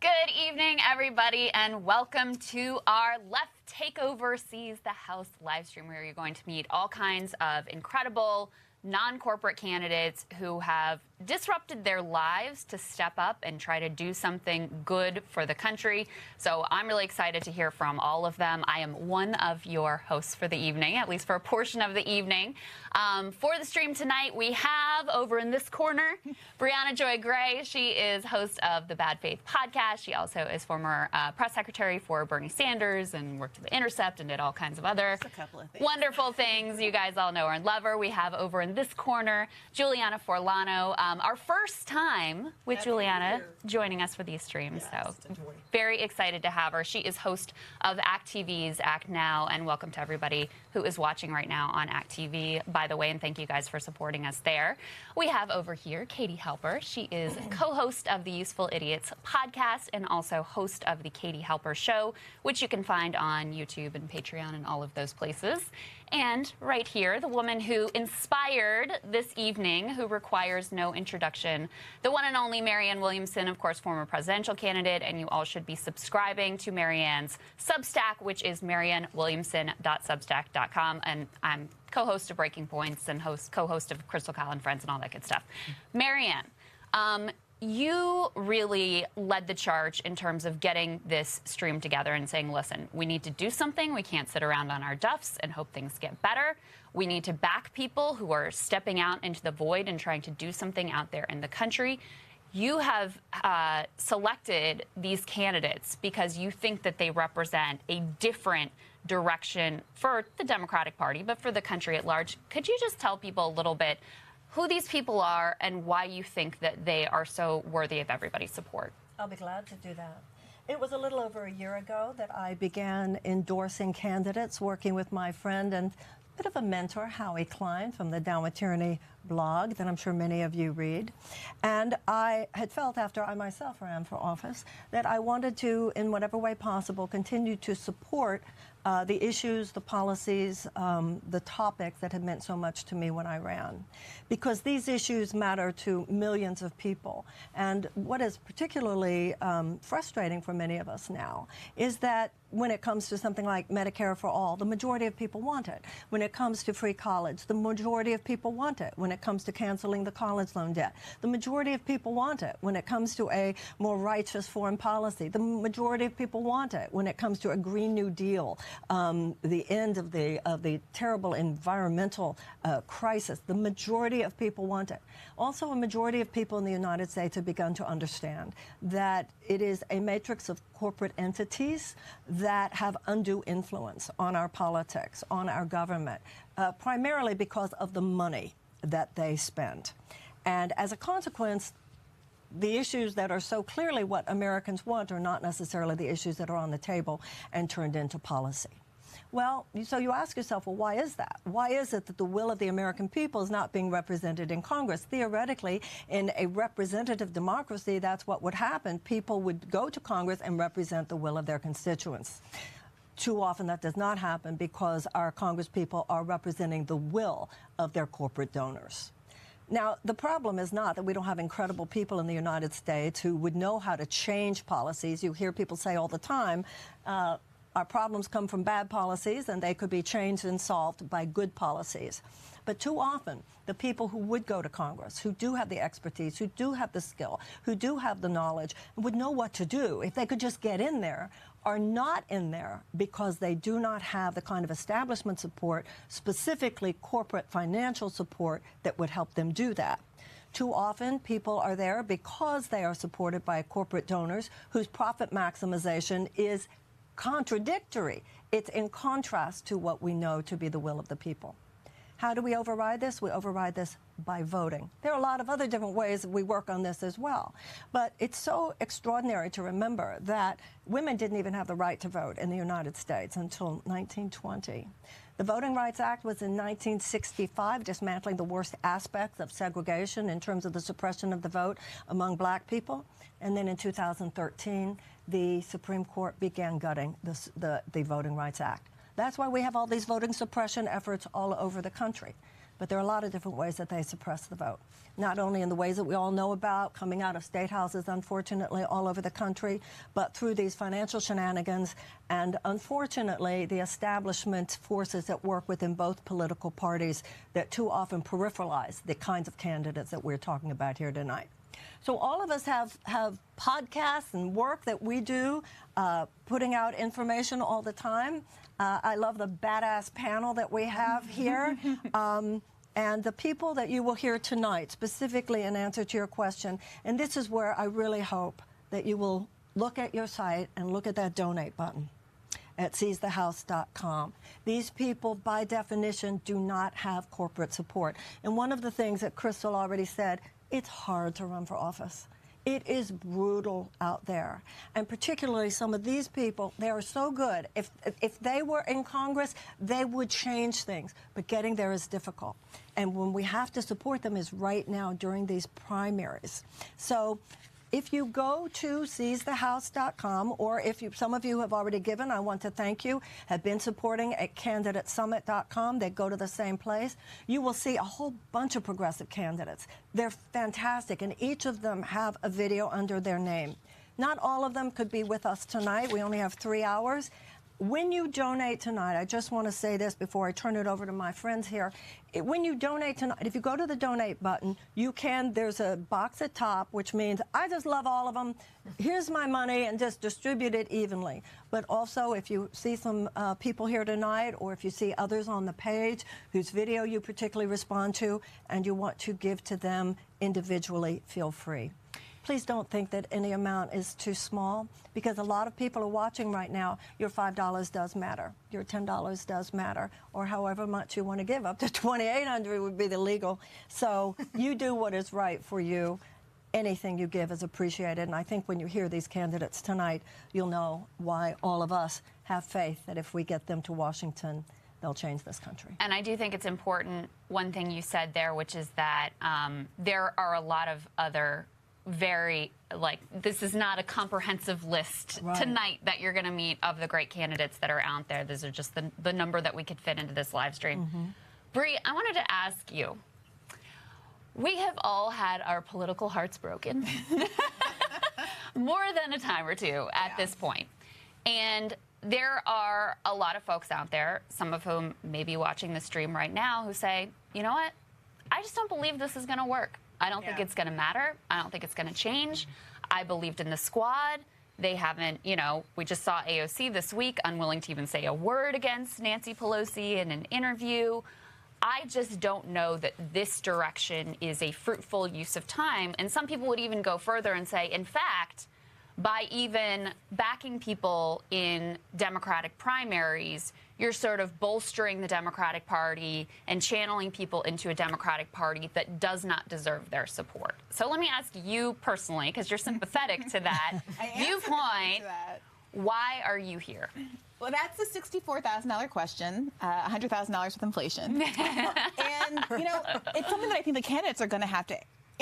Good evening, everybody, and welcome to our Left Takeover Seize the House live stream, where you're going to meet all kinds of incredible non-corporate candidates who have disrupted their lives to step up and try to do something good for the country. So I'm really excited to hear from all of them. I am one of your hosts for the evening, at least for a portion of the evening. For the stream tonight, we have over in this corner, Brianna Joy Gray. She is host of the Bad Faith podcast. She also is former press secretary for Bernie Sanders and worked at The Intercept and did all kinds of other wonderful things. You guys all know her and love her. We have over in this corner, Juliana Forlano. Our first time with Juliana joining us for these streams, so very excited to have her. She is host of act.tv's Act Now, and welcome to everybody who is watching right now on act.tv, by the way, and thank you guys for supporting us there. We have over here Katie Halper. She is co-host of the Useful Idiots podcast and also host of the Katie Halper Show, which you can find on YouTube and Patreon and all of those places. And right here, the woman who inspired this evening, who requires no introduction, the one and only Marianne Williamson, of course, former presidential candidate, and you all should be subscribing to Marianne's Substack, which is mariannewilliamson.substack.com, and I'm co-host of Breaking Points and co-host of Crystal Kyle and Friends and all that good stuff. Marianne, you really led the charge in terms of getting this stream together and saying, listen, we need to do something. We can't sit around on our duffs and hope things get better. We need to back people who are stepping out into the void and trying to do something out there in the country. You have selected these candidates because you think that they represent a different direction for the Democratic Party, but for the country at large. Could you just tell people a little bit who these people are and why you think that they are so worthy of everybody's support? I'll be glad to do that. It was a little over a year ago that I began endorsing candidates, working with my friend and a bit of a mentor, Howie Klein, from the Down with Tyranny blog that I'm sure many of you read. And I had felt, after I myself ran for office, that I wanted to, in whatever way possible, continue to support the issues, the policies, the topics that had meant so much to me when I ran. Because these issues matter to millions of people. And what is particularly frustrating for many of us now is that when it comes to something like Medicare for all, the majority of people want it. When it comes to free college, the majority of people want it. When it comes to canceling the college loan debt, the majority of people want it. When it comes to a more righteous foreign policy, the majority of people want it. When it comes to a Green New Deal, the end of the terrible environmental crisis, the majority of people want it. Also, a majority of people in the United States have begun to understand that it is a matrix of corporate entities that have undue influence on our politics, on our government, primarily because of the money that they spend. And as a consequence, the issues that are so clearly what Americans want are not necessarily the issues that are on the table and turned into policy. Well, so you ask yourself, well, why is that? Why is it that the will of the American people is not being represented in Congress? Theoretically, in a representative democracy, that's what would happen. People would go to Congress and represent the will of their constituents. Too often that does not happen because our congresspeople are representing the will of their corporate donors. Now, the problem is not that we don't have incredible people in the United States who would know how to change policies. You hear people say all the time, our problems come from bad policies, and they could be changed and solved by good policies. But too often, the people who would go to Congress, who do have the expertise, who do have the skill, who do have the knowledge, and would know what to do if they could just get in there, are not in there because they do not have the kind of establishment support, specifically corporate financial support, that would help them do that. Too often, people are there because they are supported by corporate donors whose profit maximization is contradictory. It's in contrast to what we know to be the will of the people. How do we override this? We override this by voting. There are a lot of other different ways that we work on this as well. But it's so extraordinary to remember that women didn't even have the right to vote in the United States until 1920. The Voting Rights Act was in 1965, dismantling the worst aspects of segregation in terms of the suppression of the vote among black people. And then in 2013, the Supreme Court began gutting the Voting Rights Act. That's why we have all these voting suppression efforts all over the country. but there are a lot of different ways that they suppress the vote. Not only in the ways that we all know about, coming out of state houses, unfortunately, all over the country, but through these financial shenanigans and, unfortunately, the establishment forces that work within both political parties that too often peripheralize the kinds of candidates that we're talking about here tonight. So all of us have podcasts and work that we do, putting out information all the time. I love the badass panel that we have here. And the people that you will hear tonight, specifically in answer to your question, and this is where I really hope that you will look at your site and look at that donate button at seizethehouse.com. These people, by definition, do not have corporate support. And one of the things that Crystal already said, it's hard to run for office. It is brutal out there. And particularly some of these people, they are so good. If they were in Congress, they would change things. But getting there is difficult. And when we have to support them is right now during these primaries. So if you go to seizethehouse.com, or if some of you have already given, I want to thank you, have been supporting at candidatesummit.com. They go to the same place. You will see a whole bunch of progressive candidates. They're fantastic, and each of them have a video under their name. Not all of them could be with us tonight. We only have 3 hours. When you donate tonight, I just want to say this before I turn it over to my friends here. When you donate tonight, if you go to the donate button, there's a box at top, which means I just love all of them. Here's my money, and just distribute it evenly. But also, if you see some people here tonight, or if you see others on the page whose video you particularly respond to, and you want to give to them individually, feel free. Please don't think that any amount is too small, because a lot of people are watching right now. Your $5 does matter. Your $10 does matter, or however much you want to give. Up to $2,800 would be the legal. So you do what is right for you. Anything you give is appreciated. And I think when you hear these candidates tonight, you'll know why all of us have faith that if we get them to Washington, they'll change this country. And I do think it's important, one thing you said there, which is that there are a lot of other this is not a comprehensive list tonight that you're going to meet of the great candidates that are out there. These are just the number that we could fit into this live stream. Bree, I wanted to ask you, we have all had our political hearts broken more than a time or two at this point. And there are a lot of folks out there, some of whom may be watching the stream right now, who say, you know what, I just don't believe this is going to work. I don't think it's going to matter. I don't think it's going to change. I believed in the squad. They haven't, we just saw AOC this week, unwilling to even say a word against Nancy Pelosi in an interview. I just don't know that this direction is a fruitful use of time. And some people would even go further and say, in fact, by even backing people in Democratic primaries, you're sort of bolstering the Democratic Party and channeling people into a Democratic Party that does not deserve their support. So let me ask you personally, because you're sympathetic to that viewpoint, why are you here? Well, that's a $64,000 question, $100,000 with inflation. And, it's something that I think the candidates are going to have to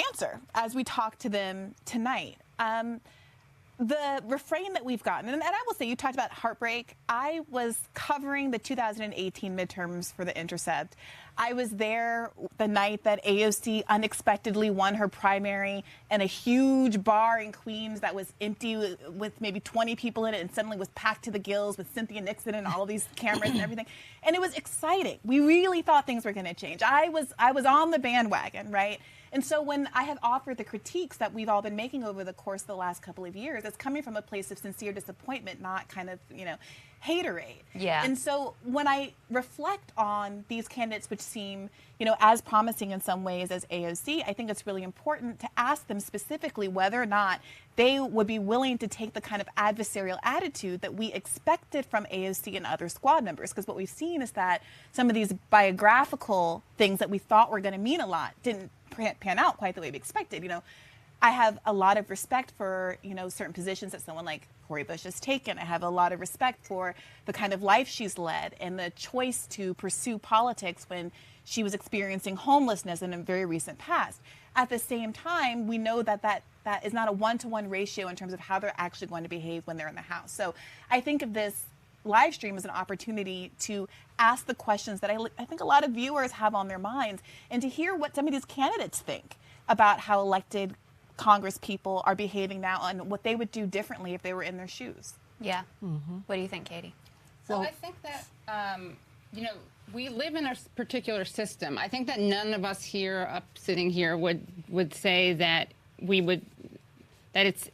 answer as we talk to them tonight. The refrain that we've gotten, and I will say, you talked about heartbreak. I was covering the 2018 midterms for The Intercept. I was there the night that AOC unexpectedly won her primary in a huge bar in Queens that was empty with maybe 20 people in it, and suddenly was packed to the gills with Cynthia Nixon and all these cameras and everything. And it was exciting. We really thought things were going to change. I was on the bandwagon, right? And so when I have offered the critiques that we've all been making over the course of the last couple of years, it's coming from a place of sincere disappointment, not kind of, haterade. Yeah. And so when I reflect on these candidates, which seem, as promising in some ways as AOC, I think it's really important to ask them specifically whether or not they would be willing to take the kind of adversarial attitude that we expected from AOC and other squad members. Because what we've seen is that some of these biographical things that we thought were going to mean a lot didn't pan out quite the way we expected. I have a lot of respect for, certain positions that someone like Cori Bush has taken. I have a lot of respect for the kind of life she's led and the choice to pursue politics when she was experiencing homelessness in a very recent past. At the same time, we know that is not a one-to-one ratio in terms of how they're actually going to behave when they're in the House. So I think of this Livestream is an opportunity to ask the questions that I think a lot of viewers have on their minds, and to hear what some of these candidates think about how elected Congress people are behaving now and what they would do differently if they were in their shoes. Yeah. What do you think, Katie? Well, I think that, you know, we live in a particular system. I think that none of us here, sitting here, would say that that it's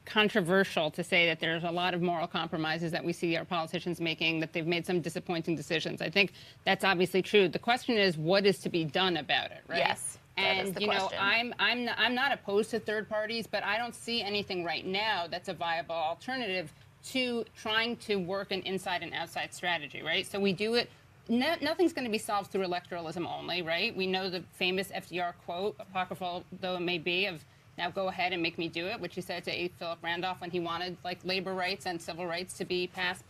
controversial to say that there's a lot of moral compromises that we see our politicians making, that they've made some disappointing decisions. I think that's obviously true. The question is, what is to be done about it, right? Yes. And you know, I'm not opposed to third parties, but I don't see anything right now that's a viable alternative to trying to work an inside and outside strategy, right? So we do it. Nothing's going to be solved through electoralism only, right? We know the famous FDR quote, apocryphal though it may be, of "Now go ahead and make me do it," which he said to A. Philip Randolph when he wanted like labor rights and civil rights to be passed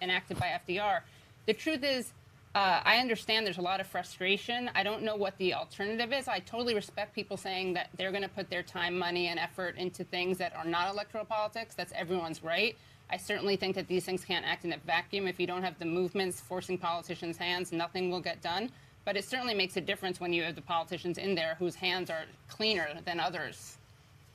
enacted by FDR. The truth is, I understand there's a lot of frustration. I don't know what the alternative is. I totally respect people saying that they're going to put their time, money, and effort into things that are not electoral politics. That's everyone's right. I certainly think that these things can't act in a vacuum. If you don't have the movements forcing politicians' hands, nothing will get done. But it certainly makes a difference when you have the politicians in there whose hands are cleaner than others.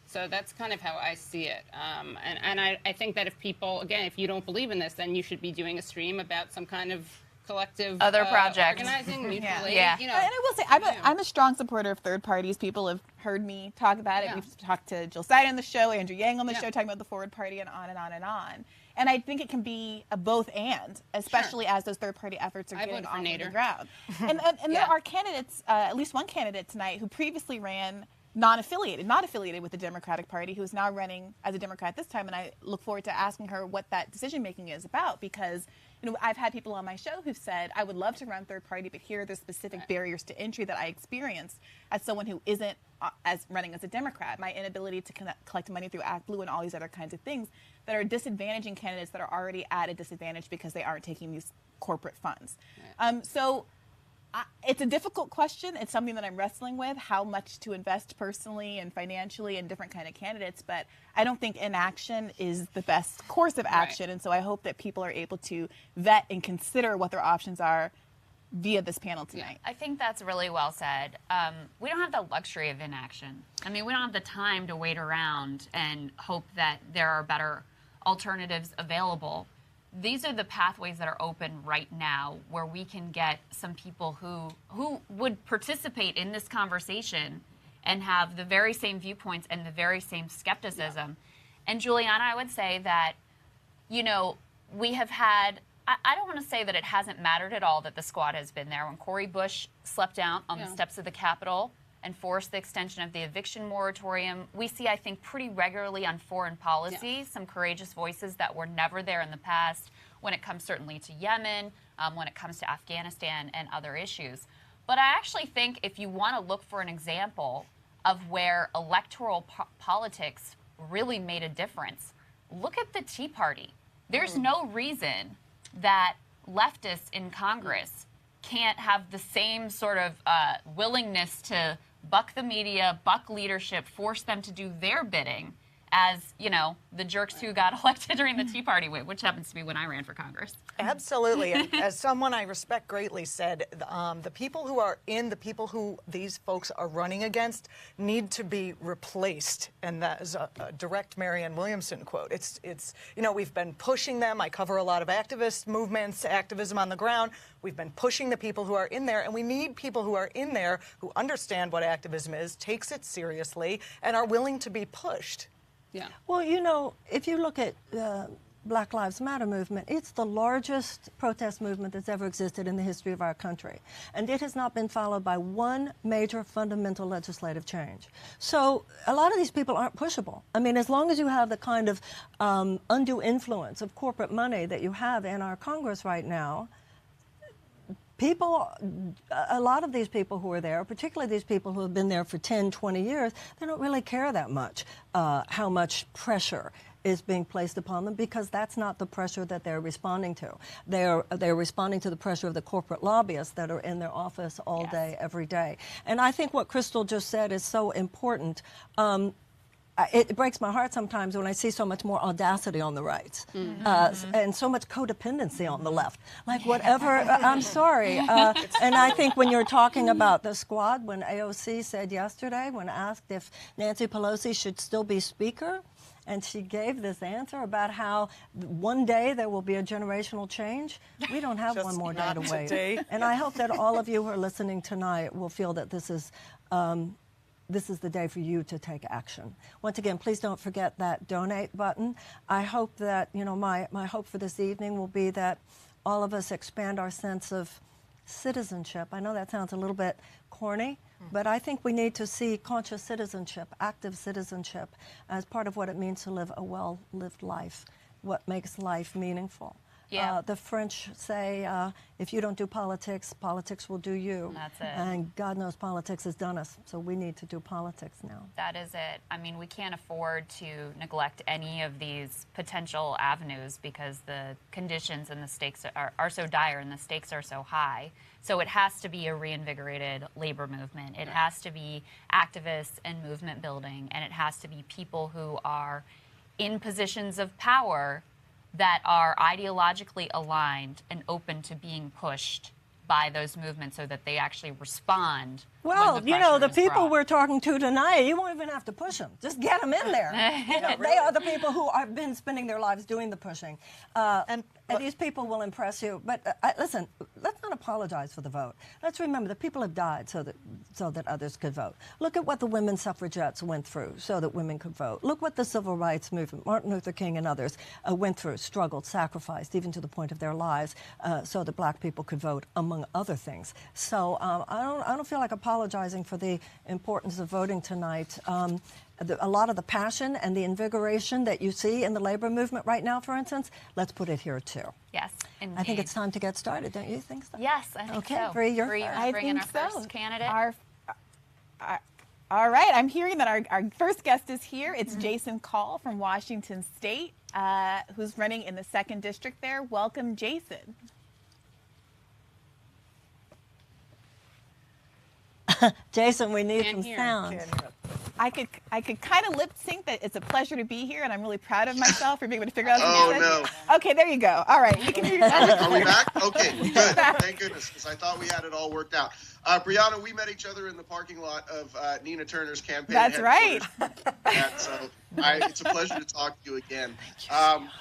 So that's kind of how I see it. And I think that if people, again, if you don't believe in this, then you should be doing a stream about some kind of collective other projects, organizing mutually. Yeah. You know, And I will say, I'm a strong supporter of third parties. People have heard me talk about it. Yeah. We've talked to Jill Stein on the show, Andrew Yang on the show, talking about the Forward Party, and on and on and on. And I think it can be a both and, especially as those third party efforts are getting off the ground. And there are candidates, at least one candidate tonight, who previously ran not affiliated with the Democratic Party, who is now running as a Democrat this time. And I look forward to asking her what that decision making is about, because you know, I've had people on my show who've said, I would love to run third party, but here are the specific barriers to entry that I experienced as someone who isn't running as a Democrat. My inability to collect money through Act Blue and all these other kinds of things that are disadvantaging candidates that are already at a disadvantage because they aren't taking these corporate funds. So it's a difficult question. It's something that I'm wrestling with, how much to invest personally and financially in different kind of candidates. But I don't think inaction is the best course of action. Right. And so I hope that people are able to vet and consider what their options are via this panel tonight. I think that's really well said. We don't have the luxury of inaction. I mean, we don't have the time to wait around and hope that there are better alternatives available. These are the pathways that are open right now where we can get some people who would participate in this conversation and have the very same viewpoints and the very same skepticism. Yeah. And Juliana, I would say that, you know, we have had, I don't want to say that it hasn't mattered at all that the squad has been there. When Cori Bush slept out on the steps of the Capitol and forced the extension of the eviction moratorium, we see, I think, pretty regularly on foreign policy, some courageous voices that were never there in the past when it comes certainly to Yemen, when it comes to Afghanistan and other issues. But I actually think if you want to look for an example of where electoral politics really made a difference, look at the Tea Party. There's no reason that leftists in Congress can't have the same sort of willingness to buck the media, buck leadership, force them to do their bidding as, you know, the jerks who got elected during the Tea Party, which happens to be when I ran for Congress. Absolutely. And as someone I respect greatly said, the people who are in, the people who these folks are running against need to be replaced. And that is a direct Marianne Williamson quote. It's you know, we've been pushing them. I cover a lot of activist movements, activism on the ground. We've been pushing the people who are in there, and we need people who are in there who understand what activism is, takes it seriously, and are willing to be pushed. Yeah. Well, you know, if you look at Black Lives Matter movement, it's the largest protest movement that's ever existed in the history of our country. And it has not been followed by one major fundamental legislative change. So a lot of these people aren't pushable. I mean, as long as you have the kind of undue influence of corporate money that you have in our Congress right now, people, a lot of these people who are there, particularly these people who have been there for 10, 20 years, they don't really care that much how much pressure is being placed upon them, because that's not the pressure that they're responding to. They're responding to the pressure of the corporate lobbyists that are in their office all day, every day. And I think what Crystal just said is so important. it breaks my heart sometimes when I see so much more audacity on the right and so much codependency on the left. Like whatever, I'm sorry. And I think when you're talking about the squad, when AOC said yesterday, when asked if Nancy Pelosi should still be Speaker, and she gave this answer about how one day there will be a generational change. We don't have one more day to wait. Today. And I hope that all of you who are listening tonight will feel that this is the day for you to take action. Once again, please don't forget that donate button. I hope that, my hope for this evening will be that all of us expand our sense of citizenship. I know that sounds a little bit corny, but I think we need to see conscious citizenship, active citizenship, as part of what it means to live a well-lived life, what makes life meaningful. Yeah. The French say, if you don't do politics, politics will do you. That's it. And God knows politics has done us, so we need to do politics now. That is it. I mean, we can't afford to neglect any of these potential avenues because the conditions and the stakes are so dire and the stakes are so high. So it has to be a reinvigorated labor movement. It has to be activists and movement building, and it has to be people who are in positions of power that are ideologically aligned and open to being pushed by those movements so that they actually respond. Well, when the the pressure is people brought. we're talking to tonight, you won't even have to push them. Just get them in there. They are the people who have been spending their lives doing the pushing. And these people will impress you. But listen, let's not apologize for the vote. Let's remember that people have died so that others could vote. Look at what the women suffragettes went through so that women could vote. Look what the civil rights movement, Martin Luther King and others, went through, struggled, sacrificed, even to the point of their lives, so that black people could vote, among other things. So I don't feel like apologizing for the importance of voting tonight. A lot of the passion and the invigoration that you see in the labor movement right now, for instance, let's put it here too. Yes, indeed. I think it's time to get started, don't you think so? Yes, I think okay, so. Bree, you're Bree, you first. wanna I bring in think our so. first candidate? All right, I'm hearing that our first guest is here. It's Jason Call from Washington State, who's running in the 2nd District there. Welcome, Jason. Jason, we need Can't some hear. sound. I could kind of lip sync that it's a pleasure to be here, and I'm really proud of myself for being able to figure out what Oh, you no. said. Okay, there you go. All right, we can hear you. Are we back? Okay, good. Thank goodness, because I thought we had it all worked out. Brianna, we met each other in the parking lot of Nina Turner's campaign. That's right. So it's a pleasure to talk to you again.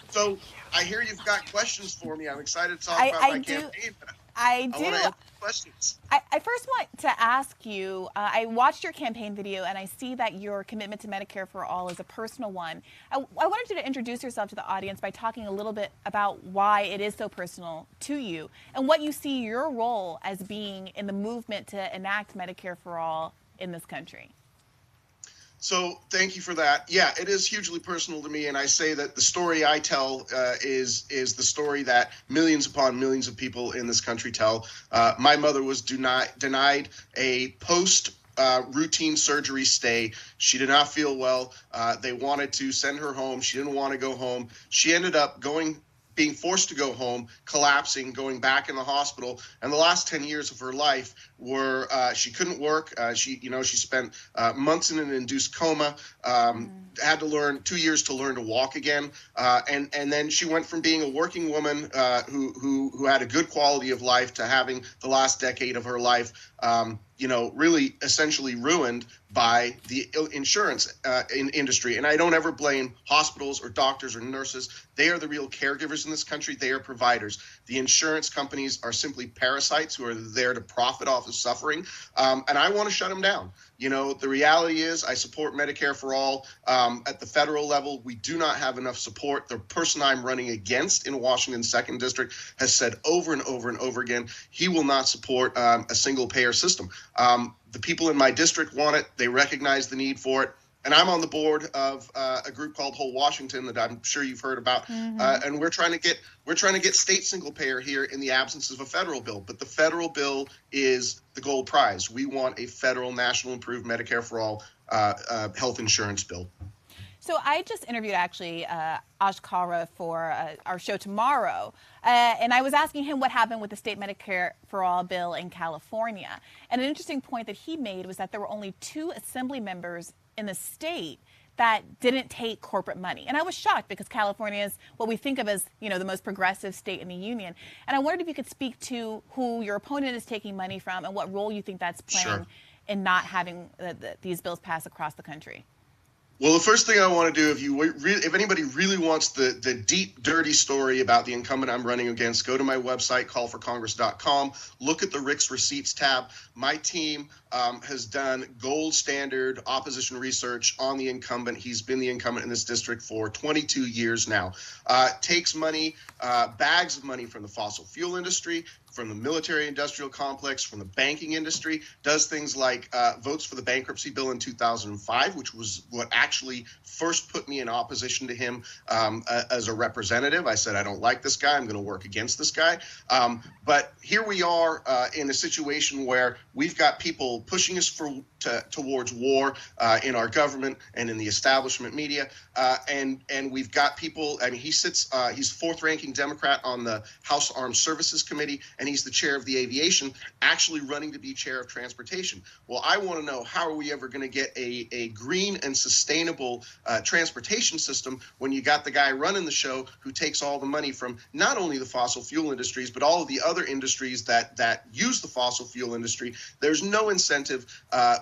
So I hear you've got questions for me. I'm excited to talk about my campaign. I do. I want to answer questions. I first want to ask you, I watched your campaign video and I see that your commitment to Medicare for All is a personal one. I wanted you to introduce yourself to the audience by talking a little bit about why it is so personal to you and what you see your role as being in the movement to enact Medicare for All in this country. So thank you for that. Yeah, it is hugely personal to me, and I say that the story I tell is the story that millions upon millions of people in this country tell. My mother was denied a post-routine surgery stay. She did not feel well. They wanted to send her home. She didn't want to go home. She ended up being forced to go home, collapsing, going back in the hospital. And the last 10 years of her life were she couldn't work. She spent months in an induced coma, had to learn 2 years to learn to walk again. And then she went from being a working woman who had a good quality of life to having the last decade of her life, really essentially ruined by the insurance industry. And I don't ever blame hospitals or doctors or nurses. They are the real caregivers in this country. They are providers. The insurance companies are simply parasites who are there to profit off of suffering. And I want to shut them down. The reality is I support Medicare for All. At the federal level, we do not have enough support. The person I'm running against in Washington's 2nd District has said over and over and over again, he will not support a single payer system. The people in my district want it. They recognize the need for it. And I'm on the board of a group called Whole Washington that I'm sure you've heard about. And we're trying to get state single payer here in the absence of a federal bill. But the federal bill is the gold prize. We want a federal, national, improved Medicare for All health insurance bill. So I just interviewed actually Ash Kara for our show tomorrow, and I was asking him what happened with the state Medicare for All bill in California. And an interesting point that he made was that there were only 2 assembly members in the state that didn't take corporate money. And I was shocked because California is what we think of as, the most progressive state in the union. And I wondered if you could speak to who your opponent is taking money from and what role you think that's playing in not having these bills pass across the country. Well, the first thing I want to do, if anybody really wants the deep, dirty story about the incumbent I'm running against, go to my website, callforcongress.com, look at the Rick's Receipts tab. My team has done gold standard opposition research on the incumbent. He's been the incumbent in this district for 22 years now. Takes money, bags of money from the fossil fuel industry, from the military industrial complex, from the banking industry, does things like votes for the bankruptcy bill in 2005, which was what actually first put me in opposition to him as a representative. I said, I don't like this guy. I'm going to work against this guy. But here we are in a situation where we've got people pushing us towards war in our government and in the establishment media. And we've got people, he's fourth ranking Democrat on the House Armed Services Committee, and he's the chair of the aviation, actually running to be chair of transportation. Well, I want to know, how are we ever going to get a green and sustainable transportation system when you got the guy running the show who takes all the money from not only the fossil fuel industries, but all of the other industries that use the fossil fuel industry? There's no incentive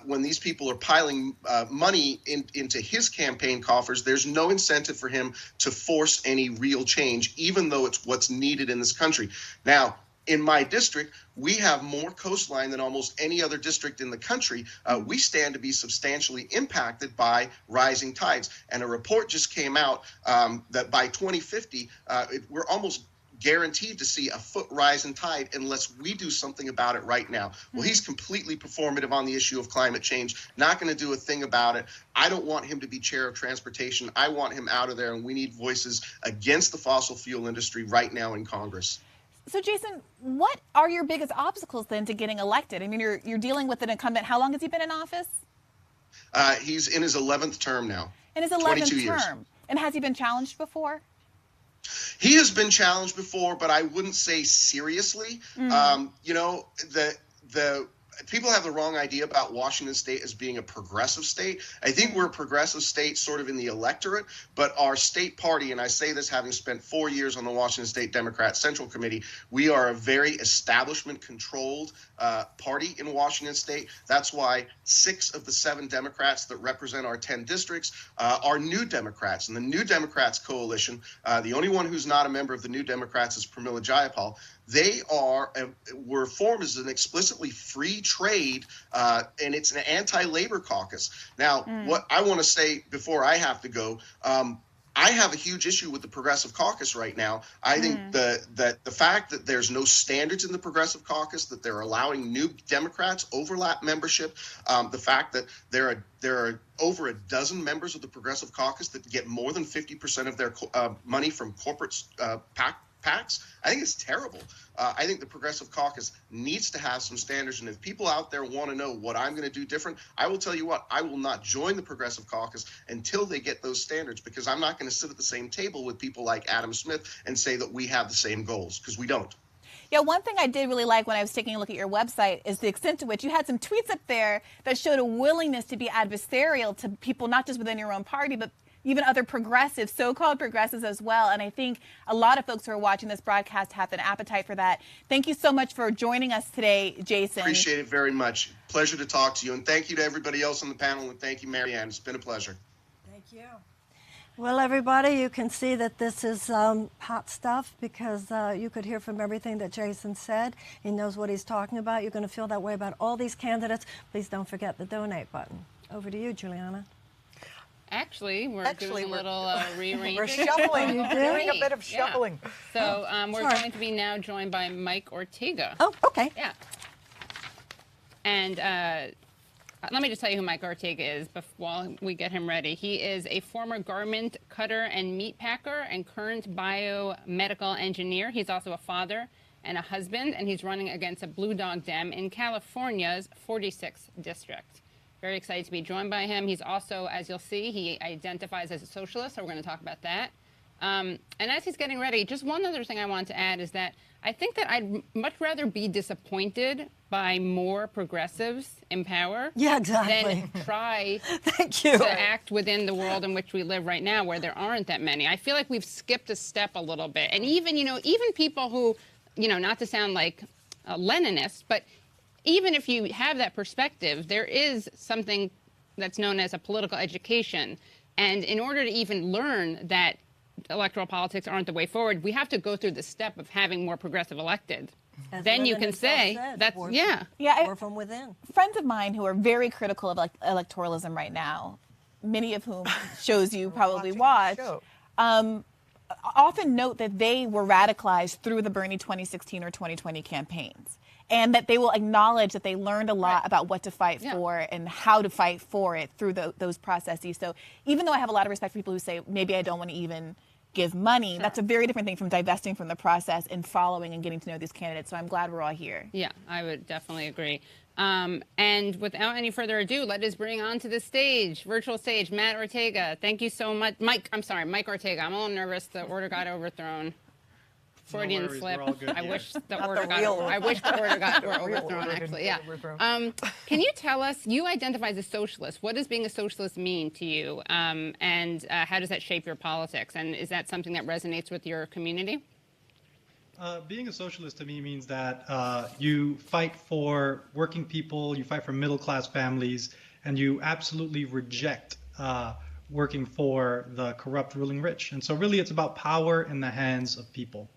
when these people are piling money into his campaign coffers. There's no incentive for him to force any real change, even though it's what's needed in this country. Now, in my district, we have more coastline than almost any other district in the country. We stand to be substantially impacted by rising tides. And a report just came out that by 2050, we're almost guaranteed to see a foot rise in tide unless we do something about it right now. Well, he's completely performative on the issue of climate change, not going to do a thing about it. I don't want him to be chair of transportation. I want him out of there, and we need voices against the fossil fuel industry right now in Congress. So, Jason, what are your biggest obstacles then to getting elected? I mean, you're dealing with an incumbent. How long has he been in office? He's in his 11th term now. In his 11th term. Years. And has he been challenged before? He has been challenged before, but I wouldn't say seriously. The people have the wrong idea about Washington State as being a progressive state. I think we're a progressive state sort of in the electorate, but our state party, and I say this having spent 4 years on the Washington State Democrat Central Committee, we are a very establishment-controlled party in Washington State. That's why 6 of the 7 Democrats that represent our 10 districts are New Democrats. And the New Democrats coalition, the only one who's not a member of the New Democrats is Pramila Jayapal. They were formed as an explicitly free trade, and it's an anti-labor caucus. Now, what I want to say before I have to go, I have a huge issue with the Progressive Caucus right now. I think that the fact that there's no standards in the Progressive Caucus, that they're allowing New Democrats overlap membership, the fact that there are over a dozen members of the Progressive Caucus that get more than 50% of their money from corporate PACs, I think it's terrible. I think the Progressive Caucus needs to have some standards. And if people out there want to know what I'm going to do different, I will tell you what, I will not join the Progressive Caucus until they get those standards, because I'm not going to sit at the same table with people like Adam Smith and say that we have the same goals, because we don't. Yeah, one thing I did really like when I was taking a look at your website is the extent to which you had some tweets up there that showed a willingness to be adversarial to people, not just within your own party, but even other progressives, so-called progressives as well. And I think a lot of folks who are watching this broadcast have an appetite for that. Thank you so much for joining us today, Jason. Appreciate it very much. Pleasure to talk to you. And thank you to everybody else on the panel. And thank you, Marianne. It's been a pleasure. Thank you. Well, everybody, you can see that this is hot stuff, because you could hear from everything that Jason said. He knows what he's talking about. You're going to feel that way about all these candidates. Please don't forget the donate button. Over to you, Juliana. Actually, we're doing a little rearranging. We're shuffling. We're doing a bit of shuffling. So we're going to be now joined by Mike Ortega. Oh, okay. Yeah. And let me just tell you who Mike Ortega is while we get him ready. He is a former garment cutter and meat packer and current biomedical engineer. He's also a father and a husband, and he's running against a Blue Dog Dem in California's 46th district. Very excited to be joined by him. He's also, as you'll see, he identifies as a socialist, so we're going to talk about that. And as he's getting ready, just one other thing I wanted to add is that I think that I'd much rather be disappointed by more progressives in power Yeah, exactly. than try Thank you. to act within the world in which we live right now, where there aren't that many. I feel like we've skipped a step a little bit. And even, even people who, not to sound like a Leninist, but even if you have that perspective, there is something that's known as a political education. And in order to even learn that electoral politics aren't the way forward, we have to go through the step of having more progressive elected. As Then you Lenin can himself say said, that's, or Yeah, from within. friends of mine who are very critical of electoralism right now, many of whom shows you probably watch, often note that they were radicalized through the Bernie 2016 or 2020 campaigns, and that they will acknowledge that they learned a lot about what to fight for and how to fight for it through those processes. So even though I have a lot of respect for people who say, maybe I don't want to even give money, that's a very different thing from divesting from the process and following and getting to know these candidates. So I'm glad we're all here. Yeah, I would definitely agree. And without any further ado, let us bring on to the stage, virtual stage, Matt Ortega. Thank you so much. Mike Ortega. I'm a little nervous. The order got overthrown. Freudian slip. I wish the order got overthrown, actually. Yeah. Can you tell us, you identify as a socialist. What does being a socialist mean to you? And how does that shape your politics? And is that something that resonates with your community? Being a socialist to me means that you fight for working people, you fight for middle-class families, and you absolutely reject working for the corrupt ruling rich. And so really it's about power in the hands of people.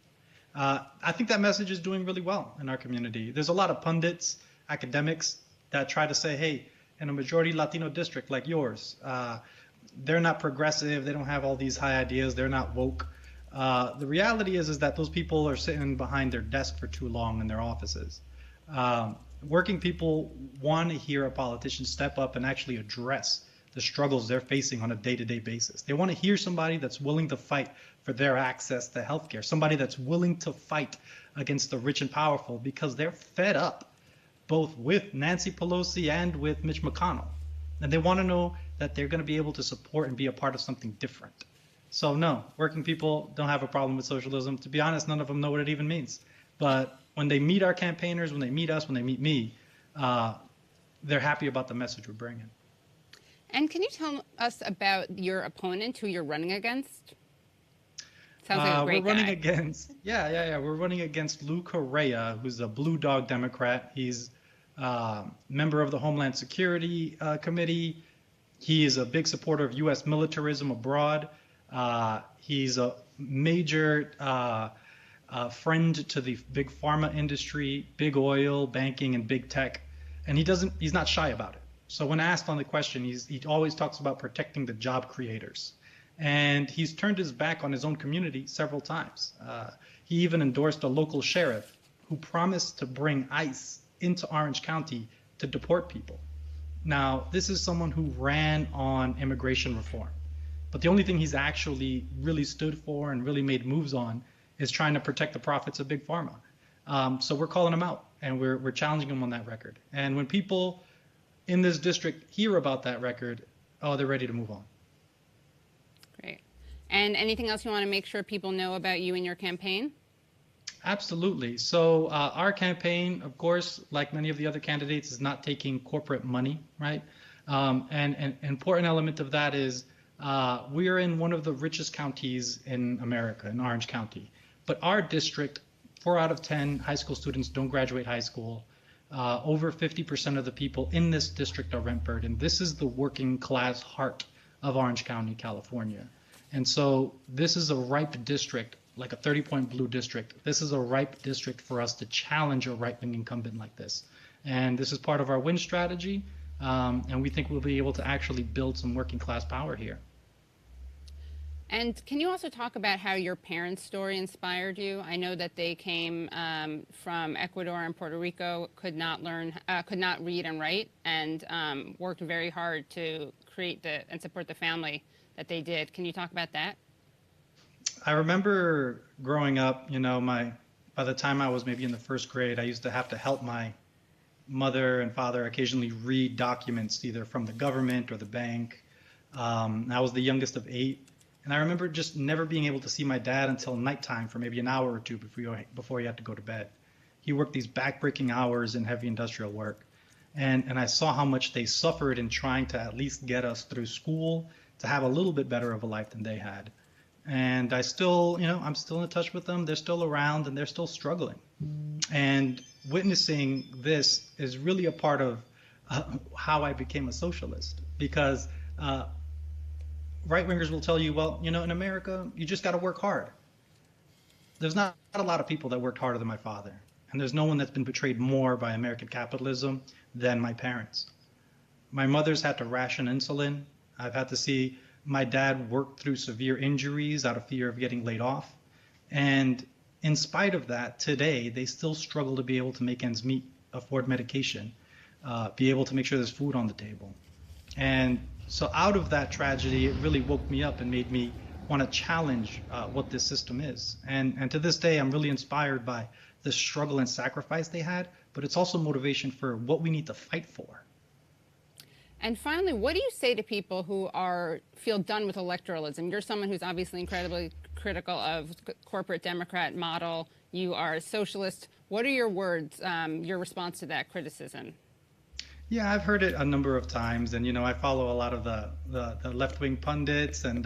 I think that message is doing really well in our community. There's a lot of pundits, academics that try to say, hey, in a majority Latino district like yours, they're not progressive, they don't have all these high ideas, they're not woke. The reality is that those people are sitting behind their desk for too long in their offices. Working people want to hear a politician step up and actually address the struggles they're facing on a day-to-day basis. They want to hear somebody that's willing to fight for their access to healthcare, somebody that's willing to fight against the rich and powerful, because they're fed up both with Nancy Pelosi and with Mitch McConnell. And they want to know that they're going to be able to support and be a part of something different. So no, working people don't have a problem with socialism. To be honest, none of them know what it even means. But when they meet our campaigners, when they meet us, when they meet me, they're happy about the message we're bringing. And can you tell us about your opponent, who you're running against? Sounds like a great we're running guy. against, we're running against Lou Correa, who's a Blue Dog Democrat. He's member of the Homeland Security Committee. He is a big supporter of U.S. militarism abroad. He's a major friend to the big pharma industry, big oil, banking, and big tech. And he's not shy about it. So when asked on the question, he always talks about protecting the job creators. And he's turned his back on his own community several times. He even endorsed a local sheriff who promised to bring ICE into Orange County to deport people. Now, this is someone who ran on immigration reform. But the only thing he's actually really stood for and really made moves on is trying to protect the profits of Big Pharma. So we're calling him out, and we're challenging him on that record. And when people in this district hear about that record, they're ready to move on. Great. And anything else you want to make sure people know about you and your campaign? Absolutely. So our campaign, of course, like many of the other candidates, is not taking corporate money, right? And an important element of that is we are in one of the richest counties in America, in Orange County. But our district, 4 out of 10 high school students don't graduate high school. Over 50% of the people in this district are rent burdened. This is the working class heart of Orange County, California. And so this is a ripe district, like a 30-point blue district. This is a ripe district for us to challenge a right-wing incumbent like this. And this is part of our win strategy. And we think we'll be able to actually build some working class power here. And can you also talk about how your parents' story inspired you? I know that they came from Ecuador and Puerto Rico, could not read and write, and worked very hard to create and support the family that they did. Can you talk about that? I remember growing up, by the time I was maybe in the first grade, I used to have to help my mother and father occasionally read documents either from the government or the bank. I was the youngest of 8. And I remember just never being able to see my dad until nighttime for maybe an hour or two before he had to go to bed. He worked these backbreaking hours in heavy industrial work. And I saw how much they suffered in trying to at least get us through school to have a little bit better of a life than they had. And I still, I'm still in touch with them. They're still around and they're still struggling. And witnessing this is really a part of how I became a socialist, because right-wingers will tell you, well, in America, you just got to work hard. There's not a lot of people that worked harder than my father. And there's no one that's been betrayed more by American capitalism than my parents. My mother's had to ration insulin. I've had to see my dad work through severe injuries out of fear of getting laid off. And in spite of that, today, they still struggle to be able to make ends meet, afford medication, be able to make sure there's food on the table. And so out of that tragedy, it really woke me up and made me want to challenge what this system is. And to this day, I'm really inspired by the struggle and sacrifice they had, but it's also motivation for what we need to fight for. And finally, what do you say to people who feel done with electoralism? You're someone who's obviously incredibly critical of corporate Democrat model. You are a socialist. What are your words, your response to that criticism? Yeah, I've heard it a number of times, and I follow a lot of the left-wing pundits and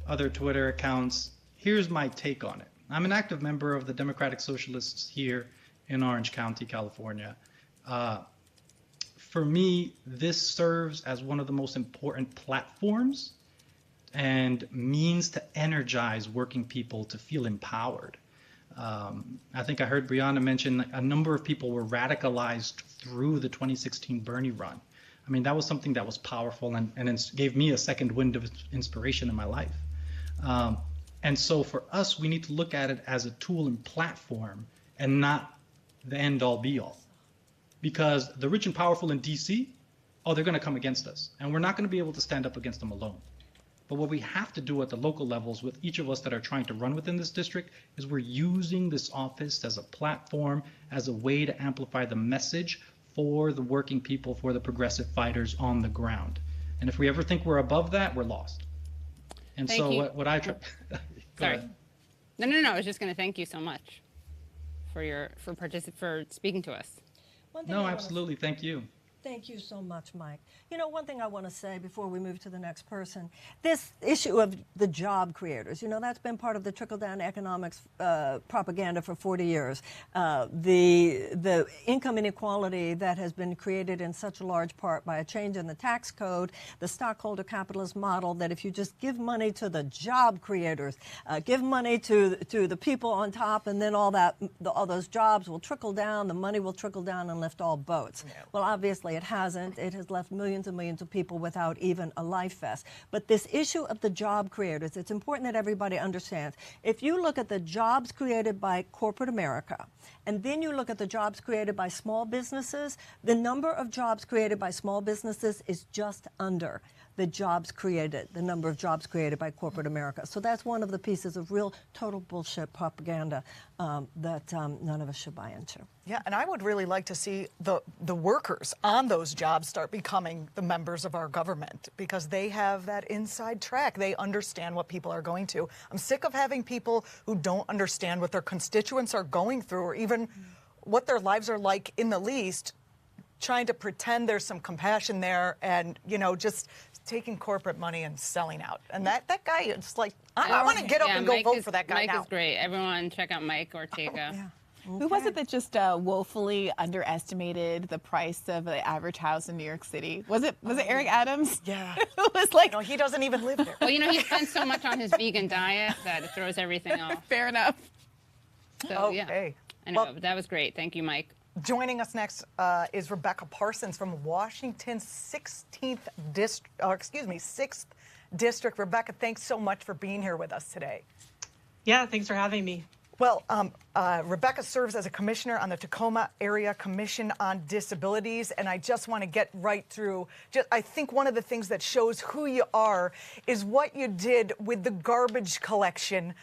other Twitter accounts. Here's my take on it. I'm an active member of the Democratic Socialists here in Orange County, California. For me, this serves as one of the most important platforms and means to energize working people to feel empowered. I think I heard Brianna mention a number of people were radicalized through the 2016 Bernie run. I mean, that was something that was powerful and it gave me a second wind of inspiration in my life. And so for us, we need to look at it as a tool and platform and not the end all be all. Because the rich and powerful in DC, they're going to come against us. And we're not going to be able to stand up against them alone. But what we have to do at the local levels with each of us that are trying to run within this district is we're using this office as a platform, as a way to amplify the message for the working people, for the progressive fighters on the ground. And if we ever think we're above that, we're lost. And thank so you. what I try... Sorry. No. I was just going to thank you so much for speaking to us. No, absolutely. Thank you. Thank you so much, Mike. One thing I want to say before we move to the next person, this issue of the job creators, that's been part of the trickle-down economics propaganda for 40 years. The income inequality that has been created in such a large part by a change in the tax code, the stockholder capitalist model that if you just give money to the job creators, give money to the people on top, and then all those jobs will trickle down, the money will trickle down and lift all boats. Yeah. Well, obviously it hasn't. It has left millions and millions of people without even a life vest. But this issue of the job creators, it's important that everybody understands. If you look at the jobs created by corporate America, and then you look at the jobs created by small businesses, the number of jobs created by small businesses is just under the number of jobs created by corporate America. So that's one of the pieces of real total bullshit propaganda that none of us should buy into. Yeah, and I would really like to see the workers on those jobs start becoming the members of our government, because they have that inside track. They understand what people are going to. I'm sick of having people who don't understand what their constituents are going through or even what their lives are like in the least, trying to pretend there's some compassion there and, just taking corporate money and selling out. And that guy, it's like, I want to get up and go vote for that guy now. Mike is great. Everyone check out Mike Ortega. Yeah. Okay. Who was it that just woefully underestimated the price of the average house in New York City? Was it Eric Adams? Yeah. It was like... he doesn't even live there. Well, he spends so much on his vegan diet that it throws everything off. Fair enough. So, okay. Yeah. I know, but that was great. Thank you, Mike. Joining us next is Rebecca Parsons from Washington's 6th District. Rebecca, thanks so much for being here with us today. Yeah, thanks for having me. Well, Rebecca serves as a commissioner on the Tacoma Area Commission on Disabilities, and I just want to get right through. I think one of the things that shows who you are is what you did with the garbage collection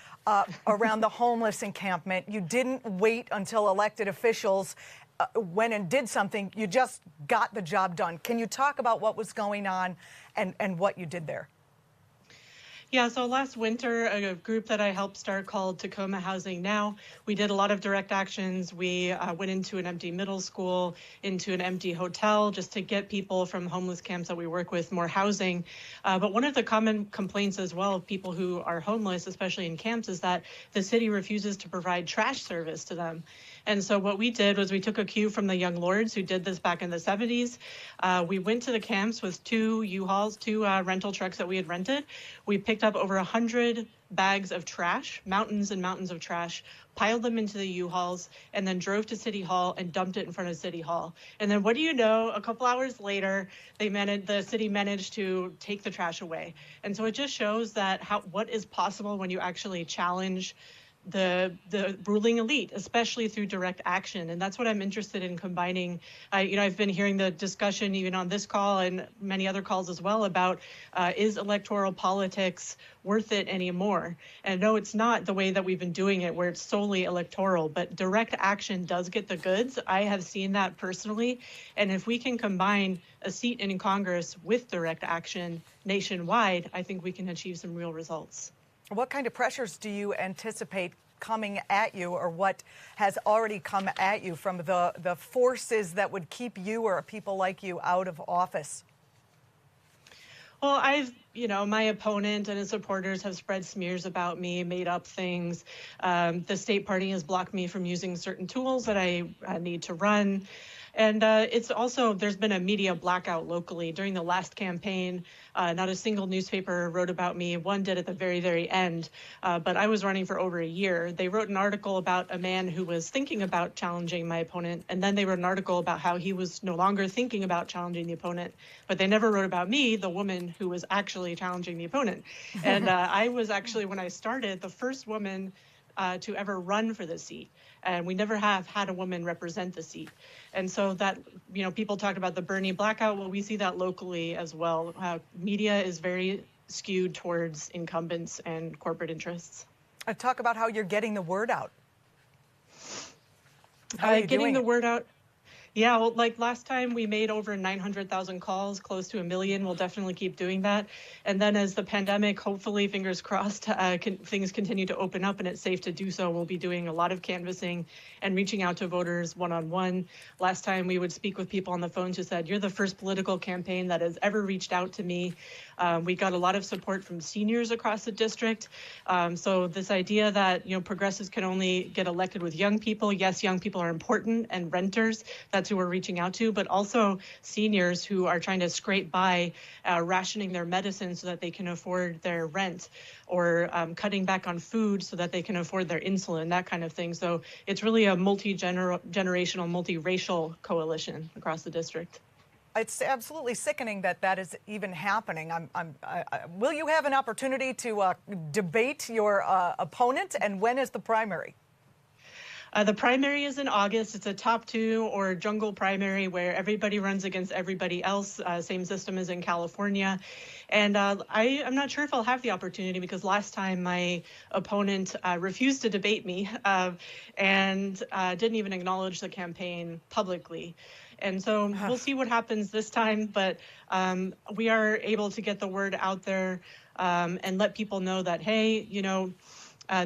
around the homeless encampment. You didn't wait until elected officials went and did something. You just got the job done. Can you talk about what was going on and what you did there? Yeah, so last winter, a group that I helped start called Tacoma Housing Now, we did a lot of direct actions. We went into an empty middle school, into an empty hotel, just to get people from homeless camps that we work with more housing. But one of the common complaints as well of people who are homeless, especially in camps, is that the city refuses to provide trash service to them. And so what we did was we took a cue from the Young Lords who did this back in the 70s. We went to the camps with two U-Hauls, two rental trucks that we had rented. We picked up over 100 bags of trash, mountains and mountains of trash, piled them into the U-Hauls, and then drove to City Hall and dumped it in front of City Hall. And then what do you know, a couple hours later, the city managed to take the trash away. And so it just shows that what is possible when you actually challenge the ruling elite, especially through direct action. And that's what I'm interested in combining. I've been hearing the discussion even on this call and many other calls as well about is electoral politics worth it anymore? And no, it's not the way that we've been doing it where it's solely electoral, but direct action does get the goods. I have seen that personally. And if we can combine a seat in Congress with direct action nationwide, I think we can achieve some real results. What kind of pressures do you anticipate coming at you, or what has already come at you from the forces that would keep you or people like you out of office? Well, my opponent and his supporters have spread smears about me, made up things. The state party has blocked me from using certain tools that I need to run. And it's also, there's been a media blackout locally. During the last campaign, not a single newspaper wrote about me. One did at the very, very end, but I was running for over a year. They wrote an article about a man who was thinking about challenging my opponent, and then they wrote an article about how he was no longer thinking about challenging the opponent, but they never wrote about me, the woman who was actually challenging the opponent. And I was actually, when I started, the first woman to ever run for the seat. And we never have had a woman represent the seat. And so that, people talked about the Bernie blackout. Well, we see that locally as well. Media is very skewed towards incumbents and corporate interests. Talk about how you're getting the word out. How are you getting doing the it? word out? Yeah, well, like last time we made over 900,000 calls, close to 1 million. We'll definitely keep doing that. And then as the pandemic, hopefully, fingers crossed, things continue to open up and it's safe to do so, we'll be doing a lot of canvassing and reaching out to voters one-on-one. Last time we would speak with people on the phone who said, you're the first political campaign that has ever reached out to me. We got a lot of support from seniors across the district. So this idea that, progressives can only get elected with young people. Yes, young people are important, and renters, that's who we're reaching out to, but also seniors who are trying to scrape by, rationing their medicine so that they can afford their rent, or cutting back on food so that they can afford their insulin, that kind of thing. So it's really a multi-generational, multiracial coalition across the district. It's absolutely sickening that that is even happening. Will you have an opportunity to debate your opponent, and when is the primary? The primary is in August. It's a top two or jungle primary where everybody runs against everybody else. Same system as in California. And I'm not sure if I'll have the opportunity because last time my opponent refused to debate me and didn't even acknowledge the campaign publicly. And so we'll see what happens this time, but we are able to get the word out there and let people know that, hey,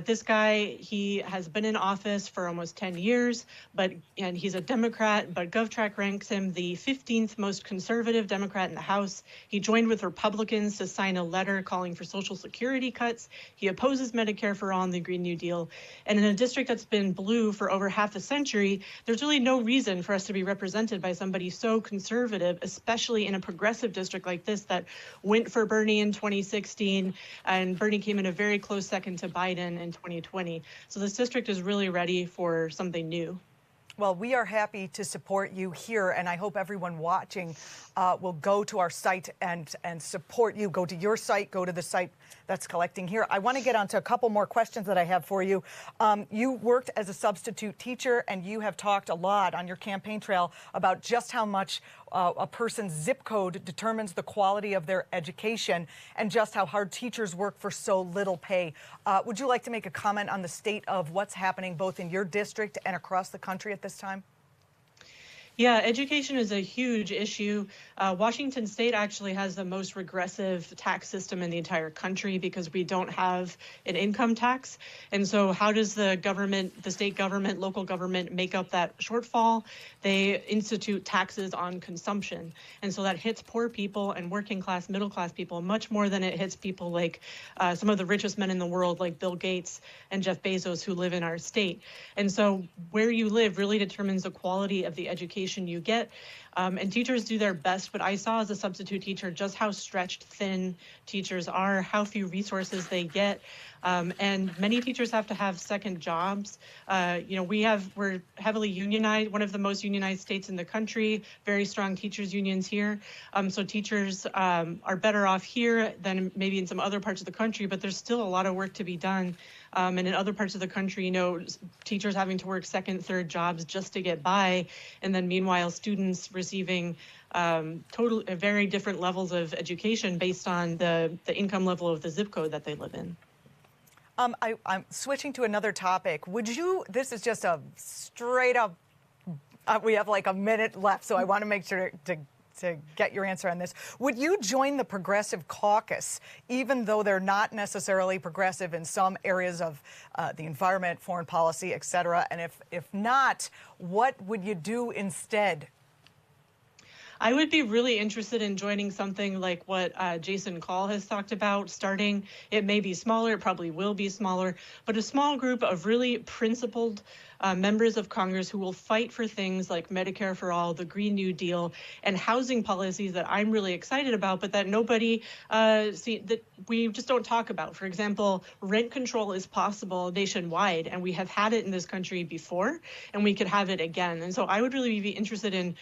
this guy, he has been in office for almost 10 years, and he's a Democrat, but GovTrack ranks him the 15th most conservative Democrat in the House. He joined with Republicans to sign a letter calling for Social Security cuts. He opposes Medicare for all and the Green New Deal. And in a district that's been blue for over half a century, there's really no reason for us to be represented by somebody so conservative, especially in a progressive district like this that went for Bernie in 2016, and Bernie came in a very close second to Biden in 2020. So this district is really ready for something new. Well, we are happy to support you here, and I hope everyone watching will go to our site and support you. Go to your site, go to the site that's collecting here. I want to get on to a couple more questions that I have for you. You worked as a substitute teacher, and you have talked a lot on your campaign trail about just how much a person's zip code determines the quality of their education, and just how hard teachers work for so little pay. Would you like to make a comment on the state of what's happening both in your district and across the country at this time? Yeah, education is a huge issue. Washington State actually has the most regressive tax system in the entire country because we don't have an income tax. And so how does the government, the state government, local government make up that shortfall? They institute taxes on consumption. And so that hits poor people and working class, middle class people much more than it hits people like some of the richest men in the world, like Bill Gates and Jeff Bezos, who live in our state. And so where you live really determines the quality of the education you get. And teachers do their best, but I saw as a substitute teacher just how stretched thin teachers are, how few resources they get. And many teachers have to have second jobs. We're heavily unionized, one of the most unionized states in the country, very strong teachers unions here. So teachers are better off here than maybe in some other parts of the country, but there's still a lot of work to be done. And in other parts of the country, teachers having to work second, third jobs just to get by. And then meanwhile, students receiving very different levels of education based on the income level of the zip code that they live in. I'm switching to another topic. This is just a straight up, we have like a minute left, so I want to make sure to get your answer on this. Would you join the Progressive Caucus, even though they're not necessarily progressive in some areas of the environment, foreign policy, et cetera? And if not, what would you do instead? I would be really interested in joining something like what Jason Call has talked about starting. It may be smaller, it probably will be smaller, but a small group of really principled members of Congress who will fight for things like Medicare for all, the Green New Deal, and housing policies that I'm really excited about, but that nobody that we just don't talk about. For example, rent control is possible nationwide, and we have had it in this country before, and we could have it again. And so I would really be interested in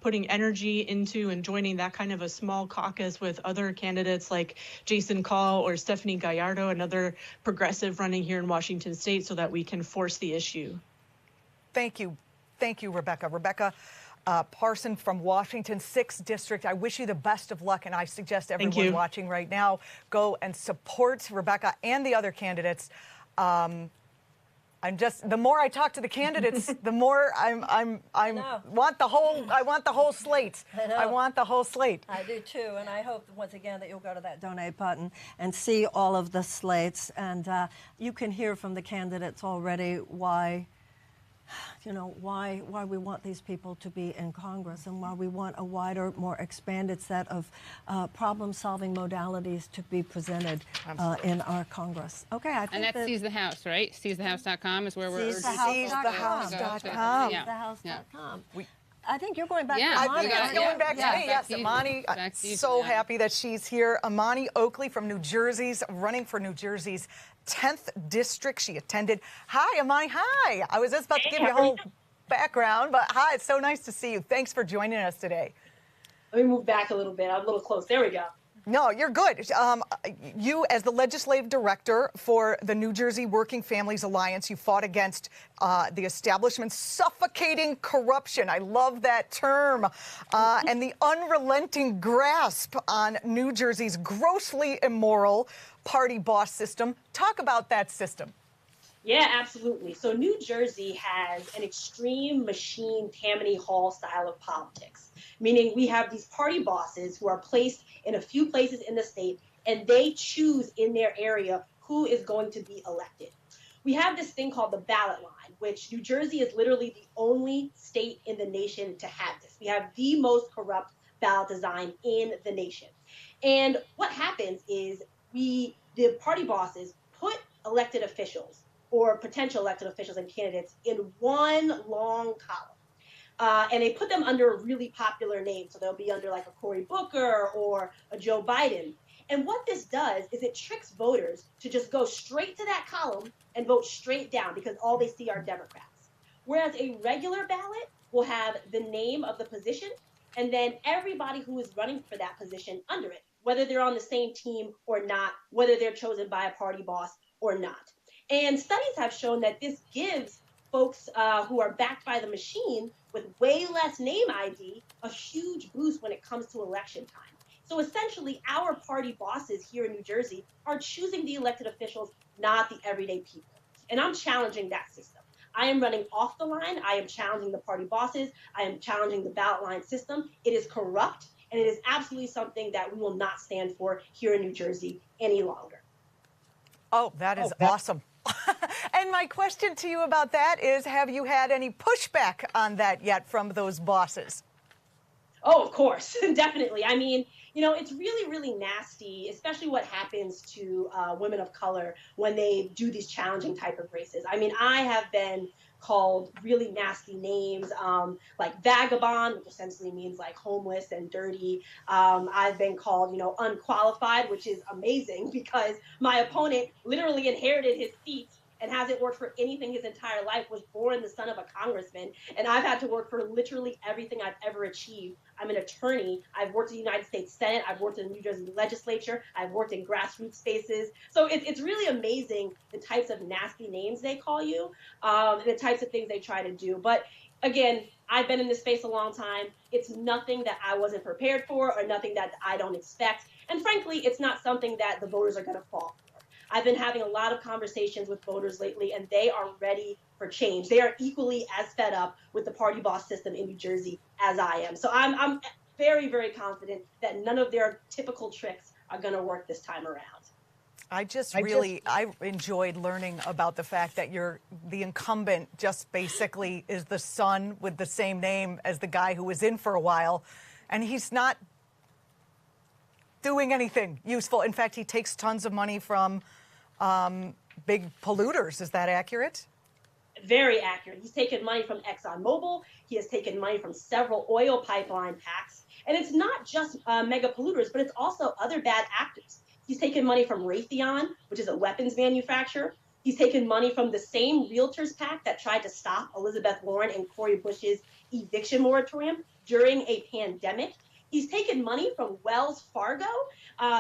putting energy into and joining that kind of a small caucus with other candidates like Jason Call or Stephanie Gallardo, another progressive running here in Washington State, so that we can force the issue. Thank you. Thank you, Rebecca. Rebecca Parsons from Washington 6th District. I wish you the best of luck, and I suggest everyone watching right now go and support Rebecca and the other candidates. The more I talk to the candidates, the more I want the whole slate. I want the whole slate. I do too, and I hope once again that you'll go to that donate button and see all of the slates, and you can hear from the candidates already why we want these people to be in Congress and why we want a wider, more expanded set of problem-solving modalities to be presented in our Congress. Okay, I think and that's Seize the House, right? SeizeTheHouse.com is where we're urging SeizeTheHouse.com. SeizeTheHouse.com. I think you're going back to Amani. I'm going back to me, yes. Amani, I'm so happy that she's here. Amani Oakley from New Jersey's running for New Jersey's 10th District. She attended. Hi, Amani. Hi. I was just about to give you a whole background, but hi, it's so nice to see you. Thanks for joining us today. Let me move back a little bit. I'm a little close. There we go. No, you're good. You, as the legislative director for the New Jersey Working Families Alliance, you fought against the establishment's suffocating corruption. I love that term. And the unrelenting grasp on New Jersey's grossly immoral party boss system. Talk about that system. Yeah, absolutely. So New Jersey has an extreme machine Tammany Hall style of politics, meaning we have these party bosses who are placed in a few places in the state, and they choose in their area who is going to be elected. We have this thing called the ballot line, which New Jersey is literally the only state in the nation to have this. We have the most corrupt ballot design in the nation. And what happens is the party bosses put elected officials or potential elected officials and candidates in one long column. And they put them under a really popular name. So they'll be under like a Cory Booker or a Joe Biden. And what this does is it tricks voters to just go straight to that column and vote straight down because all they see are Democrats. Whereas a regular ballot will have the name of the position and then everybody who is running for that position under it, whether they're on the same team or not, whether they're chosen by a party boss or not. And studies have shown that this gives folks who are backed by the machine with way less name ID a huge boost when it comes to election time. So essentially, our party bosses here in New Jersey are choosing the elected officials, not the everyday people. And I'm challenging that system. I am running off the line. I am challenging the party bosses. I am challenging the ballot line system. It is corrupt, and it is absolutely something that we will not stand for here in New Jersey any longer. Oh, that is awesome. And my question to you about that is, have you had any pushback on that yet from those bosses? Oh, of course, definitely. I mean, you know, it's really, really nasty, especially what happens to women of color when they do these challenging type of races. I mean, I have been called really nasty names, like vagabond, which essentially means like homeless and dirty. I've been called, you know, unqualified, which is amazing because my opponent literally inherited his seat and hasn't worked for anything his entire life, was born the son of a congressman, and I've had to work for literally everything I've ever achieved. I'm an attorney. I've worked in the United States Senate. I've worked in the New Jersey legislature. I've worked in grassroots spaces. So it's really amazing the types of nasty names they call you, and the types of things they try to do. But again, I've been in this space a long time. It's nothing that I wasn't prepared for or nothing that I don't expect. And frankly, it's not something that the voters are going to fall for. I've been having a lot of conversations with voters lately, and they are ready for change. They are equally as fed up with the party boss system in New Jersey as I am. So I'm very, very confident that none of their typical tricks are going to work this time around. I enjoyed learning about the fact that the incumbent just basically is the son with the same name as the guy who was in for a while, and he's not doing anything useful. In fact, he takes tons of money from big polluters. Is that accurate? Very accurate. He's taken money from ExxonMobil. He has taken money from several oil pipeline PACs. And it's not just mega polluters, but it's also other bad actors. He's taken money from Raytheon, which is a weapons manufacturer. He's taken money from the same realtors PAC that tried to stop Elizabeth Warren and Cori Bush's eviction moratorium during a pandemic. He's taken money from Wells Fargo,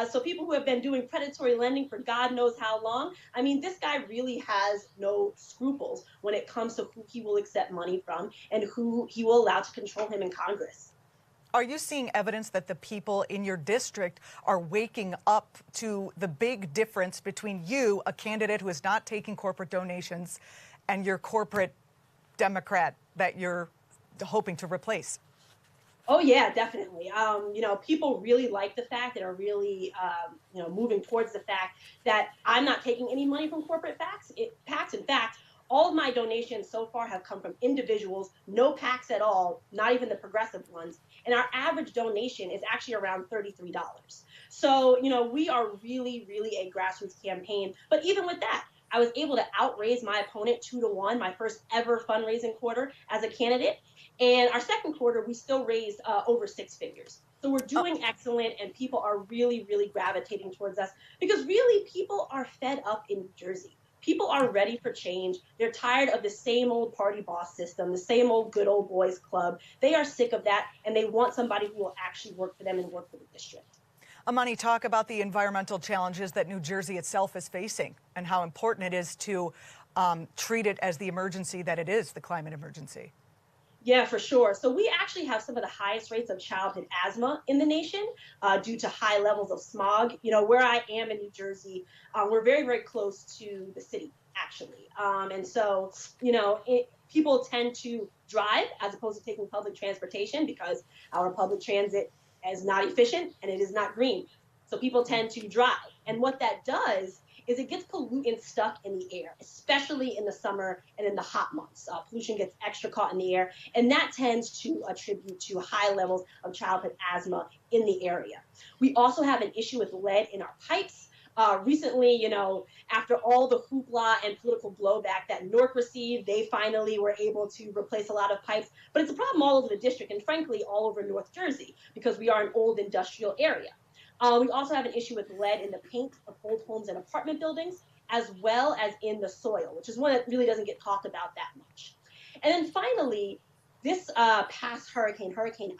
so people who have been doing predatory lending for God knows how long. I mean, this guy really has no scruples when it comes to who he will accept money from and who he will allow to control him in Congress. Are you seeing evidence that the people in your district are waking up to the big difference between you, a candidate who is not taking corporate donations, and your corporate Democrat that you're hoping to replace? Oh, yeah, definitely. You know, people really like the fact and are really, you know, moving towards the fact that I'm not taking any money from corporate PACs. In fact, all of my donations so far have come from individuals, no PACs at all, not even the progressive ones. And our average donation is actually around $33. So, you know, we are really, really a grassroots campaign. But even with that, I was able to outraise my opponent 2-1, my first ever fundraising quarter as a candidate. And our second quarter, we still raised over 6 figures. So we're doing excellent, and people are really, really gravitating towards us because really people are fed up in New Jersey. People are ready for change. They're tired of the same old party boss system, the same old good old boys club. They are sick of that, and they want somebody who will actually work for them and work for the district. Amani, talk about the environmental challenges that New Jersey itself is facing and how important it is to treat it as the emergency that it is, the climate emergency. Yeah, for sure. So we actually have some of the highest rates of childhood asthma in the nation due to high levels of smog. You know, where I am in New Jersey, we're very, very close to the city, actually. And so, you know, people tend to drive as opposed to taking public transportation because our public transit is not efficient and it is not green. So people tend to drive. And what that does is it gets pollutants stuck in the air, especially in the summer and in the hot months. Pollution gets extra caught in the air, and that tends to attribute to high levels of childhood asthma in the area. We also have an issue with lead in our pipes. Recently, you know, after all the hoopla and political blowback that Newark received, they finally were able to replace a lot of pipes. But it's a problem all over the district and, frankly, all over North Jersey because we are an old industrial area. We also have an issue with lead in the paint of old homes and apartment buildings, as well as in the soil, which is one that really doesn't get talked about that much. And then finally, this past hurricane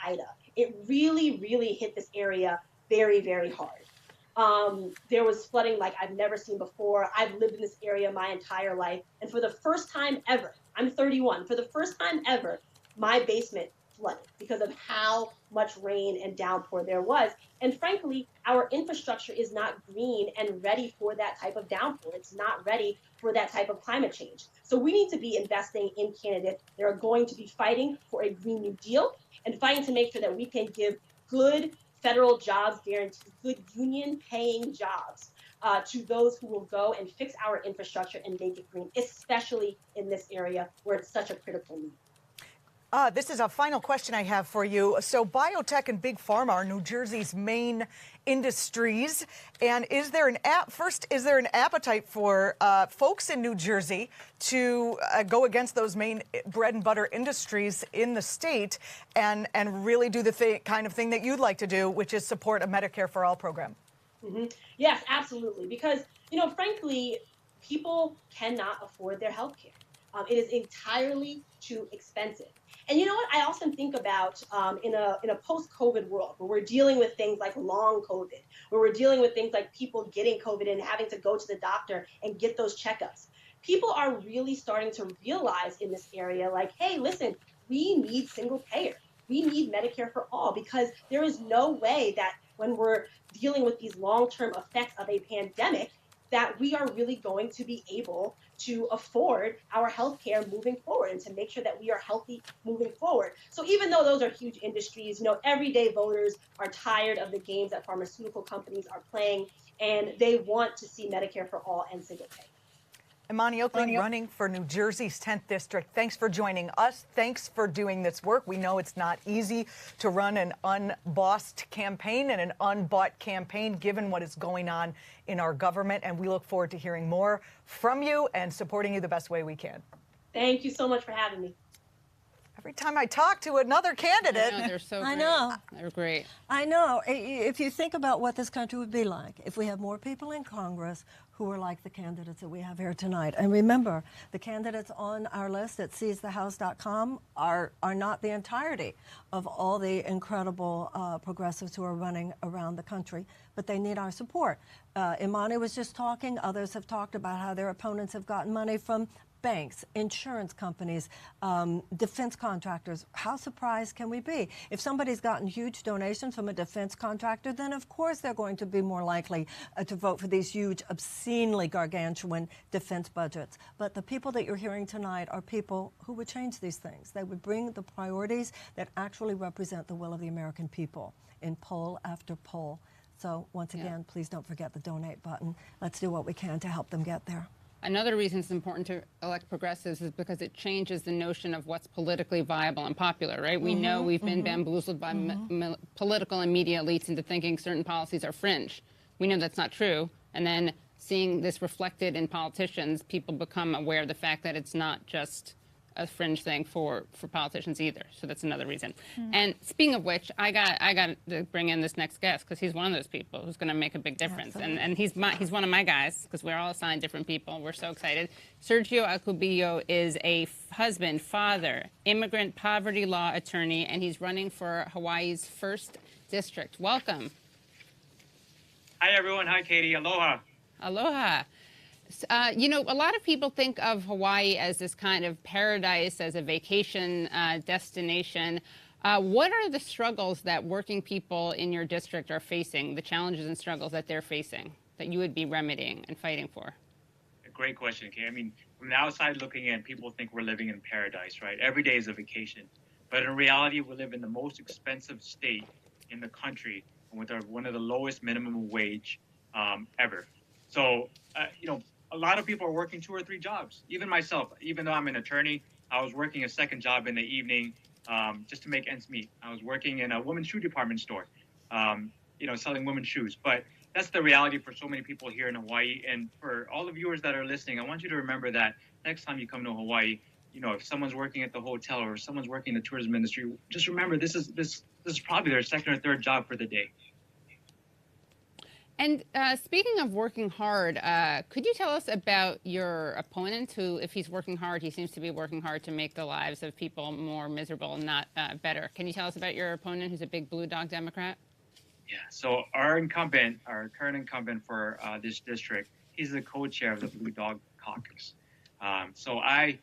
Ida, it really, really hit this area very, very hard. There was flooding like I've never seen before. I've lived in this area my entire life. And for the first time ever, I'm 31, for the first time ever, my basement flooded because of how much rain and downpour there was. And frankly, our infrastructure is not green and ready for that type of downpour. It's not ready for that type of climate change. So we need to be investing in candidates that are going to be fighting for a Green New Deal and fighting to make sure that we can give good federal jobs guaranteed, good union paying jobs to those who will go and fix our infrastructure and make it green, especially in this area where it's such a critical need. This is a final question I have for you. So biotech and big pharma are New Jersey's main industries. And is there an appetite for folks in New Jersey to go against those main bread and butter industries in the state and really do the kind of thing that you'd like to do, which is support a Medicare for All program? Mm-hmm. Yes, absolutely. Because, frankly, people cannot afford their health care. It is entirely too expensive. And you know what? I often think about in a post-COVID world where we're dealing with things like long COVID, where we're dealing with things like people getting COVID and having to go to the doctor and get those checkups. People are really starting to realize in this area, like, hey, listen, we need single payer. We need Medicare for all, because there is no way that when we're dealing with these long-term effects of a pandemic, that we are really going to be able to afford our health care moving forward and to make sure that we are healthy moving forward. So even though those are huge industries, everyday voters are tired of the games that pharmaceutical companies are playing, and they want to see Medicare for all and single pay. Imani Oakley, running for New Jersey's 10th District. Thanks for joining us. Thanks for doing this work. We know it's not easy to run an unbossed campaign and an unbought campaign, given what is going on in our government. And we look forward to hearing more from you and supporting you the best way we can. Thank you so much for having me. Every time I talk to another candidate. I know, they're so great. I know. They're great. I know. If you think about what this country would be like if we had more people in Congress who are like the candidates that we have here tonight. And remember, the candidates on our list at seizethehouse.com are not the entirety of all the incredible progressives who are running around the country, but they need our support. Imani was just talking. Others have talked about how their opponents have gotten money from banks, insurance companies, defense contractors. How surprised can we be? If somebody's gotten huge donations from a defense contractor, then of course they're going to be more likely to vote for these huge, obscenely gargantuan defense budgets. But the people that you're hearing tonight are people who would change these things. They would bring the priorities that actually represent the will of the American people in poll after poll. So once again, please don't forget the donate button. Let's do what we can to help them get there. Another reason it's important to elect progressives is because it changes the notion of what's politically viable and popular, right? We know we've been bamboozled by political and media elites into thinking certain policies are fringe. We know that's not true. And then seeing this reflected in politicians, people become aware of the fact that it's not just a fringe thing for politicians either. So that's another reason. And speaking of which, I got to bring in this next guest because he's one of those people who's going to make a big difference. And he's one of my guys because we're all assigned different people. We're so excited. Sergio Accubillo is a husband, father, immigrant poverty law attorney, and he's running for Hawaii's 1st District. Welcome. Hi, everyone. Hi, Katie. Aloha. Aloha. A lot of people think of Hawaii as this kind of paradise, as a vacation destination. What are the struggles that working people in your district are facing, the challenges and struggles that they're facing, that you would be remedying and fighting for? A great question, Katie. I mean, from the outside looking in, people think we're living in paradise, right? Every day is a vacation. But in reality, we live in the most expensive state in the country with one of the lowest minimum wage ever. So, a lot of people are working 2 or 3 jobs. Even myself, even though I'm an attorney, I was working a second job in the evening just to make ends meet. I was working in a women's shoe department store, selling women's shoes. But that's the reality for so many people here in Hawaii. And for all the viewers that are listening, I want you to remember that next time you come to Hawaii, if someone's working at the hotel or someone's working in the tourism industry, just remember this is probably their second or third job for the day. And speaking of working hard, could you tell us about your opponent who, if he's working hard, he seems to be working hard to make the lives of people more miserable, not better. Can you tell us about your opponent who's a big blue dog Democrat? Yeah, so our current incumbent for this district, he's the co-chair of the Blue Dog Caucus. So I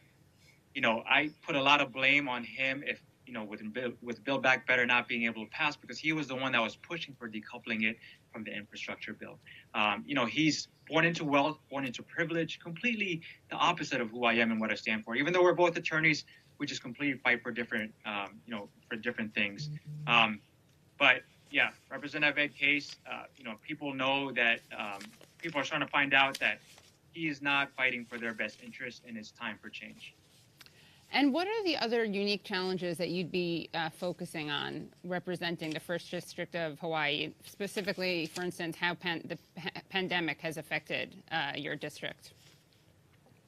put a lot of blame on him if, with Build Back Better not being able to pass, because he was the one that was pushing for decoupling it from the infrastructure bill. He's born into wealth, born into privilege, completely the opposite of who I am and what I stand for. Even though we're both attorneys, we just completely fight for different, for different things. But yeah, Representative Ed Case, people know that people are starting to find out that he is not fighting for their best interest, and it's time for change. And what are the other unique challenges that you'd be focusing on representing the First District of Hawaii, specifically, for instance, how the pandemic has affected your district?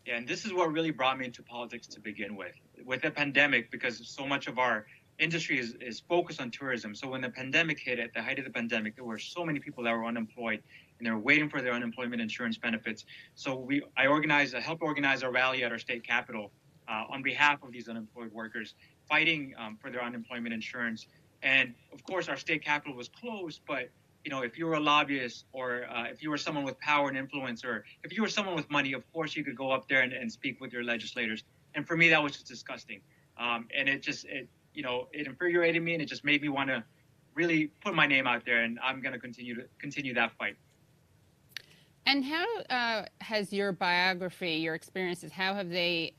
Yeah, and this is what really brought me into politics to begin with the pandemic, because so much of our industry is focused on tourism. So when the pandemic hit, at the height of the pandemic, there were so many people that were unemployed, and they were waiting for their unemployment insurance benefits. So I helped organize a rally at our state capitol on behalf of these unemployed workers, fighting for their unemployment insurance. And of course, our state capitol was closed, but if you were a lobbyist, or if you were someone with power and influence, or if you were someone with money, of course you could go up there and speak with your legislators. And for me, that was just disgusting. And it infuriated me, and it just made me want to really put my name out there. And I'm going to continue that fight. And how has your biography, your experiences, how have they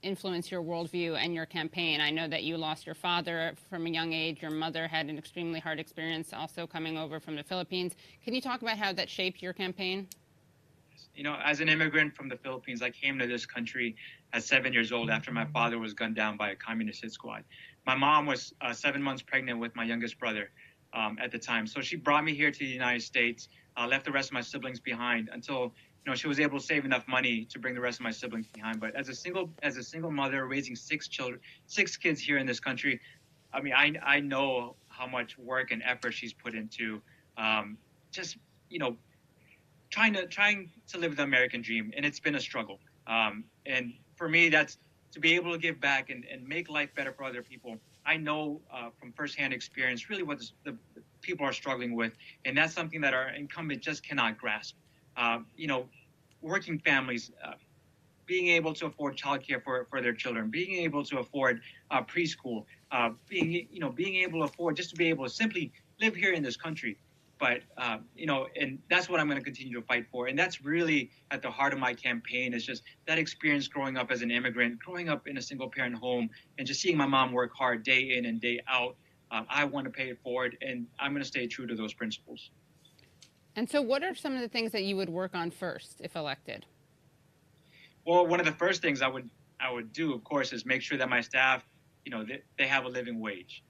influenced your worldview and your campaign? I know that you lost your father from a young age. Your mother had an extremely hard experience also coming over from the Philippines. Can you talk about how that shaped your campaign? As an immigrant from the Philippines, I came to this country at 7 years old after my father was gunned down by a communist hit squad. My mom was 7 months pregnant with my youngest brother at the time. So she brought me here to the United States, left the rest of my siblings behind until she was able to save enough money to bring the rest of my siblings behind. But as a single mother raising 6 kids here in this country, I mean, I know how much work and effort she's put into trying to live the American dream, and it's been a struggle. And for me, that's to be able to give back and make life better for other people. I know from firsthand experience really what the people are struggling with, and that's something that our incumbent just cannot grasp. Working families, being able to afford childcare for their children, being able to afford preschool, being able to afford just to be able to simply live here in this country. But, and that's what I'm going to continue to fight for. And that's really at the heart of my campaign, is just that experience growing up as an immigrant, growing up in a single parent home, and just seeing my mom work hard day in and day out. I want to pay it forward, and I'm going to stay true to those principles. And so what are some of the things that you would work on first if elected? Well, one of the first things I would do, of course, is make sure that my staff, they have a living wage.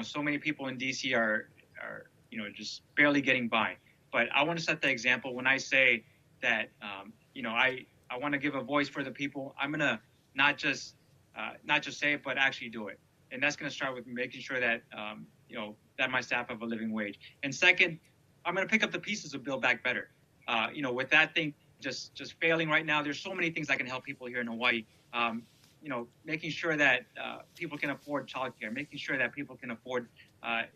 So many people in D.C. are just barely getting by. But I want to set the example when I say that, I want to give a voice for the people. I'm going to not just say it, but actually do it. And that's going to start with making sure that, that my staff have a living wage. And second, I'm going to pick up the pieces of Build Back Better. With that thing just failing right now, there's so many things that can help people here in Hawaii. Making sure that people can afford childcare, making sure that people can afford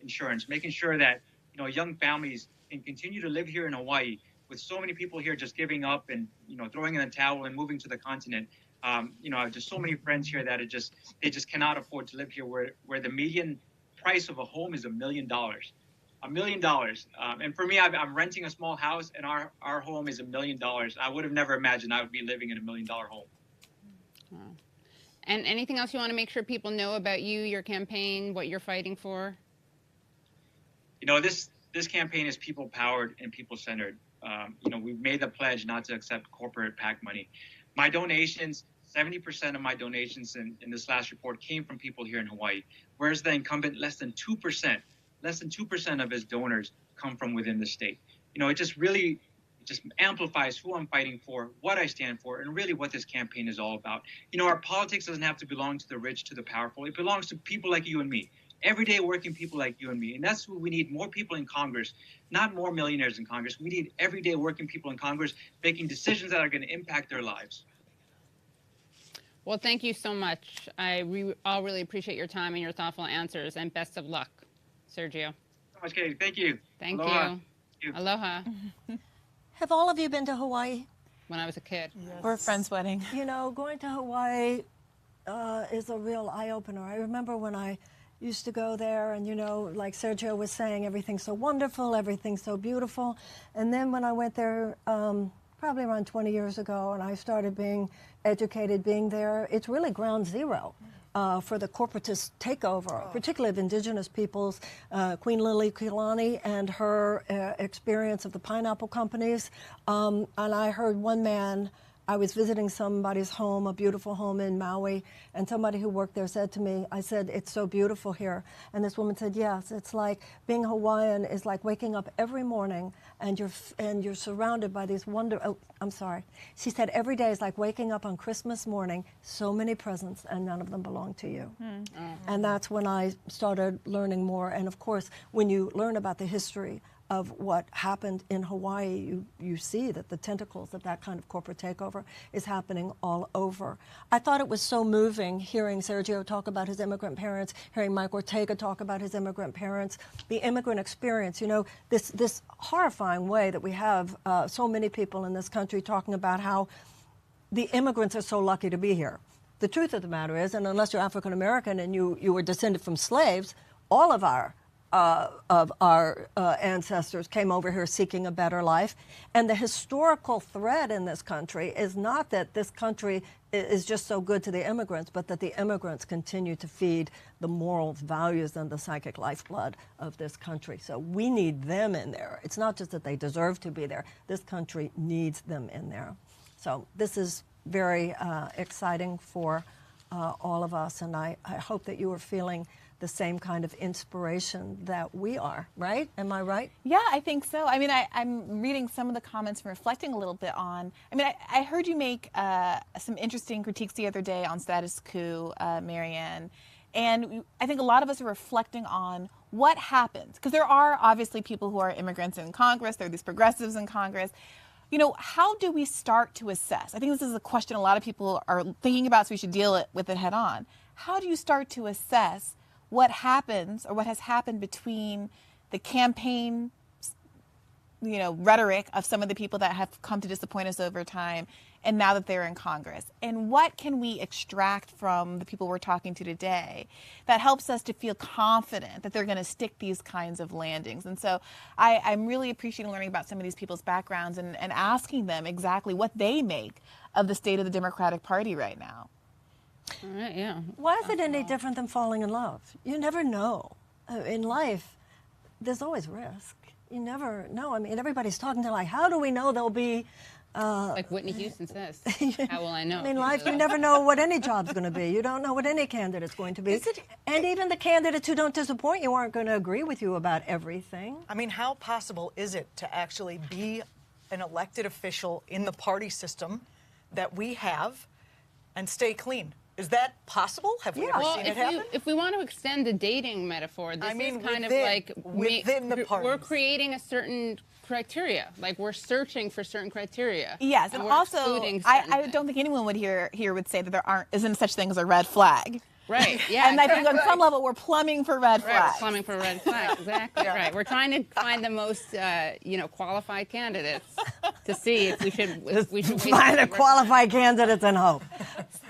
insurance, making sure that young families can continue to live here in Hawaii, with so many people here just giving up and throwing in the towel and moving to the continent. I have just so many friends here that they just cannot afford to live here, where the median price of a home is $1 million. $1 million. And for me, I'm renting a small house, and our home is $1 million. I would have never imagined I would be living in $1 million home. Wow. And anything else you want to make sure people know about you, your campaign, what you're fighting for? This campaign is people-powered and people-centered. We've made the pledge not to accept corporate PAC money. My donations, 70% of my donations in this last report came from people here in Hawaii, whereas the incumbent, less than 2% of his donors come from within the state. It just amplifies who I'm fighting for, what I stand for, and really what this campaign is all about. Our politics doesn't have to belong to the rich, to the powerful. It belongs to people like you and me, everyday working people like you and me. And that's what we need: more people in Congress, not more millionaires in Congress. We need everyday working people in Congress making decisions that are going to impact their lives. Well, thank you so much. All really appreciate your time and your thoughtful answers, and best of luck, Sergio. So much, Katie. Thank you. Thank Aloha. you. Aloha. Have all of you been to Hawaii? When I was a kid. Yes. Or a friend's wedding. Going to Hawaii is a real eye-opener. I remember when I used to go there and, you know, like Sergio was saying, everything's so wonderful, everything's so beautiful. And then when I went there probably around 20 years ago and I started being educated, being there, it's really ground zero. For the corporatist takeover, particularly of indigenous peoples, Queen Liliuokalani and her experience of the pineapple companies. And I heard one man, I was visiting somebody's home, a beautiful home in Maui, and somebody who worked there said to me, I said, it's so beautiful here. And this woman said, yes, it's like being Hawaiian is like waking up every morning and you're surrounded by these she said every day is like waking up on Christmas morning, so many presents and none of them belong to you. And that's when I started learning more. And of course, when you learn about the history of what happened in Hawaii, you see that the tentacles of that kind of corporate takeover is happening all over. I thought it was so moving hearing Sergio talk about his immigrant parents, hearing Mike Ortega talk about his immigrant parents, the immigrant experience, you know, this horrifying way that we have so many people in this country talking about how the immigrants are so lucky to be here. The truth of the matter is, and unless you're African American and you were descended from slaves, all of our ancestors came over here seeking a better life. And the historical thread in this country is not that this country is just so good to the immigrants, but that the immigrants continue to feed the moral values and the psychic lifeblood of this country. So we need them in there. It's not just that they deserve to be there. This country needs them in there. So this is very exciting for all of us, and I hope that you are feeling the same kind of inspiration that we are, right? Am I right? Yeah, I think so. I mean, I'm reading some of the comments and reflecting a little bit on, I mean, I heard you make some interesting critiques the other day on status quo, Marianne, and I think a lot of us are reflecting on what happens, because there are obviously people who are immigrants in Congress, there are these progressives in Congress. You know, how do we start to assess? I think this is a question a lot of people are thinking about, so we should deal with it head on. How do you start to assess what happens or what has happened between the campaign, you know, rhetoric of some of the people that have come to disappoint us over time and now that they're in Congress? And what can we extract from the people we're talking to today that helps us to feel confident that they're going to stick these kinds of landings? And so I'm really appreciating learning about some of these people's backgrounds and asking them exactly what they make of the state of the Democratic Party right now. All right, yeah. Why is it any different than falling in love? You never know. In life, there's always risk. You never know. I mean, everybody's talking to like, how do we know there'll be... like Whitney Houston says, how will I know? I mean, life, you never know what any job's going to be. You don't know what any candidate's going to be. And even the candidates who don't disappoint you aren't going to agree with you about everything. I mean, how possible is it to actually be an elected official in the party system that we have and stay clean? Is that possible? Have we ever seen it happen? If we want to extend the dating metaphor, this is kind of like within the parties. We're creating a certain criteria. Like we're searching for certain criteria. Yes, and also I don't think anyone would here would say that there isn't such thing as a red flag. Right. Yeah. And I think on some level we're plumbing for red flags. Right, we're plumbing for red flags. Exactly. Yeah. Right. We're trying to find the most, qualified candidates to see if we should find the qualified candidates and hope.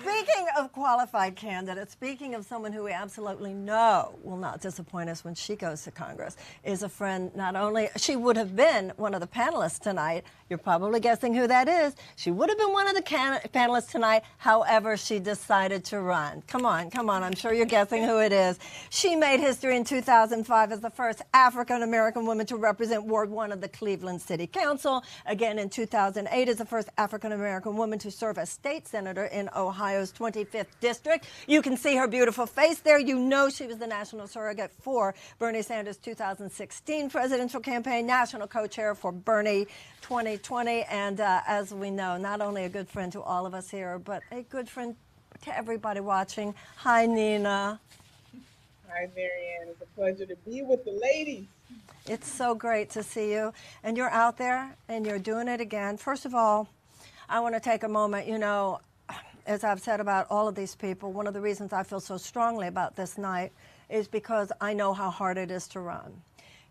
Speaking of qualified candidates, speaking of someone who we absolutely know will not disappoint us when she goes to Congress, is a friend. Not only she would have been one of the panelists tonight. You're probably guessing who that is. She would have been one of the panelists tonight. However, she decided to run. Come on. I'm sure you're guessing who it is. She made history in 2005 as the first African-American woman to represent Ward 1 of the Cleveland City Council. Again, in 2008 as the first African-American woman to serve as state senator in Ohio's 25th district. You can see her beautiful face there. You know she was the national surrogate for Bernie Sanders' 2016 presidential campaign, national co-chair for Bernie 2020, and as we know, not only a good friend to all of us here, but a good friend to everybody watching. Hi, Nina. Hi, Marianne. It's a pleasure to be with the ladies. It's so great to see you. And you're out there, and you're doing it again. First of all, I want to take a moment. You know, as I've said about all of these people, one of the reasons I feel so strongly about this night is because I know how hard it is to run.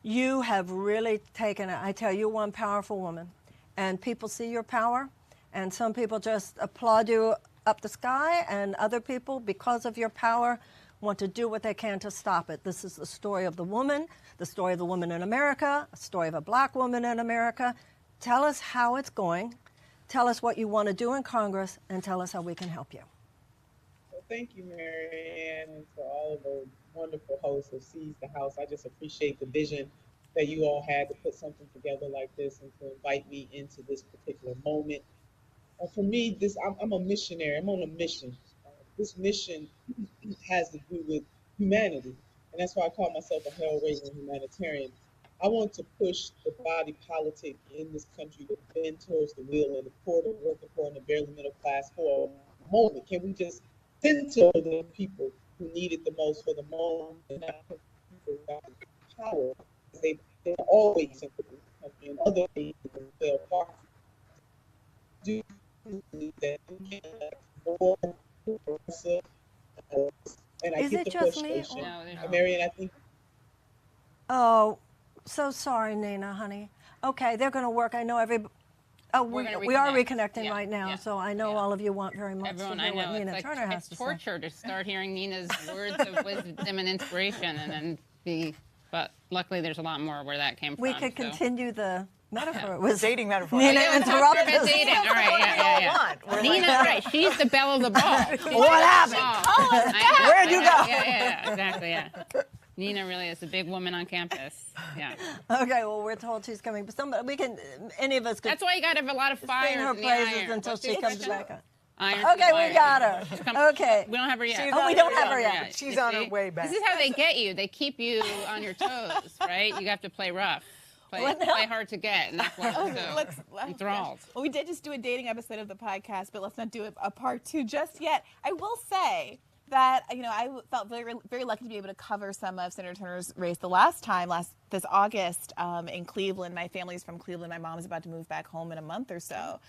You have really taken it. I tell you, one powerful woman, and people see your power, and some people just applaud you up the sky, and other people, because of your power, want to do what they can to stop it. This is the story of the woman in America, a story of a black woman in America. Tell us how it's going. Tell us what you want to do in Congress, and tell us how we can help you. Well, thank you, Marianne, and to all of the wonderful hosts of Seize the House. I just appreciate the vision that you all had to put something together like this and to invite me into this particular moment. For me, I'm a missionary. I'm on a mission. This mission has to do with humanity, and that's why I call myself a hell-raising humanitarian. I want to push the body politic in this country to bend towards the will and the poor, the working poor, and the barely middle class for a moment. Can we just center the people who need it the most for the moment and not put people out of power? They're always in the country, and other things fell apart. Do that more progressive, and I Is get it the just me? frustration. No, Marianne, I think. Oh, so sorry, Nina, honey. Okay, they're going to work. I know we are reconnecting right now, so I know all of you want very much Everyone, to I hear what know Nina Turner has it's to say. torture to start hearing Nina's words of wisdom and inspiration, and then but luckily there's a lot more where that came from. We could continue the metaphor. It was dating metaphor. Nina interrupted us. Dating. All right, yeah. Nina, right? She's the belle of the ball. What happened? Where'd you go? Yeah, exactly. Yeah. Nina really is a big woman on campus. Yeah. Okay, well, we're told she's coming, but any of us could. That's why you got to have a lot of fire. Sing her praises until she comes back. Okay, we got her. Okay. We don't have her yet. We don't have her yet. She's on her way back. This is how they get you. They keep you on your toes, right? You have to play rough. Play hard to get, and that's why we're so enthralled. Well, we did just do a dating episode of the podcast, but let's not do a part 2 just yet. I will say that, I felt very, very lucky to be able to cover some of Senator Turner's race this August in Cleveland. My family's from Cleveland. My mom's about to move back home in a month or so.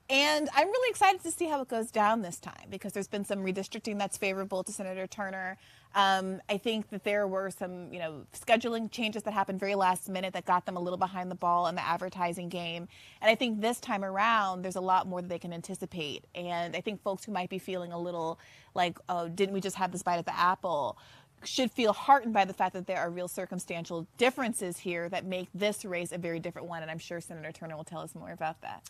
And I'm really excited to see how it goes down this time, because there's been some redistricting that's favorable to Senator Turner. I think that there were some, scheduling changes that happened very last minute that got them a little behind the ball in the advertising game. And I think this time around, there's a lot more that they can anticipate. And I think folks who might be feeling a little like, oh, didn't we just have this bite at the apple, should feel heartened by the fact that there are real circumstantial differences here that make this race a very different one. And I'm sure Senator Turner will tell us more about that.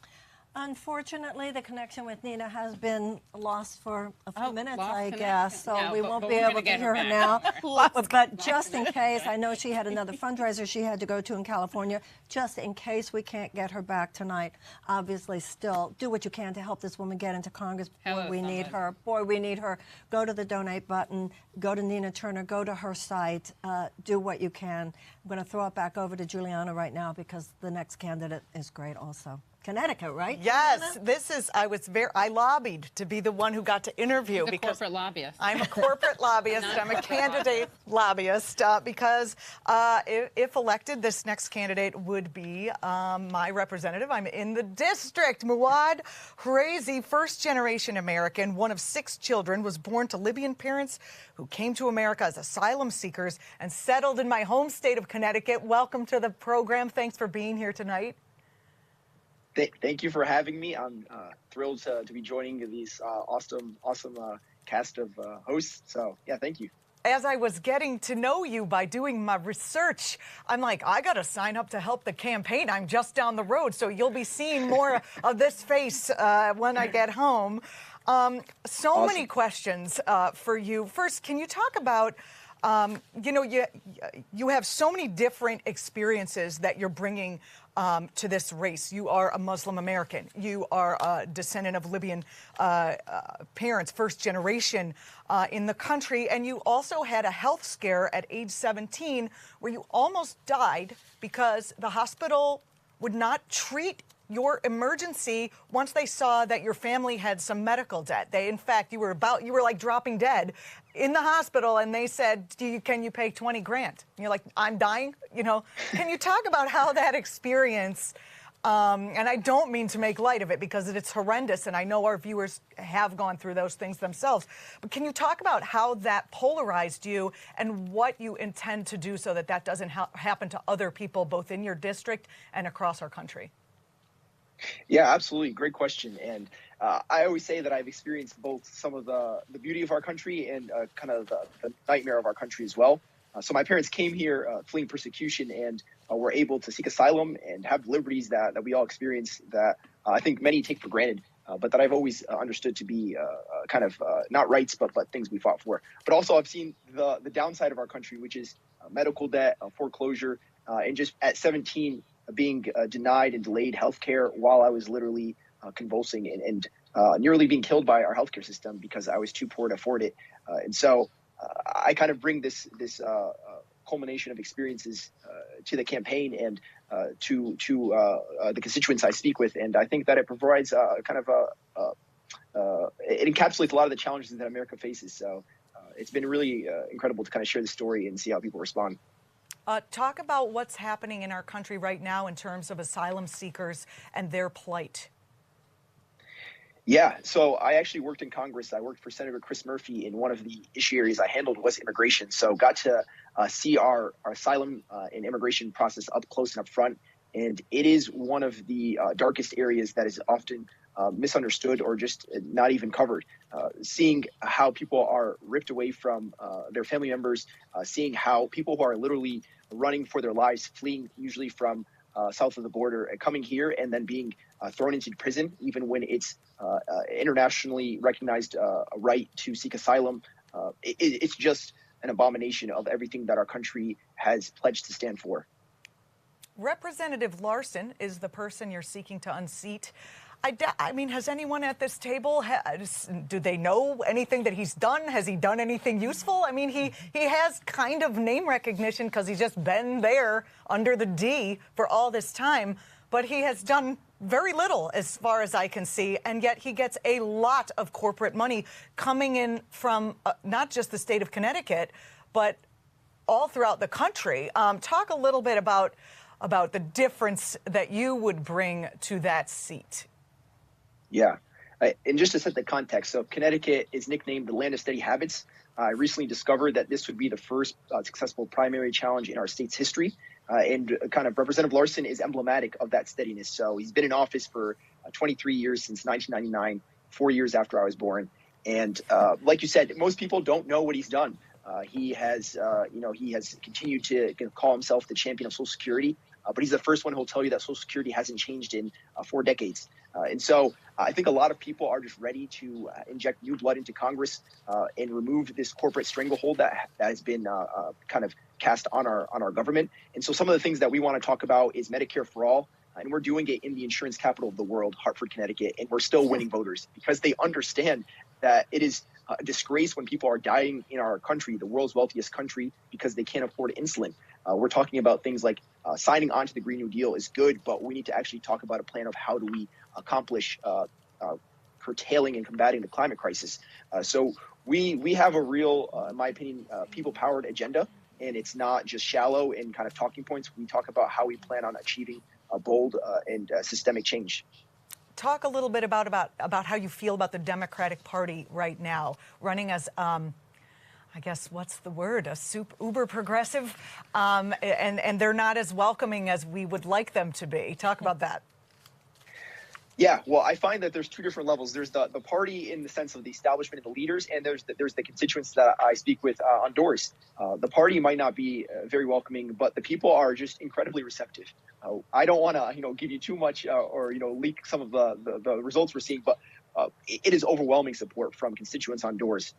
Unfortunately, the connection with Nina has been lost for a few minutes, I connection. guess, so No, we but won't be we're able gonna to hear her get now. her But just in case, I know she had another fundraiser she had to go to in California. Just in case we can't get her back tonight, obviously still do what you can to help this woman get into Congress. Boy, we need her. Boy, we need her. Go to the donate button. Go to Nina Turner. Go to her site. Do what you can. I'm going to throw it back over to Juliana right now, because the next candidate is great also. Connecticut, right? Yes, I lobbied to be the one who got to interview. She's a corporate lobbyist. I'm a corporate lobbyist. I'm a candidate lobbyist because if elected, this next candidate would be my representative. I'm in the district. Muad Hrazy, first-generation American, one of 6 children, was born to Libyan parents who came to America as asylum seekers and settled in my home state of Connecticut. Welcome to the program. Thanks for being here tonight. Thank you for having me. I'm thrilled to be joining these awesome cast of hosts. So, yeah, thank you. As I was getting to know you by doing my research, I'm like, I got to sign up to help the campaign. I'm just down the road, so you'll be seeing more of this face when I get home. Awesome. Many questions for you. First, can you talk about, you have so many different experiences that you're bringing to this race. You are a Muslim American. You are a descendant of Libyan parents, first generation in the country. And you also had a health scare at age 17 where you almost died because the hospital would not treat your emergency once they saw that your family had some medical debt. In fact, you were like dropping dead in the hospital, and they said, can you pay 20 grand? And you're like, I'm dying, Can you talk about how that experience, and I don't mean to make light of it because it's horrendous, and I know our viewers have gone through those things themselves, but can you talk about how that polarized you and what you intend to do so that that doesn't happen to other people, both in your district and across our country? Yeah, absolutely. Great question. And I always say that I've experienced both some of the beauty of our country and kind of the nightmare of our country as well. So my parents came here fleeing persecution and were able to seek asylum and have liberties that we all experience that I think many take for granted, but that I've always understood to be kind of not rights, but things we fought for. But also I've seen the downside of our country, which is medical debt, foreclosure, and just at 17 being denied and delayed healthcare while I was literally convulsing and nearly being killed by our healthcare system because I was too poor to afford it. And so I kind of bring this culmination of experiences to the campaign and to the constituents I speak with, and I think that it provides kind of it encapsulates a lot of the challenges that America faces. So it's been really incredible to kind of share the story and see how people respond. Talk about what's happening in our country right now in terms of asylum seekers and their plight. Yeah, so I actually worked in Congress. I worked for Senator Chris Murphy, and one of the issue areas I handled was immigration. So got to see our asylum and immigration process up close and up front. And it is one of the darkest areas that is often misunderstood or just not even covered. Seeing how people are ripped away from their family members, seeing how people who are literally running for their lives, fleeing usually from south of the border, coming here and then being thrown into prison, even when it's internationally recognized a right to seek asylum. It's just an abomination of everything that our country has pledged to stand for. Representative Larson is the person you're seeking to unseat. I mean, has anyone at this table, do they know anything that he's done? Has he done anything useful? I mean, he has kind of name recognition because he's just been there under the D for all this time, but he has done very little as far as I can see, and yet he gets a lot of corporate money coming in from not just the state of Connecticut, but all throughout the country. Talk a little bit about the difference that you would bring to that seat. Yeah, and just to set the context, so Connecticut is nicknamed the land of steady habits. I recently discovered that this would be the first successful primary challenge in our state's history. And kind of Representative Larson is emblematic of that steadiness. So he's been in office for 23 years since 1999, 4 years after I was born. And like you said, most people don't know what he's done. He has continued to call himself the champion of Social Security, but he's the first one who'll tell you that Social Security hasn't changed in 4 decades. And so I think a lot of people are just ready to inject new blood into Congress and remove this corporate stranglehold that has been kind of cast on our government. And so some of the things that we want to talk about is Medicare for all. And we're doing it in the insurance capital of the world, Hartford, Connecticut, and we're still winning voters because they understand that it is a disgrace when people are dying in our country, the world's wealthiest country, because they can't afford insulin. We're talking about things like signing on to the Green New Deal is good, but we need to actually talk about a plan of how do we accomplish curtailing and combating the climate crisis. So we have a real, in my opinion, people-powered agenda, and it's not just shallow and kind of talking points. We talk about how we plan on achieving a bold and systemic change. Talk a little bit about how you feel about the Democratic Party right now, running as, I guess, what's the word, uber progressive, and they're not as welcoming as we would like them to be. Talk about that. Yeah, well, I find that there's two different levels. There's the party in the sense of the establishment and the leaders, and there's the constituents that I speak with on doors. The party might not be very welcoming, but the people are just incredibly receptive. I don't want to, give you too much or leak some of the results we're seeing, but it is overwhelming support from constituents on doors.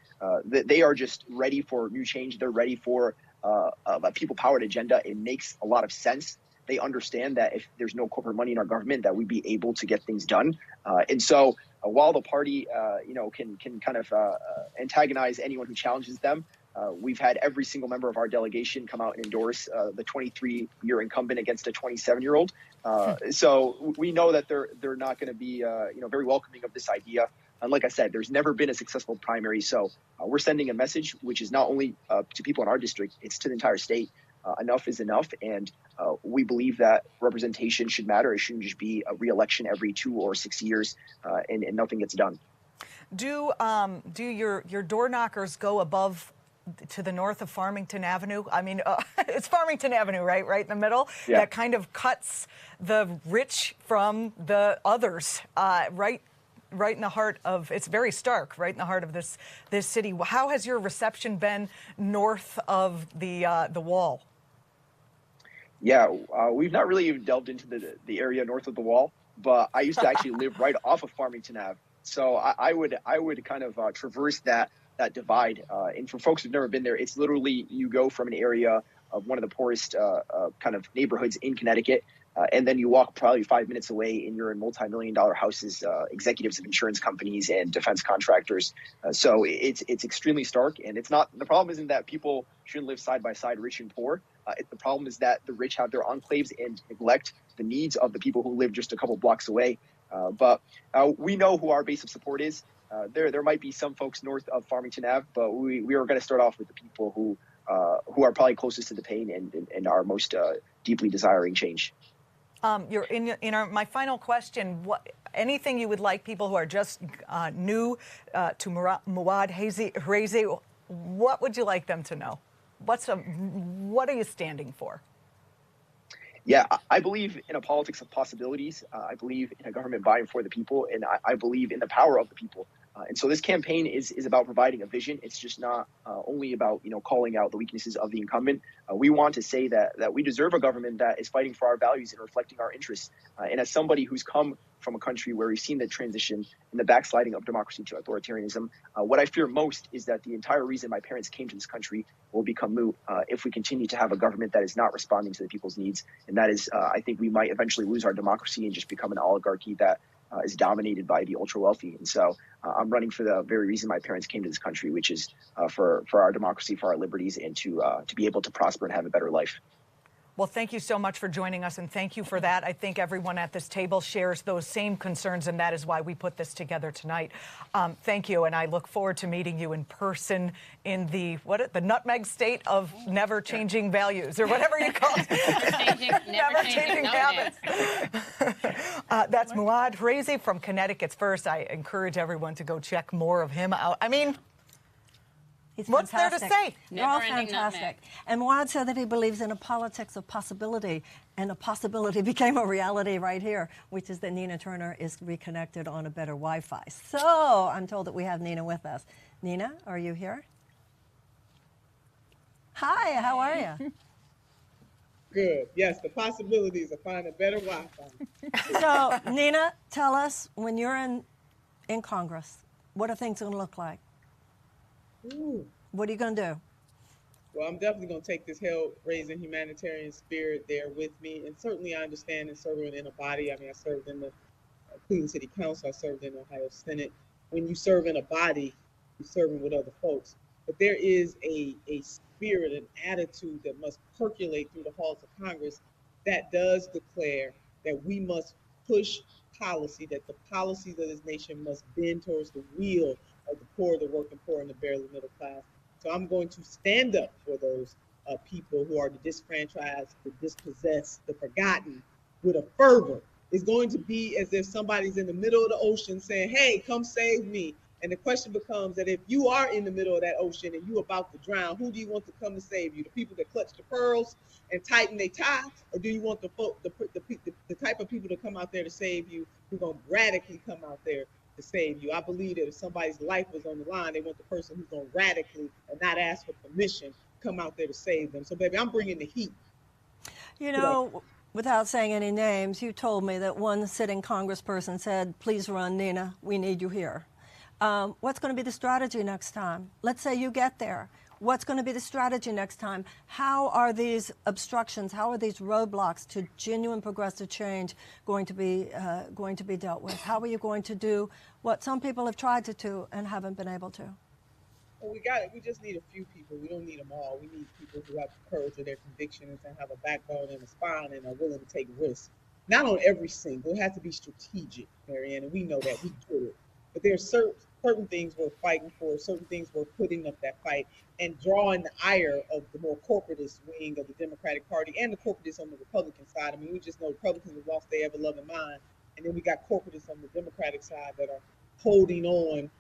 They are just ready for new change. They're ready for a people-powered agenda. It makes a lot of sense. They understand that if there's no corporate money in our government, that we'd be able to get things done. And so while the party, can kind of antagonize anyone who challenges them, we've had every single member of our delegation come out and endorse the 23-year incumbent against a 27-year-old. So we know that they're not going to be, very welcoming of this idea. And like I said, there's never been a successful primary. So we're sending a message, which is not only to people in our district, it's to the entire state. Enough is enough, and we believe that representation should matter. It shouldn't just be a re-election every 2 or 6 years, and nothing gets done. Do your door knockers go above to the north of Farmington Avenue? I mean, it's Farmington Avenue, right in the middle. Yeah. That kind of cuts the rich from the others, right in the heart of, it's very stark, right in the heart of this city. How has your reception been north of the wall? Yeah, we've not really even delved into the area north of the wall, but I used to actually live right off of Farmington Ave. So I would kind of traverse that divide. And for folks who've never been there, it's literally you go from an area of one of the poorest kind of neighborhoods in Connecticut, and then you walk probably 5 minutes away and you're in multi-million-dollar houses, executives of insurance companies and defense contractors. So it's extremely stark, and it's not, the problem isn't that people shouldn't live side by side, rich and poor. The problem is that the rich have their enclaves and neglect the needs of the people who live just a couple blocks away. But we know who our base of support is. There might be some folks north of Farmington Ave, but we are going to start off with the people who are probably closest to the pain and are most deeply desiring change. You're in my final question. Anything you would like people who are just new to Muad Hraizi, what would you like them to know? What are you standing for? Yeah, I believe in a politics of possibilities. I believe in a government by and for the people, and I believe in the power of the people. And so this campaign is about providing a vision. It's just not only about calling out the weaknesses of the incumbent. We want to say that we deserve a government that is fighting for our values and reflecting our interests. And as somebody who's come from a country where we've seen the transition and the backsliding of democracy to authoritarianism, what I fear most is that the entire reason my parents came to this country will become moot if we continue to have a government that is not responding to the people's needs. And that is, I think we might eventually lose our democracy and just become an oligarchy that is dominated by the ultra wealthy. And so I'm running for the very reason my parents came to this country, which is for our democracy, for our liberties, and to be able to prosper and have a better life. Well, thank you so much for joining us, and thank you for that. I think everyone at this table shares those same concerns, and that is why we put this together tonight. Thank you, and I look forward to meeting you in person in the nutmeg state of never-changing values, or whatever you call it. Never-changing habits. That's Muad Hraizi from Connecticut's First. I encourage everyone to go check more of him out. I mean, what's there to say? They're all fantastic. And Muad said that he believes in a politics of possibility, and a possibility became a reality right here, which is that Nina Turner is reconnected on a better Wi-Fi. So I'm told that we have Nina with us. Nina, are you here? Hi, how are you? Good. Yes, the possibilities of finding better Wi-Fi. So, Nina, tell us, when you're in Congress, what are things going to look like? Ooh. What are you going to do? Well, I'm definitely going to take this hell-raising humanitarian spirit there with me. And certainly I understand in serving in a body. I mean, I served in the Cleveland City Council. I served in the Ohio Senate. When you serve in a body, you're serving with other folks. But there is a spirit, an attitude that must percolate through the halls of Congress that does declare that we must push policy, that the policies of this nation must bend towards the will of the poor, the working poor, and the barely middle class. So I'm going to stand up for those people who are the disfranchised, the dispossessed, the forgotten, with a fervor. It's going to be as if somebody's in the middle of the ocean saying, hey, come save me. And the question becomes that if you are in the middle of that ocean and you're about to drown, who do you want to come to save you? The people that clutch the pearls and tighten their tie? Or do you want the type of people to come out there to save you who are going to radically come out there to save you? I believe that if somebody's life was on the line, they want the person who's going to radically and not ask for permission come out there to save them. So, baby, I'm bringing the heat. You know, without saying any names, you told me that one sitting congressperson said, please run, Nina, we need you here. What's going to be the strategy next time? Let's say you get there. What's going to be the strategy next time? How are these obstructions, how are these roadblocks to genuine progressive change going to be dealt with? How are you going to do what some people have tried to do and haven't been able to? Well, we got it. We just need a few people. We don't need them all. We need people who have the courage of their convictions and have a backbone and a spine and are willing to take risks. Not on every single. It has to be strategic, Marianne, and we know that. We do it. But there are certain things we're fighting for, certain things we're putting up that fight, and drawing the ire of the more corporatist wing of the Democratic Party and the corporatists on the Republican side. I mean, we just know Republicans have lost their ever-loving mind, and then we got corporatists on the Democratic side that are holding on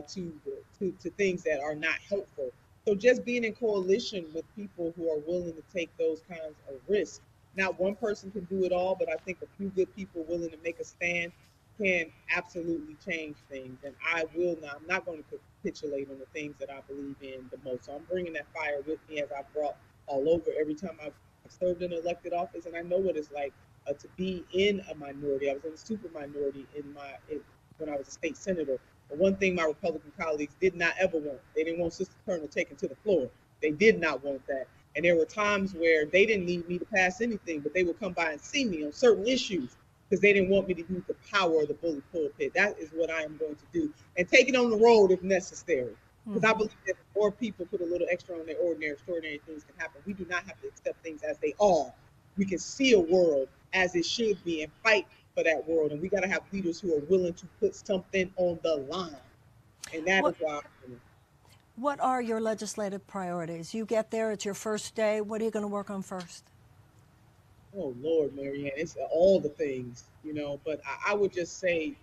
to things that are not helpful. So just being in coalition with people who are willing to take those kinds of risks. Not one person can do it all, but I think a few good people willing to make a stand can absolutely change things. And I'm not going to capitulate on the things that I believe in the most. So I'm bringing that fire with me, as I brought all over every time I've served in an elected office. And I know what it's like to be in a minority. I was in a super minority when I was a state senator. But one thing my Republican colleagues did not ever want, they didn't want Sister Turner taken to the floor. They did not want that. And there were times where they didn't need me to pass anything, but they would come by and see me on certain issues because they didn't want me to use the power of the bully pulpit. That is what I am going to do. And take it on the road if necessary. Because I believe that if more people put a little extra on their ordinary, extraordinary things can happen. We do not have to accept things as they are. We can see a world as it should be and fight for that world. And we got to have leaders who are willing to put something on the line. And that is why I'm doing it. What are your legislative priorities? You get there, it's your first day. What are you going to work on first? Oh, Lord, Marianne, it's all the things, but I would just say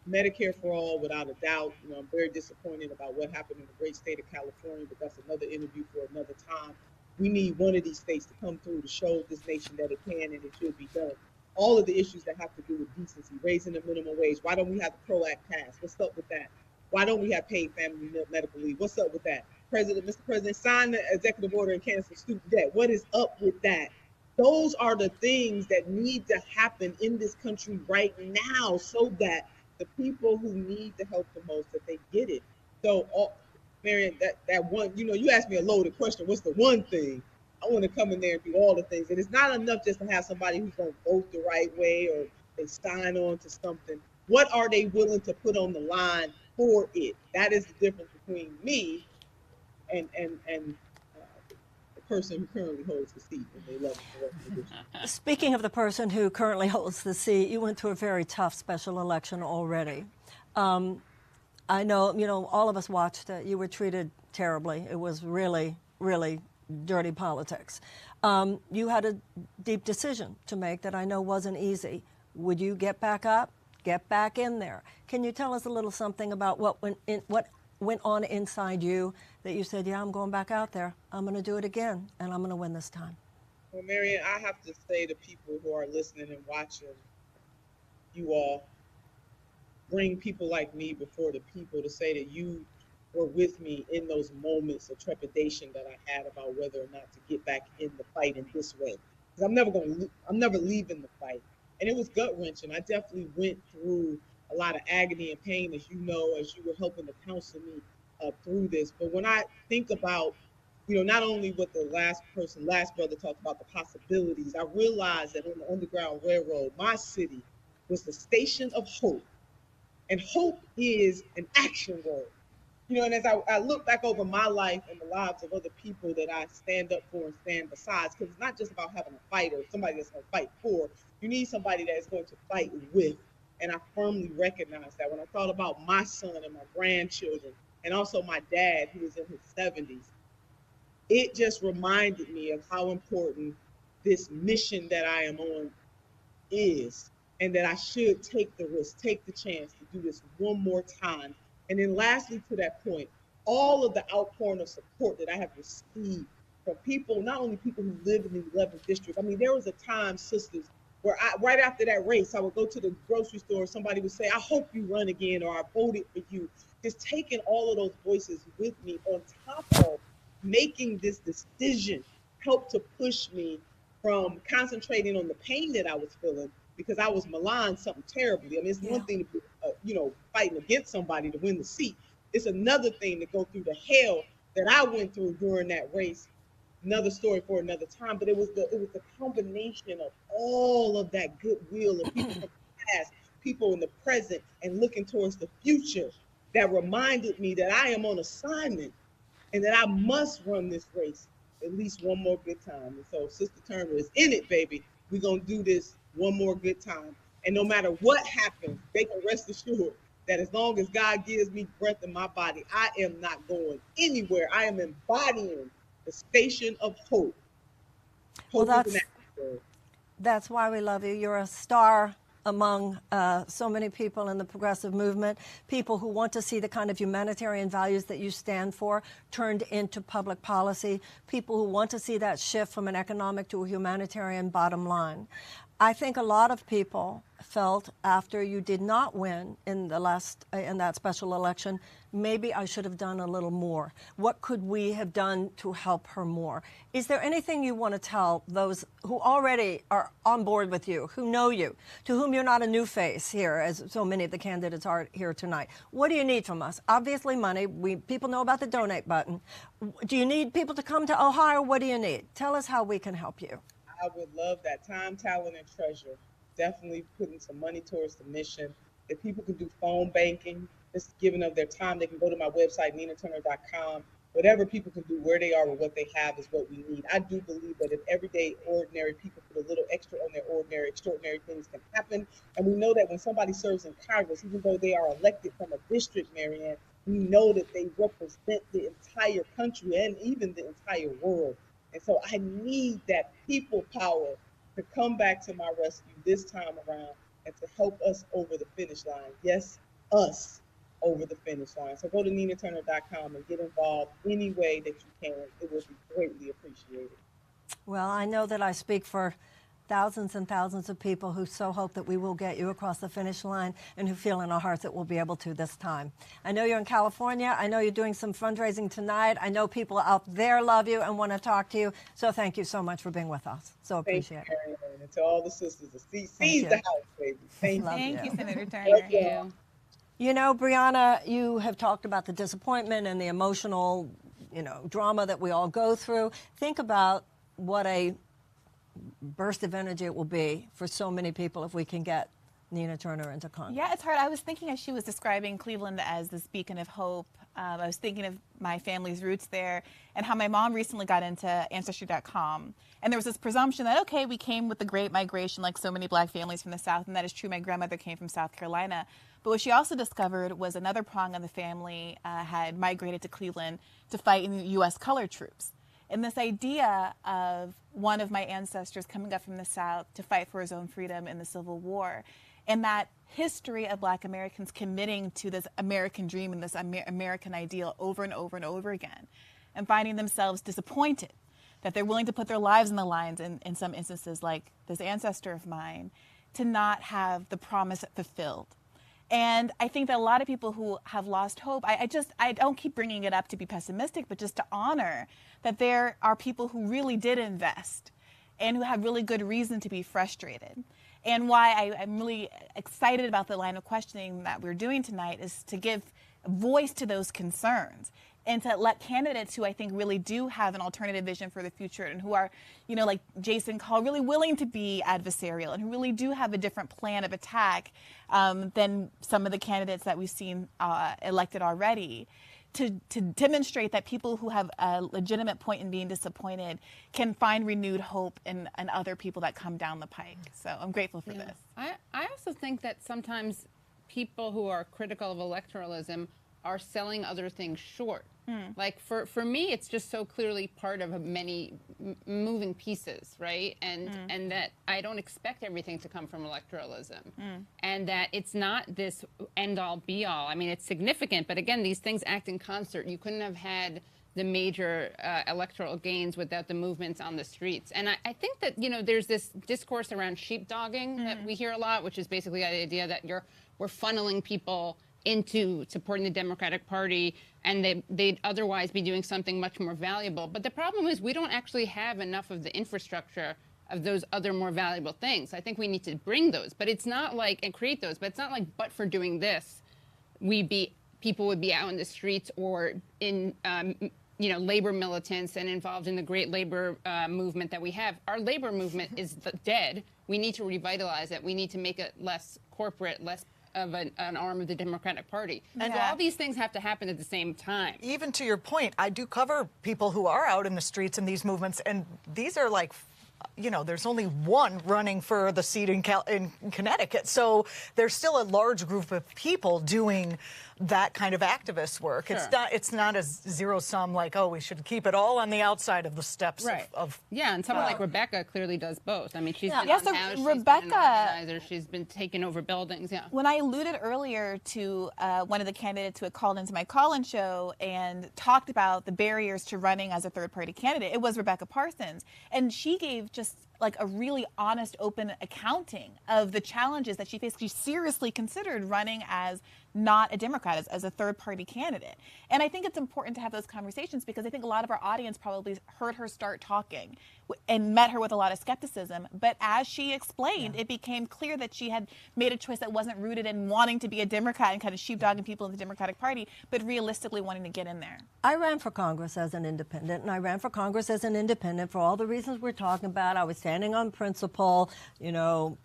Medicare for all, without a doubt. I'm very disappointed about what happened in the great state of California, but that's another interview for another time. We need one of these states to come through to show this nation that it can and it should be done. All of the issues that have to do with decency, raising the minimum wage. Why don't we have the PRO Act passed? What's up with that? Why don't we have paid family medical leave? What's up with that? Mr. President, sign the executive order and cancel student debt. What is up with that? Those are the things that need to happen in this country right now so that the people who need the help the most, that they get it. So, Marianne, that one, you asked me a loaded question. What's the one thing? I want to come in there and do all the things. And it's not enough just to have somebody who's going to vote the right way or they sign on to something. What are they willing to put on the line for it? That is the difference between me and the person who currently holds the seat in the 11th division. Speaking of the person who currently holds the seat, you went through a very tough special election already. I know, all of us watched it. You were treated terribly. It was really, really dirty politics. You had a deep decision to make that I know wasn't easy. Would you get back up, get back in there? Can you tell us a little something about what went on inside you that you said, yeah, I'm going back out there. I'm going to do it again, and I'm going to win this time? Well, Marianne, I have to say to people who are listening and watching, you all bring people like me before the people to say that you were with me in those moments of trepidation that I had about whether or not to get back in the fight in this way. Because I'm never leaving the fight. And it was gut-wrenching. I definitely went through a lot of agony and pain, as you know, as you were helping to counsel me through this. But when I think about, not only what the last brother talked about, the possibilities, I realized that on the Underground Railroad, my city was the station of hope. And hope is an action word. And as I look back over my life and the lives of other people that I stand up for and stand beside, because it's not just about having a fighter, somebody that's going to fight for. You need somebody that is going to fight with. And I firmly recognize that when I thought about my son and my grandchildren, and also my dad, who is in his 70s, it just reminded me of how important this mission that I am on is, and that I should take the risk, take the chance to do this one more time. And then lastly, to that point, all of the outpouring of support that I have received from people, not only people who live in the 11th district. I mean, there was a time, sisters, where right after that race, I would go to the grocery store, somebody would say, I hope you run again, or I voted for you. Just taking all of those voices with me on top of making this decision helped to push me from concentrating on the pain that I was feeling, because I was maligned something terribly. I mean, it's one thing to be, fighting against somebody to win the seat. It's another thing to go through the hell that I went through during that race. Another story for another time. But it was the combination of all of that goodwill of people from the past, people in the present, and looking towards the future that reminded me that I am on assignment and that I must run this race at least one more good time. And so Sister Turner is in it, baby. We're going to do this one more good time. And no matter what happens, they can rest assured that as long as God gives me breath in my body, I am not going anywhere. I am embodying the station of hope. Well, that's why we love you. You're a star among so many people in the progressive movement, people who want to see the kind of humanitarian values that you stand for turned into public policy, people who want to see that shift from an economic to a humanitarian bottom line. I think a lot of people felt after you did not win in that special election, maybe I should have done a little more. What could we have done to help her more? Is there anything you want to tell those who already are on board with you, who know you, to whom you're not a new face here, as so many of the candidates are here tonight? What do you need from us? Obviously money. People know about the donate button. Do you need people to come to Ohio? What do you need? Tell us how we can help you. I would love that. Time, talent, and treasure. Definitely putting some money towards the mission. If people can do phone banking, just giving of their time, they can go to my website, ninaturner.com. Whatever people can do, where they are with what they have is what we need. I do believe that if everyday, ordinary people put a little extra on their ordinary, extraordinary things can happen. And we know that when somebody serves in Congress, even though they are elected from a district, Marianne, we know that they represent the entire country and even the entire world. And so I need that people power to come back to my rescue this time around and to help us over the finish line. Yes, us over the finish line. So go to ninaturner.com and get involved any way that you can. It will be greatly appreciated. Well, I know that I speak for thousands and thousands of people who so hope that we will get you across the finish line and who feel in our hearts that we'll be able to this time. I know you're in California. I know you're doing some fundraising tonight. I know people out there love you and want to talk to you. So thank you so much for being with us. So appreciate it. Thank you, and to all the sisters, seize the house, baby. Thank you, Senator Turner. You know, Brianna, you have talked about the disappointment and the emotional, drama that we all go through. Think about what a burst of energy it will be for so many people if we can get Nina Turner into Congress. Yeah, it's hard. I was thinking as she was describing Cleveland as this beacon of hope, I was thinking of my family's roots there and how my mom recently got into Ancestry.com. And there was this presumption that, okay, we came with the Great Migration like so many black families from the South, and that is true. My grandmother came from South Carolina. But what she also discovered was another prong of the family had migrated to Cleveland to fight in the U.S. colored troops. And this idea of one of my ancestors coming up from the South to fight for his own freedom in the Civil War, and that history of black Americans committing to this American dream and this American ideal over and over and over again, and finding themselves disappointed that they're willing to put their lives on the lines in some instances, like this ancestor of mine, to not have the promise fulfilled. And I think that a lot of people who have lost hope, I don't keep bringing it up to be pessimistic, but just to honor that there are people who really did invest and who have really good reason to be frustrated. And why I'm really excited about the line of questioning that we're doing tonight is to give voice to those concerns and to let candidates who I think really do have an alternative vision for the future and who are, like Jason called, really willing to be adversarial and who really do have a different plan of attack than some of the candidates that we've seen elected already, to demonstrate that people who have a legitimate point in being disappointed can find renewed hope in other people that come down the pike. So I'm grateful for this. I also think that sometimes people who are critical of electoralism are selling other things short. Like for me, it's just so clearly part of many moving pieces, right? And that I don't expect everything to come from electoralism, and that it's not this end-all, be-all. I mean, it's significant, but again, these things act in concert. You couldn't have had the major electoral gains without the movements on the streets. And I think that, there's this discourse around sheepdogging that we hear a lot, which is basically the idea that we're funneling people into supporting the Democratic Party, and they'd otherwise be doing something much more valuable. But the problem is we don't actually have enough of the infrastructure of those other more valuable things. I think we need to bring those, but it's not like, and create those, but it's not like, but for doing this, people would be out in the streets or in, labor militants and involved in the great labor movement that we have. Our labor movement is dead. We need to revitalize it. We need to make it less corporate, less of an arm of the Democratic Party. And all these things have to happen at the same time. Even to your point, I do cover people who are out in the streets in these movements, and these are like, there's only one running for the seat in Connecticut. So there's still a large group of people doing that kind of activist work. Sure. It's not a zero sum like, we should keep it all on the outside of the steps of and someone like Rebecca clearly does both. I mean, she's been so on house, Rebecca, she's been an organizer, she's been taking over buildings. When I alluded earlier to one of the candidates who had called into my call-in show and talked about the barriers to running as a third-party candidate, it was Rebecca Parsons, and she gave just like a really honest, open accounting of the challenges that she faced. She seriously considered running as not a Democrat, as a third-party candidate. And I think it's important to have those conversations because I think a lot of our audience probably heard her start talking and met her with a lot of skepticism. But as she explained, it became clear that she had made a choice that wasn't rooted in wanting to be a Democrat and kind of sheepdogging people in the Democratic Party, but realistically wanting to get in there. I ran for Congress as an independent, and I ran for Congress as an independent for all the reasons we're talking about. I was standing on principle, you know,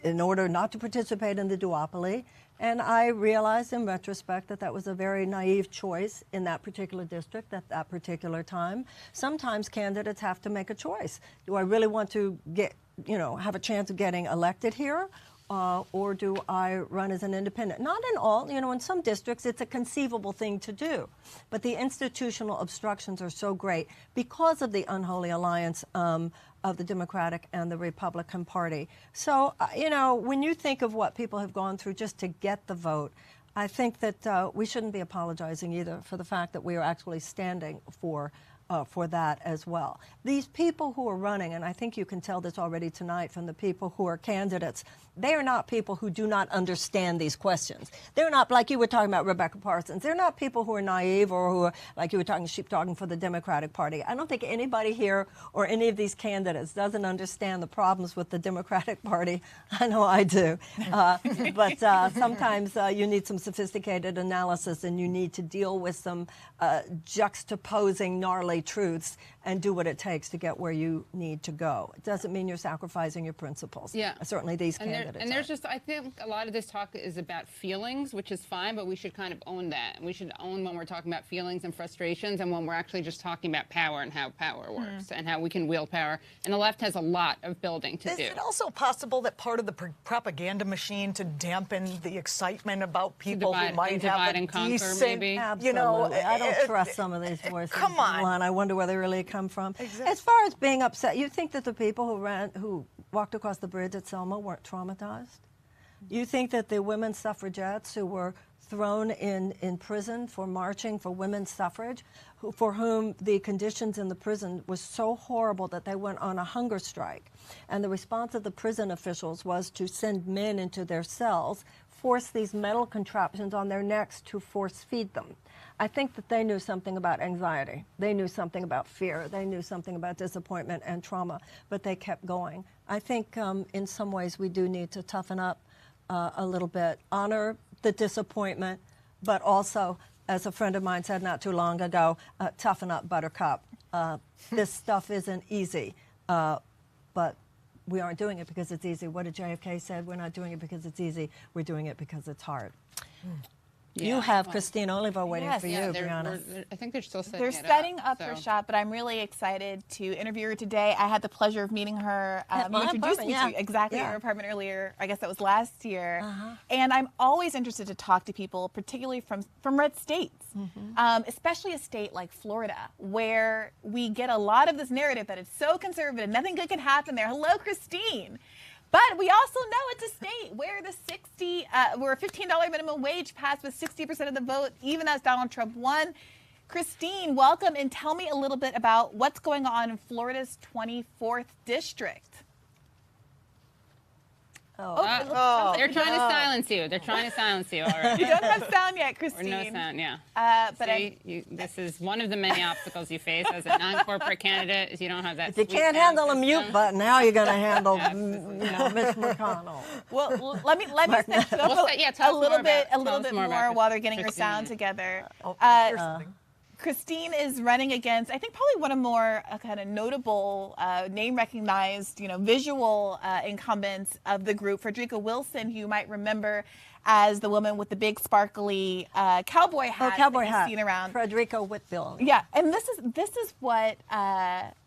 in order not to participate in the duopoly. And I realized in retrospect that that was a very naive choice in that particular district at that particular time. Sometimes candidates have to make a choice. Do I really want to get, you know, have a chance of getting elected here? Or do I run as an independent? Not in all, you know, in some districts it's a conceivable thing to do. But the institutional obstructions are so great because of the unholy alliance of the Democratic and the Republican Party. So, you know, when you think of what people have gone through just to get the vote, I think that we shouldn't be apologizing either for the fact that we are actually standing for that as well. These people who are running, and I think you can tell this already tonight from the people who are candidates, they are not people who do not understand these questions. They're not, like you were talking about Rebecca Parsons, they're not people who are naive or who are, like you were talking, sheep-dogging for the Democratic Party. I don't think anybody here or any of these candidates doesn't understand the problems with the Democratic Party. I know I do. But sometimes you need some sophisticated analysis and you need to deal with some juxtaposing gnarly truths and do what it takes to get where you need to go. It doesn't mean you're sacrificing your principles. Yeah. Certainly these candidates. And there's just, I think a lot of this talk is about feelings, which is fine, but we should kind of own that. And we should own when we're talking about feelings and frustrations and when we're actually just talking about power and how power works and how we can wield power. And the left has a lot of building to do. Is it also possible that part of the propaganda machine to dampen the excitement about people who might have a decent, Absolutely. you know, I don't trust some of these voices. Come on. I wonder where they really come from. Exactly. As far as being upset, you think that the people who walked across the bridge at Selma weren't traumatized? You think that the women suffragettes who were thrown in prison for marching for women's suffrage, for whom the conditions in the prison was so horrible that they went on a hunger strike, and the response of the prison officials was to send men into their cells, force these metal contraptions on their necks to force feed them. I think that they knew something about anxiety. They knew something about fear. They knew something about disappointment and trauma, but they kept going. I think in some ways we do need to toughen up a little bit, honor the disappointment, but also, as a friend of mine said not too long ago, toughen up, Buttercup. This stuff isn't easy, but we aren't doing it because it's easy. What did JFK say? We're not doing it because it's easy. We're doing it because it's hard. You have Christine Olivo waiting for you, Brianna. I think they're still setting They're it setting up so. her shop, but I'm really excited to interview her today. I had the pleasure of meeting her. You introduced me to exactly her apartment earlier. I guess that was last year. And I'm always interested to talk to people, particularly from red states, especially a state like Florida, where we get a lot of this narrative that it's so conservative, nothing good can happen there. Hello, Christine. But we also know it's a state where where a $15 minimum wage passed with 60% of the vote, even as Donald Trump won. Christine, welcome, and tell me a little bit about what's going on in Florida's 24th district. They're trying to silence you. They're trying to silence you. All right. You don't have sound yet, Christine. Or no sound, yeah. But this is one of the many obstacles you face as a non-corporate candidate. Is you don't have that. If you can't handle a mute button, now you're going to handle, Mitch McConnell. Well, let me set you up a little bit more while they're getting her sound together. Christine is running against, I think, probably one of more kind of notable, name-recognized, visual incumbents of the group, Frederica Wilson, who you might remember as the woman with the big sparkly cowboy hat. Cowboy hat. Seen around. Frederica Whitfield. Yeah, and this is what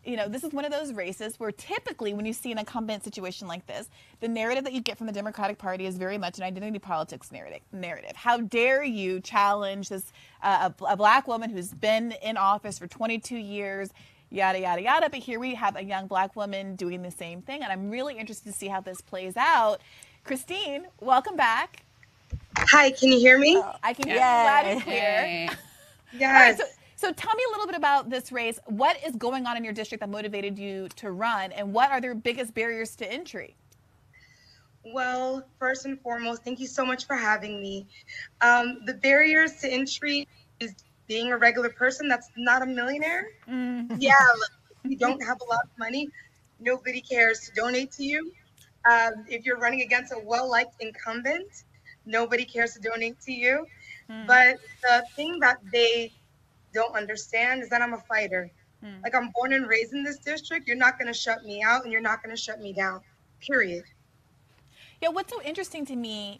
this is one of those races where typically when you see an incumbent situation like this, the narrative that you get from the Democratic Party is very much an identity politics narrative. How dare you challenge this a black woman who's been in office for 22 years, yada, yada, yada. But here we have a young black woman doing the same thing, and I'm really interested to see how this plays out. Christine, welcome back. Hi, can you hear me? I can hear you loud and clear. Yes. So tell me a little bit about this race. What is going on in your district that motivated you to run, and what are their biggest barriers to entry? Well, first and foremost, thank you so much for having me. The barriers to entry is being a regular person that's not a millionaire. Yeah, you don't have a lot of money. Nobody cares to donate to you. If you're running against a well-liked incumbent, nobody cares to donate to you. But the thing that they don't understand is that I'm a fighter. Like, I'm born and raised in this district. You're not going to shut me out, and you're not going to shut me down, period. Yeah, what's so interesting to me,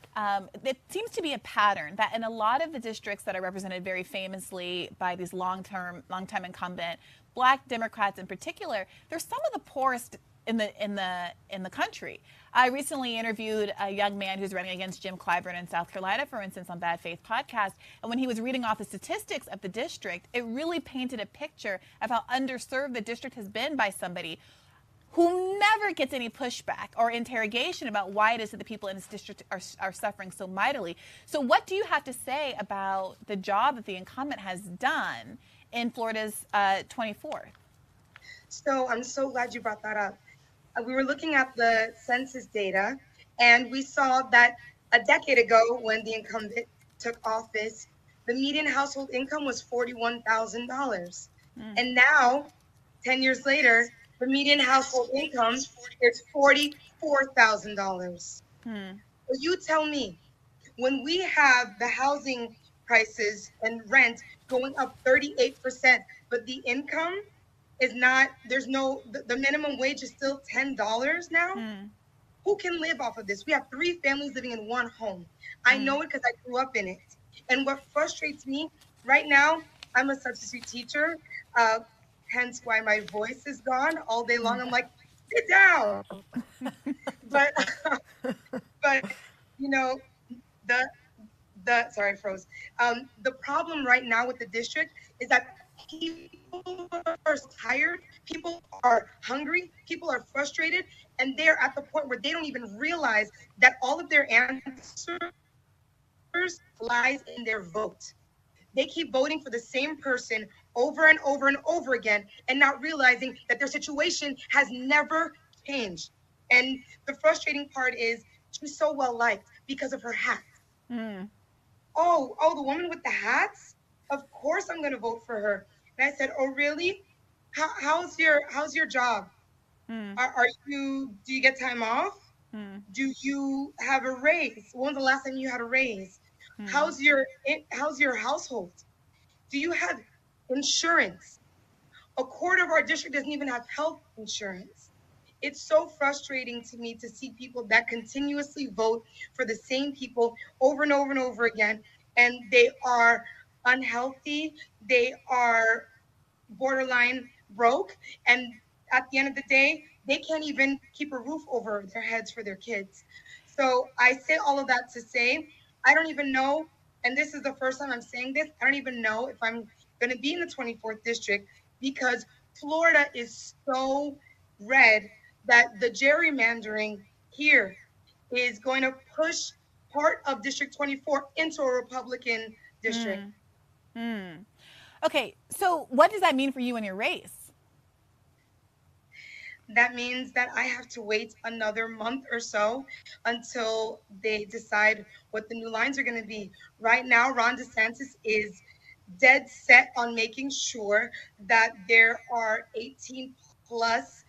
it seems to be a pattern that in a lot of the districts that are represented very famously by these long-time incumbent Black Democrats in particular, they're some of the poorest in the country. I recently interviewed a young man who's running against Jim Clyburn in South Carolina, for instance, on Bad Faith podcast. And when he was reading off the statistics of the district, it really painted a picture of how underserved the district has been by somebody who never gets any pushback or interrogation about why it is that the people in this district are suffering so mightily. So what do you have to say about the job that the incumbent has done in Florida's 24th? So I'm so glad you brought that up. We were looking at the census data, and we saw that a decade ago when the incumbent took office, the median household income was $41,000. And now, 10 years later, the median household income is $44,000. So you tell me, when we have the housing prices and rent going up 38%, but the income is not, the minimum wage is still $10 now? Who can live off of this? We have 3 families living in one home. I know it because I grew up in it. And what frustrates me right now, I'm a substitute teacher, hence why my voice is gone all day long. I'm like, sit down. but you know, sorry, I froze. The problem right now with the district is that people are tired, people are hungry, people are frustrated, and they're at the point where they don't even realize that all of their answers lies in their vote. They keep voting for the same person over and over and over again and not realizing that their situation has never changed. And the frustrating part is she's so well liked because of her hat. Oh, the woman with the hats? Of course I'm going to vote for her. And I said, oh, really? How's your job? Do you get time off? Do you have a raise? When's the last time you had a raise? How's your household? Do you have insurance? A quarter of our district doesn't even have health insurance. It's so frustrating to me to see people that continuously vote for the same people over and over and over again, and they are unhealthy, they are borderline broke, and at the end of the day, they can't even keep a roof over their heads for their kids. So I say all of that to say, I don't even know, and this is the first time I'm saying this, I don't even know if I'm going to be in the 24th district, because Florida is so red that the gerrymandering here is going to push part of District 24 into a Republican district. Okay, so what does that mean for you in your race? That means that I have to wait another month or so until they decide what the new lines are going to be. Right now, Ron DeSantis is dead set on making sure that there are 18 plus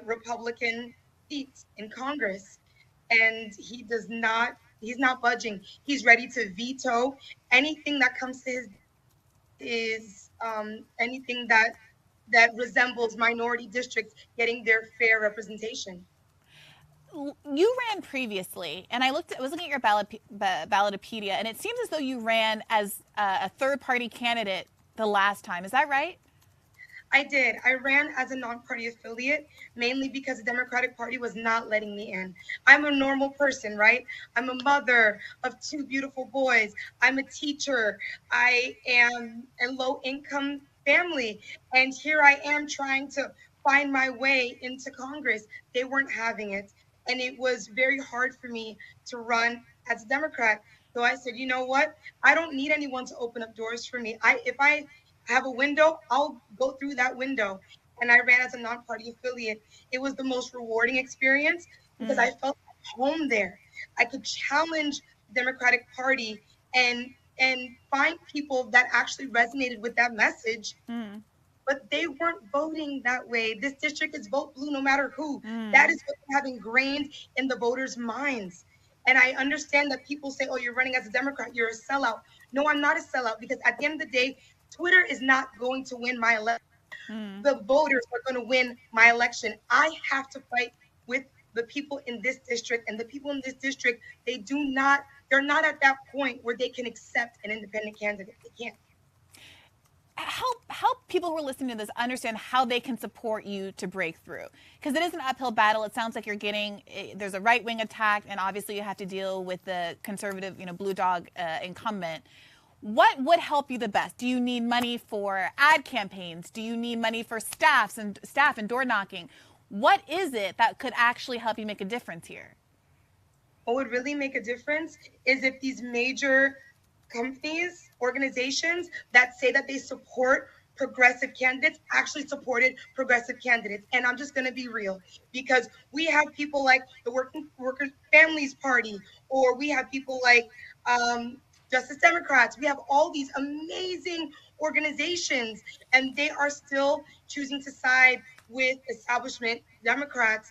Republican seats in Congress. And he's not budging. He's ready to veto anything that comes to anything that resembles minority districts getting their fair representation. You ran previously, and I was looking at your Ballotopedia, and it seems as though you ran as a third-party candidate the last time. Is that right? I did. I ran as a non-party affiliate, mainly because the Democratic Party was not letting me in. I'm a normal person, right? I'm a mother of 2 beautiful boys. I'm a teacher. I am a low-income family. And here I am trying to find my way into Congress. They weren't having it. And it was very hard for me to run as a Democrat. So I said, you know what? I don't need anyone to open up doors for me. If I I have a window, I'll go through that window. And I ran as a non-party affiliate. It was the most rewarding experience because I felt at home there. I could challenge the Democratic Party and find people that actually resonated with that message. But they weren't voting that way. This district is vote blue no matter who. That is what they have ingrained in the voters' minds. And I understand that people say, oh, you're running as a Democrat, you're a sellout. No, I'm not a sellout, because at the end of the day, Twitter is not going to win my election. The voters are going to win my election. I have to fight with the people in this district, and the people in this district, they're not at that point where they can accept an independent candidate. They can't. Help people who are listening to this understand how they can support you to break through, because it is an uphill battle. It sounds like there's a right-wing attack, and obviously you have to deal with the conservative, blue dog incumbent. What would help you the best? Do you need money for ad campaigns? Do you need money for staff and door knocking? What is it that could actually help you make a difference here? What would really make a difference is if these major companies, organizations that say that they support progressive candidates actually supported progressive candidates. And I'm just going to be real, because we have people like the Workers' Families Party, or we have people like Justice Democrats. We have all these amazing organizations, and they are still choosing to side with establishment Democrats.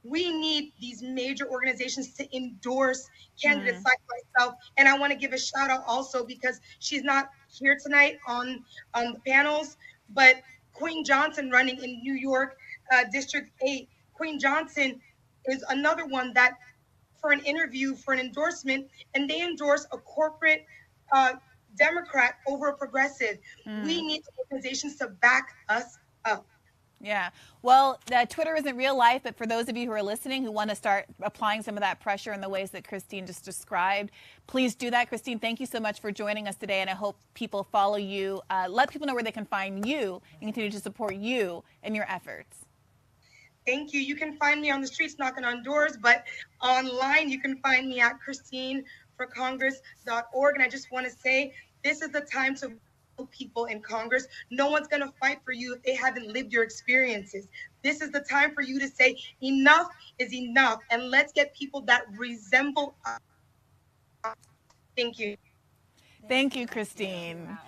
We need these major organizations to endorse candidates like myself. And I want to give a shout out also, because she's not here tonight on the panels, but Queen Johnson, running in New York, District 8. Queen Johnson is another one that, for an interview, for an endorsement, and they endorse a corporate Democrat over a progressive. We need organizations to back us up. Yeah. Well, Twitter isn't real life, but for those of you who are listening who want to start applying some of that pressure in the ways that Christine just described, please do that. Christine, thank you so much for joining us today, and I hope people follow you. Let people know where they can find you and continue to support you in your efforts. Thank you. You can find me on the streets knocking on doors, but online you can find me at christineforcongress.org. And I just want to say, this is the time to people in Congress. No one's going to fight for you if they haven't lived your experiences. This is the time for you to say enough is enough, and let's get people that resemble us. Thank you. Thank you, Christine. Wow.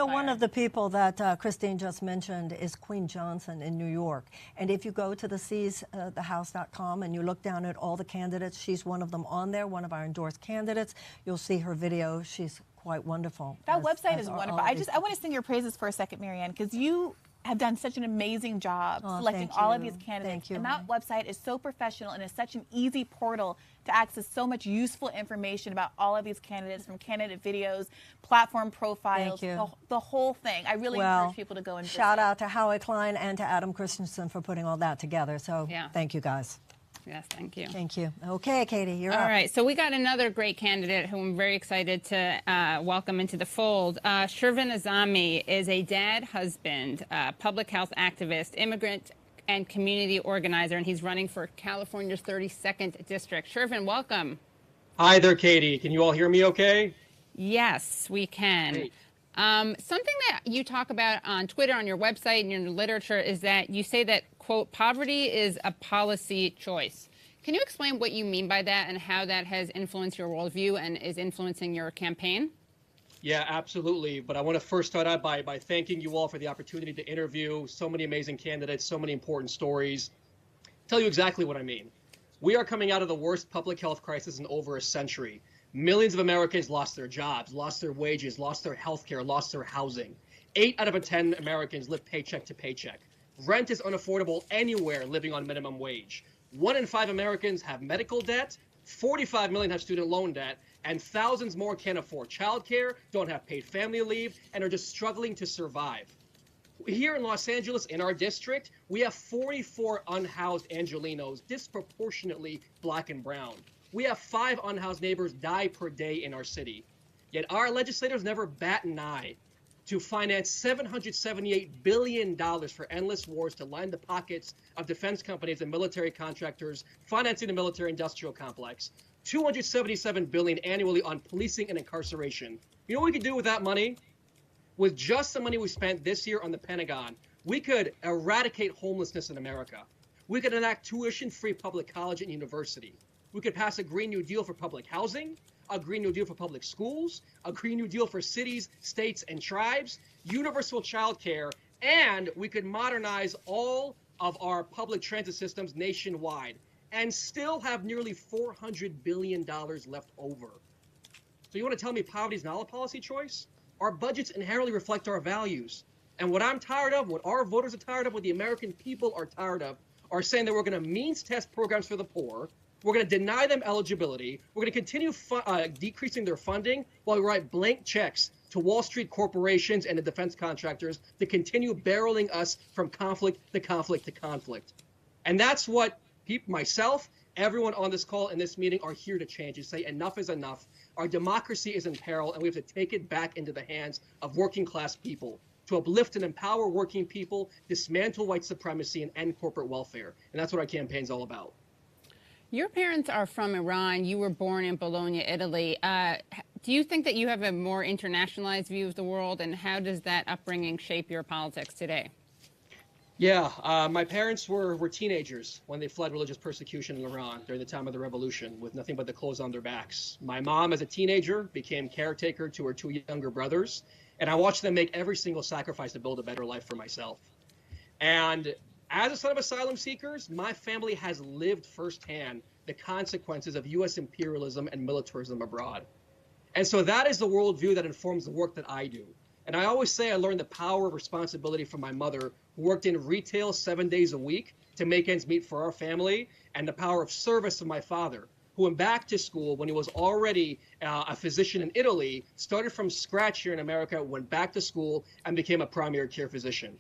One of the people that Christine just mentioned is Queen Johnson in New York. And if you go to thehouse.com and you look down at all the candidates, she's one of them on there, one of our endorsed candidates. You'll see her video. She's quite wonderful. That website is wonderful. I want to sing your praises for a second, Marianne, because you have done such an amazing job selecting all of these candidates. And that website is so professional and is such an easy portal to access so much useful information about all of these candidates, from candidate videos, platform profiles, the whole thing. I really encourage people to go and visit. Shout out to Howie Klein and to Adam Christensen for putting all that together. So thank you, guys. Yes, thank you. Thank you. Okay, Katie, you're up. All right, so we got another great candidate who I'm very excited to welcome into the fold. Shervin Azami is a dad, husband, public health activist, immigrant, and community organizer, and he's running for California's 32nd district. Shervin, welcome. Hi there, Katie. Can you all hear me okay? Yes, we can. Great. Something that you talk about on Twitter, on your website, and your literature is that you say that, quote, poverty is a policy choice. Can you explain what you mean by that and how that has influenced your worldview and is influencing your campaign? Yeah, absolutely. But I want to first start out by thanking you all for the opportunity to interview so many amazing candidates, so many important stories. Tell you exactly what I mean. We are coming out of the worst public health crisis in over a century. Millions of Americans lost their jobs, lost their wages, lost their health care, lost their housing. 8 out of 10 Americans live paycheck to paycheck. Rent is unaffordable anywhere living on minimum wage. 1 in 5 Americans have medical debt, 45 million have student loan debt, and thousands more can't afford childcare, don't have paid family leave, and are just struggling to survive. Here in Los Angeles, in our district, we have 44 unhoused Angelenos, disproportionately black and brown. We have 5 unhoused neighbors die per day in our city. Yet our legislators never bat an eye to finance $778 billion for endless wars to line the pockets of defense companies and military contractors financing the military-industrial complex. $277 billion annually on policing and incarceration. You know what we could do with that money? With just the money we spent this year on the Pentagon, we could eradicate homelessness in America. We could enact tuition-free public college and university. We could pass a Green New Deal for public housing, a Green New Deal for public schools, a Green New Deal for cities, states, and tribes, universal child care, and we could modernize all of our public transit systems nationwide and still have nearly $400 billion left over. So you want to tell me poverty is not a policy choice? Our budgets inherently reflect our values. And what I'm tired of, what our voters are tired of, what the American people are tired of, are saying that we're going to means test programs for the poor, we're going to deny them eligibility, we're going to continue decreasing their funding while we write blank checks to Wall Street corporations and the defense contractors to continue barreling us from conflict to conflict to conflict. And that's what myself, everyone on this call and this meeting are here to change, to say enough is enough. Our democracy is in peril, and we have to take it back into the hands of working class people to uplift and empower working people, dismantle white supremacy, and end corporate welfare. And that's what our campaign's all about. Your parents are from Iran. You were born in Bologna, Italy. Do you think that you have a more internationalized view of the world, and how does that upbringing shape your politics today? Yeah, my parents were teenagers when they fled religious persecution in Iran during the time of the revolution with nothing but the clothes on their backs. My mom, as a teenager, became caretaker to her two younger brothers, and I watched them make every single sacrifice to build a better life for myself. And as a son of asylum seekers, my family has lived firsthand the consequences of U.S. imperialism and militarism abroad. And so that is the worldview that informs the work that I do. And I always say I learned the power of responsibility from my mother, who worked in retail 7 days a week to make ends meet for our family, and the power of service of my father, who went back to school when he was already a physician in Italy, started from scratch here in America, went back to school, and became a primary care physician.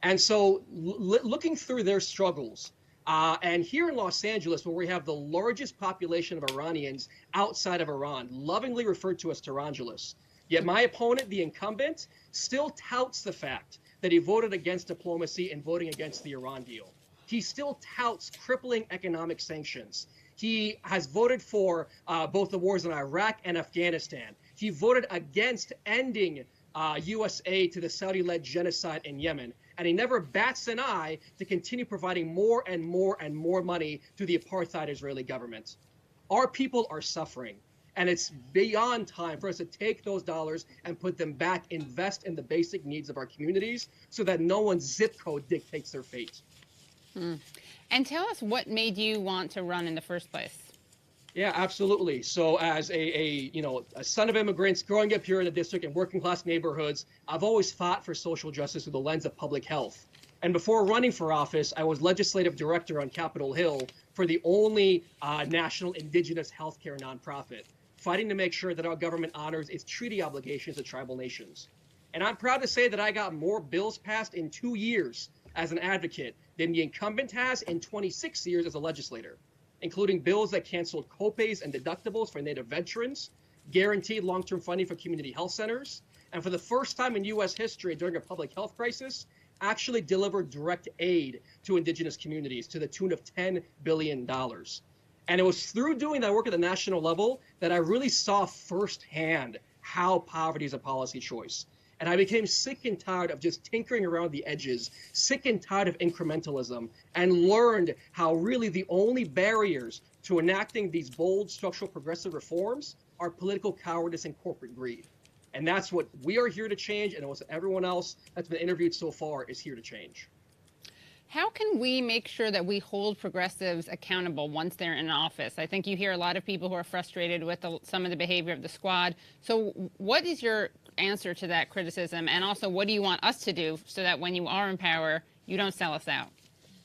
And so looking through their struggles, and here in Los Angeles, where we have the largest population of Iranians outside of Iran, lovingly referred to as Tehrangelis, yet my opponent, the incumbent, still touts the fact that he voted against diplomacy and voting against the Iran deal. He still touts crippling economic sanctions. He has voted for both the wars in Iraq and Afghanistan. He voted against ending U.S. aid to the Saudi-led genocide in Yemen. And he never bats an eye to continue providing more and more and more money to the apartheid Israeli government. Our people are suffering. And it's beyond time for us to take those dollars and put them back, invest in the basic needs of our communities so that no one's zip code dictates their fate. And tell us what made you want to run in the first place. Yeah, absolutely. So as a son of immigrants growing up here in the district in working class neighborhoods, I've always fought for social justice through the lens of public health. And before running for office, I was legislative director on Capitol Hill for the only national indigenous healthcare nonprofit, fighting to make sure that our government honors its treaty obligations to tribal nations. And I'm proud to say that I got more bills passed in 2 years as an advocate than the incumbent has in 26 years as a legislator, including bills that canceled copays and deductibles for Native veterans, guaranteed long-term funding for community health centers, and for the first time in U.S. history during a public health crisis, actually delivered direct aid to indigenous communities to the tune of $10 billion. And it was through doing that work at the national level that I really saw firsthand how poverty is a policy choice. And I became sick and tired of just tinkering around the edges, sick and tired of incrementalism, and learned how really the only barriers to enacting these bold structural progressive reforms are political cowardice and corporate greed. And that's what we are here to change, and what everyone else that's been interviewed so far is here to change. How can we make sure that we hold progressives accountable once they're in office? I think you hear a lot of people who are frustrated with some of the behavior of the squad. So what is your answer to that criticism? And also, what do you want us to do so that when you are in power, you don't sell us out?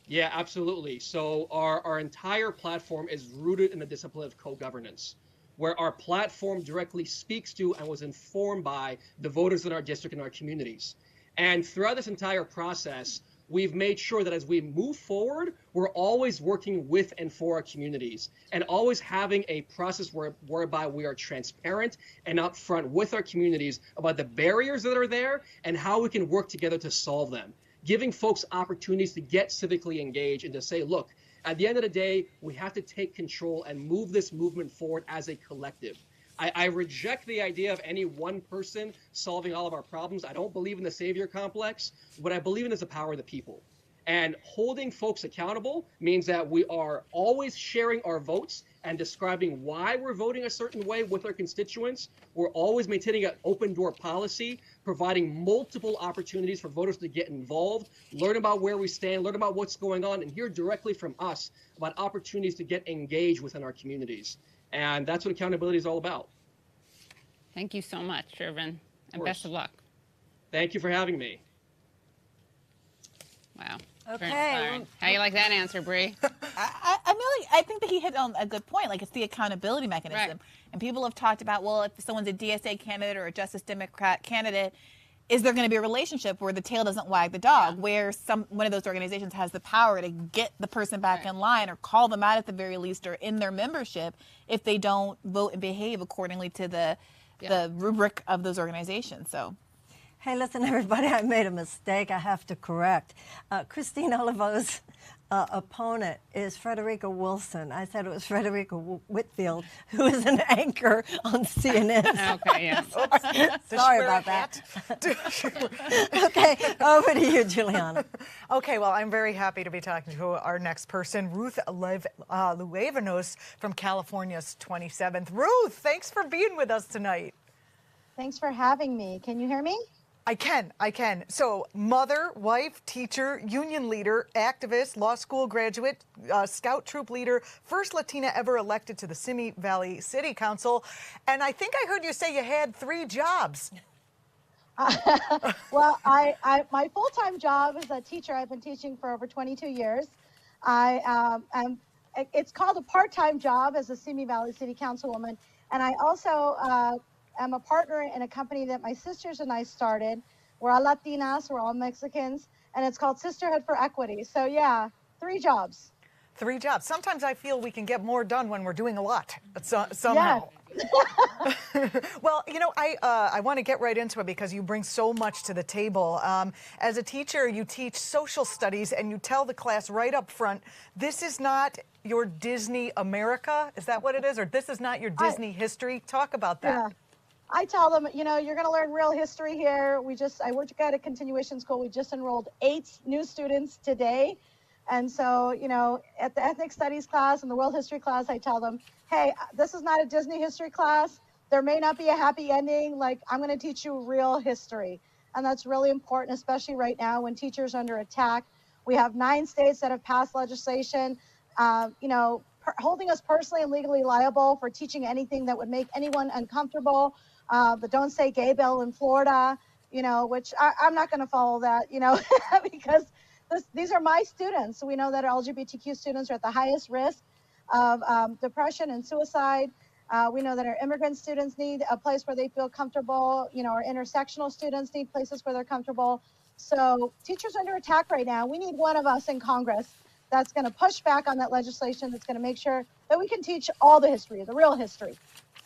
Yeah, absolutely. So our entire platform is rooted in the discipline of co-governance, where our platform directly speaks to and was informed by the voters in our district and our communities. And throughout this entire process, we've made sure that as we move forward, we're always working with and for our communities, and always having a process whereby we are transparent and upfront with our communities about the barriers that are there and how we can work together to solve them, giving folks opportunities to get civically engaged and to say, look, at the end of the day, we have to take control and move this movement forward as a collective. I reject the idea of any one person solving all of our problems. I don't believe in the savior complex. What I believe in is the power of the people. And holding folks accountable means that we are always sharing our votes and describing why we're voting a certain way with our constituents. We're always maintaining an open door policy, providing multiple opportunities for voters to get involved, learn about where we stand, learn about what's going on, and hear directly from us about opportunities to get engaged within our communities. And that's what accountability is all about. Thank you so much, Shervin, and best of luck. Thank you for having me. Wow. Okay. How you like that answer, Bree? I think that he hit on a good point. Like, it's the accountability mechanism. Right. And people have talked about, well, if someone's a DSA candidate or a Justice Democrat candidate, is there going to be a relationship where the tail doesn't wag the dog, where one of those organizations has the power to get the person back in line or call them out at the very least or in their membership if they don't vote and behave accordingly to the rubric of those organizations. So. Hey, listen, everybody, I made a mistake I have to correct. Christine Olivo's opponent is Frederica Wilson. I said it was Frederica Whitfield, who is an anchor on CNN. Okay, yes. Sorry about that. Okay, over to you, Juliana. Okay, well, I'm very happy to be talking to our next person, Ruth Luevanos from California's 27th. Ruth, thanks for being with us tonight. Thanks for having me. Can you hear me? I can. So, mother, wife, teacher, union leader, activist, law school graduate, scout troop leader, first Latina ever elected to the Simi Valley City Council. And I think I heard you say you had 3 jobs. Well, my full-time job is a teacher. I've been teaching for over 22 years. It's called a part-time job as a Simi Valley City Councilwoman. And I also I'm a partner in a company that my sisters and I started. We're all Latinas, we're all Mexicans, and it's called Sisterhood for Equity. So yeah, 3 jobs. 3 jobs. Sometimes I feel we can get more done when we're doing a lot, somehow. Yes. Well, you know, I want to get right into it because you bring so much to the table. As a teacher, you teach social studies and you tell the class right up front, this is not your Disney America. Is that what it is? Or this is not your Disney history? Talk about that. Yeah. I tell them, you know, you're going to learn real history here. I work at a continuation school. We just enrolled 8 new students today. And so, you know, at the ethnic studies class and the world history class, I tell them, hey, this is not a Disney history class. There may not be a happy ending. Like, I'm going to teach you real history. And that's really important, especially right now when teachers are under attack. We have 9 states that have passed legislation, you know, holding us personally and legally liable for teaching anything that would make anyone uncomfortable. The Don't Say Gay bill in Florida, you know, which I'm not going to follow that, you know, because these are my students. We know that LGBTQ students are at the highest risk of depression and suicide. We know that our immigrant students need a place where they feel comfortable. You know, our intersectional students need places where they're comfortable. So teachers are under attack right now. We need one of us in Congress that's going to push back on that legislation, that's going to make sure that we can teach all the history, the real history.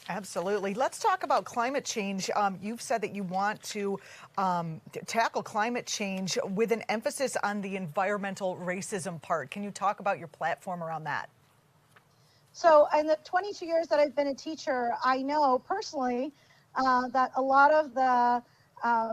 Absolutely. Let's talk about climate change. You've said that you want to tackle climate change with an emphasis on the environmental racism part. Can you talk about your platform around that? So in the 22 years that I've been a teacher, I know personally that a lot of the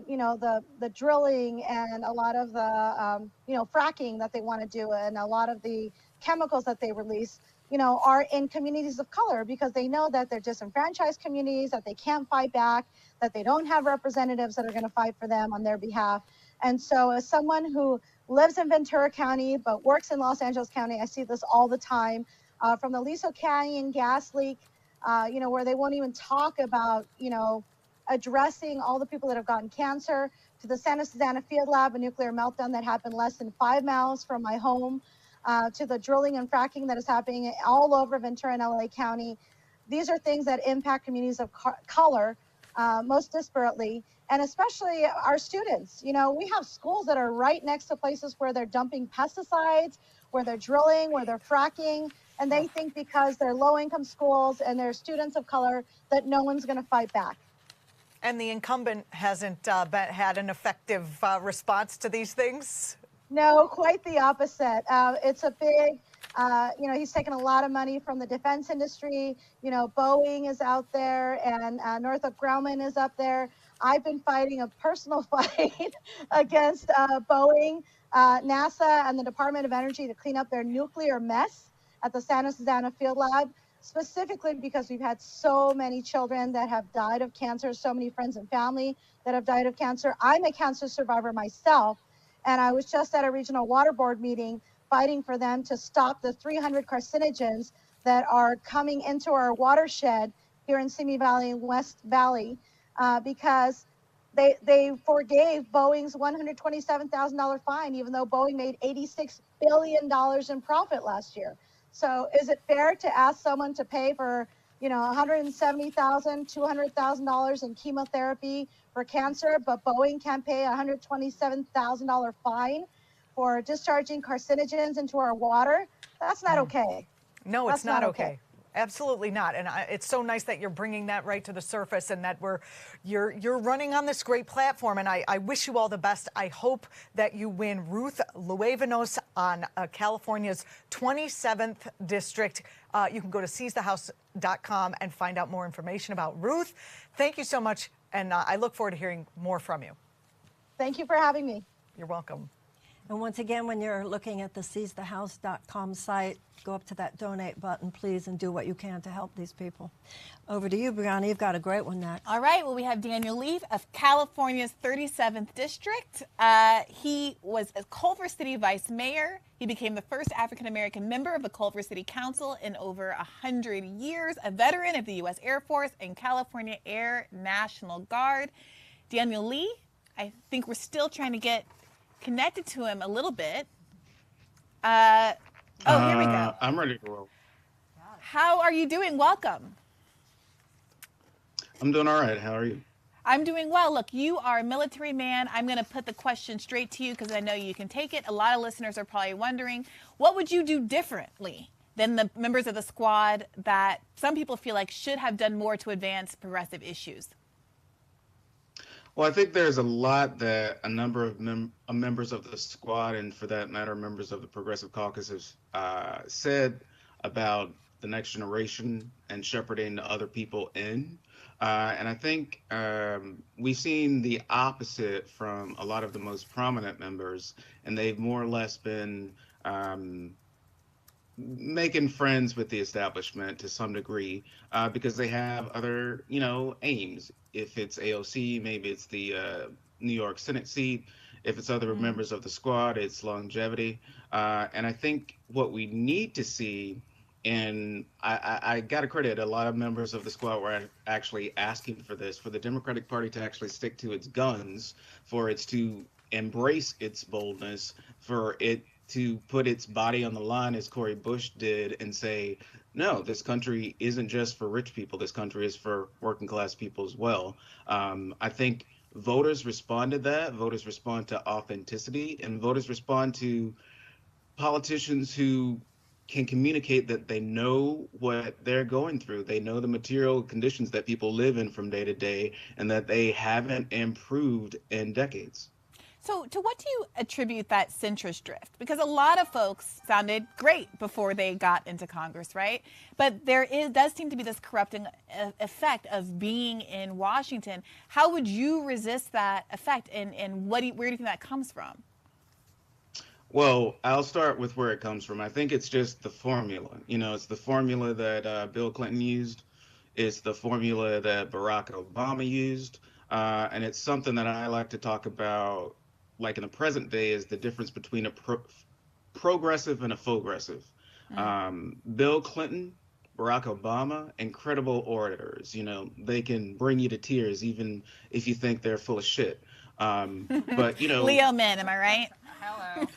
you know, the drilling and a lot of the, you know, fracking that they want to do and a lot of the chemicals that they release, you know, are in communities of color because they know that they're disenfranchised communities, that they can't fight back, that they don't have representatives that are going to fight for them on their behalf. And so as someone who lives in Ventura County but works in Los Angeles County, I see this all the time, from the Aliso Canyon gas leak, you know, where they won't even talk about, you know, addressing all the people that have gotten cancer, to the Santa Susana Field Lab, a nuclear meltdown that happened less than 5 miles from my home, to the drilling and fracking that is happening all over Ventura and LA County. These are things that impact communities of color most disparately, and especially our students. You know, we have schools that are right next to places where they're dumping pesticides, where they're drilling, where they're fracking, and they think because they're low-income schools and they're students of color that no one's going to fight back. And the incumbent hasn't had an effective response to these things? No, quite the opposite. It's a big He's taken a lot of money from the defense industry. Boeing is out there, and Northrop Grumman is up there. I've been fighting a personal fight against Boeing, NASA, and the Department of Energy to clean up their nuclear mess at the Santa Susana Field Lab, specifically because we've had so many children that have died of cancer, so many friends and family that have died of cancer. I'm a cancer survivor myself, and I was just at a regional water board meeting fighting for them to stop the 300 carcinogens that are coming into our watershed here in Simi Valley and West Valley, because they forgave Boeing's $127,000 fine, even though Boeing made $86 billion in profit last year. So is it fair to ask someone to pay for, $170,000, $200,000 in chemotherapy for cancer, but Boeing can't pay a $127,000 fine for discharging carcinogens into our water? That's not okay. No, it's not okay. Absolutely not. And it's so nice that you're bringing that right to the surface, and that you're running on this great platform. And I wish you all the best. I hope that you win Ruth Luevanos on California's 27th district. You can go to seizethehouse.com and find out more information about Ruth. Thank you so much. And I look forward to hearing more from you. Thank you for having me. You're welcome. And once again, when you're looking at the seizethehouse.com site, go up to that donate button, please, and do what you can to help these people. Over to you, Brianna. You've got a great one next. All right. Well, we have Daniel Leaf of California's 37th District. He was a Culver City Vice Mayor. He became the first African-American member of the Culver City Council in over 100 years, a veteran of the U.S. Air Force and California Air National Guard. Daniel Lee, I think we're still trying to get connected to him a little bit. Here we go. I'm ready to roll. How are you doing? Welcome. I'm doing all right. How are you? I'm doing well. Look, you are a military man. I'm going to put the question straight to you because I know you can take it. A lot of listeners are probably wondering, what would you do differently than the members of the squad that some people feel like should have done more to advance progressive issues? Well, I think there's a lot that a number of members of the squad, and for that matter, members of the Progressive Caucus, have said about the next generation and shepherding the other people in. And I think we've seen the opposite from a lot of the most prominent members, and they've more or less been making friends with the establishment to some degree because they have other, aims. If it's AOC, maybe it's the New York Senate seat. If it's other members of the squad, it's longevity. And I think what we need to see, and I got to credit a lot of members of the squad were actually asking for this, for the Democratic Party to actually stick to its guns, for it to embrace its boldness, for it to put its body on the line as Cori Bush did and say, no, this country isn't just for rich people. This country is for working class people as well. I think voters respond to that. Voters respond to authenticity, and voters respond to politicians who can communicate that they know what they're going through. They know the material conditions that people live in from day to day, and that they haven't improved in decades. So to what do you attribute that centrist drift? Because a lot of folks sounded great before they got into Congress, right? But does seem to be this corrupting effect of being in Washington. How would you resist that effect, and where do you think that comes from? Well, I'll start with where it comes from. I think it's just the formula. It's the formula that Bill Clinton used. It's the formula that Barack Obama used. And it's something that I like to talk about, like in the present day, is the difference between a progressive and a faux-aggressive. Bill Clinton, Barack Obama, incredible orators. They can bring you to tears even if you think they're full of shit. But Leo men, am I right? Hello.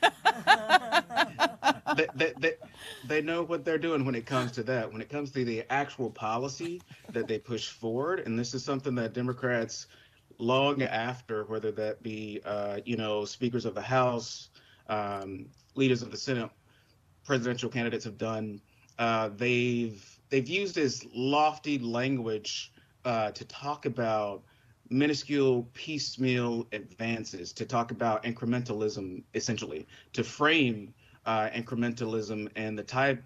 They know what they're doing when it comes to that. When it comes to the actual policy that they push forward, and this is something that Democrats, long after, whether that be speakers of the House, leaders of the Senate, presidential candidates have done, they've used this lofty language to talk about minuscule piecemeal advances, to talk about incrementalism, essentially, to frame incrementalism and the type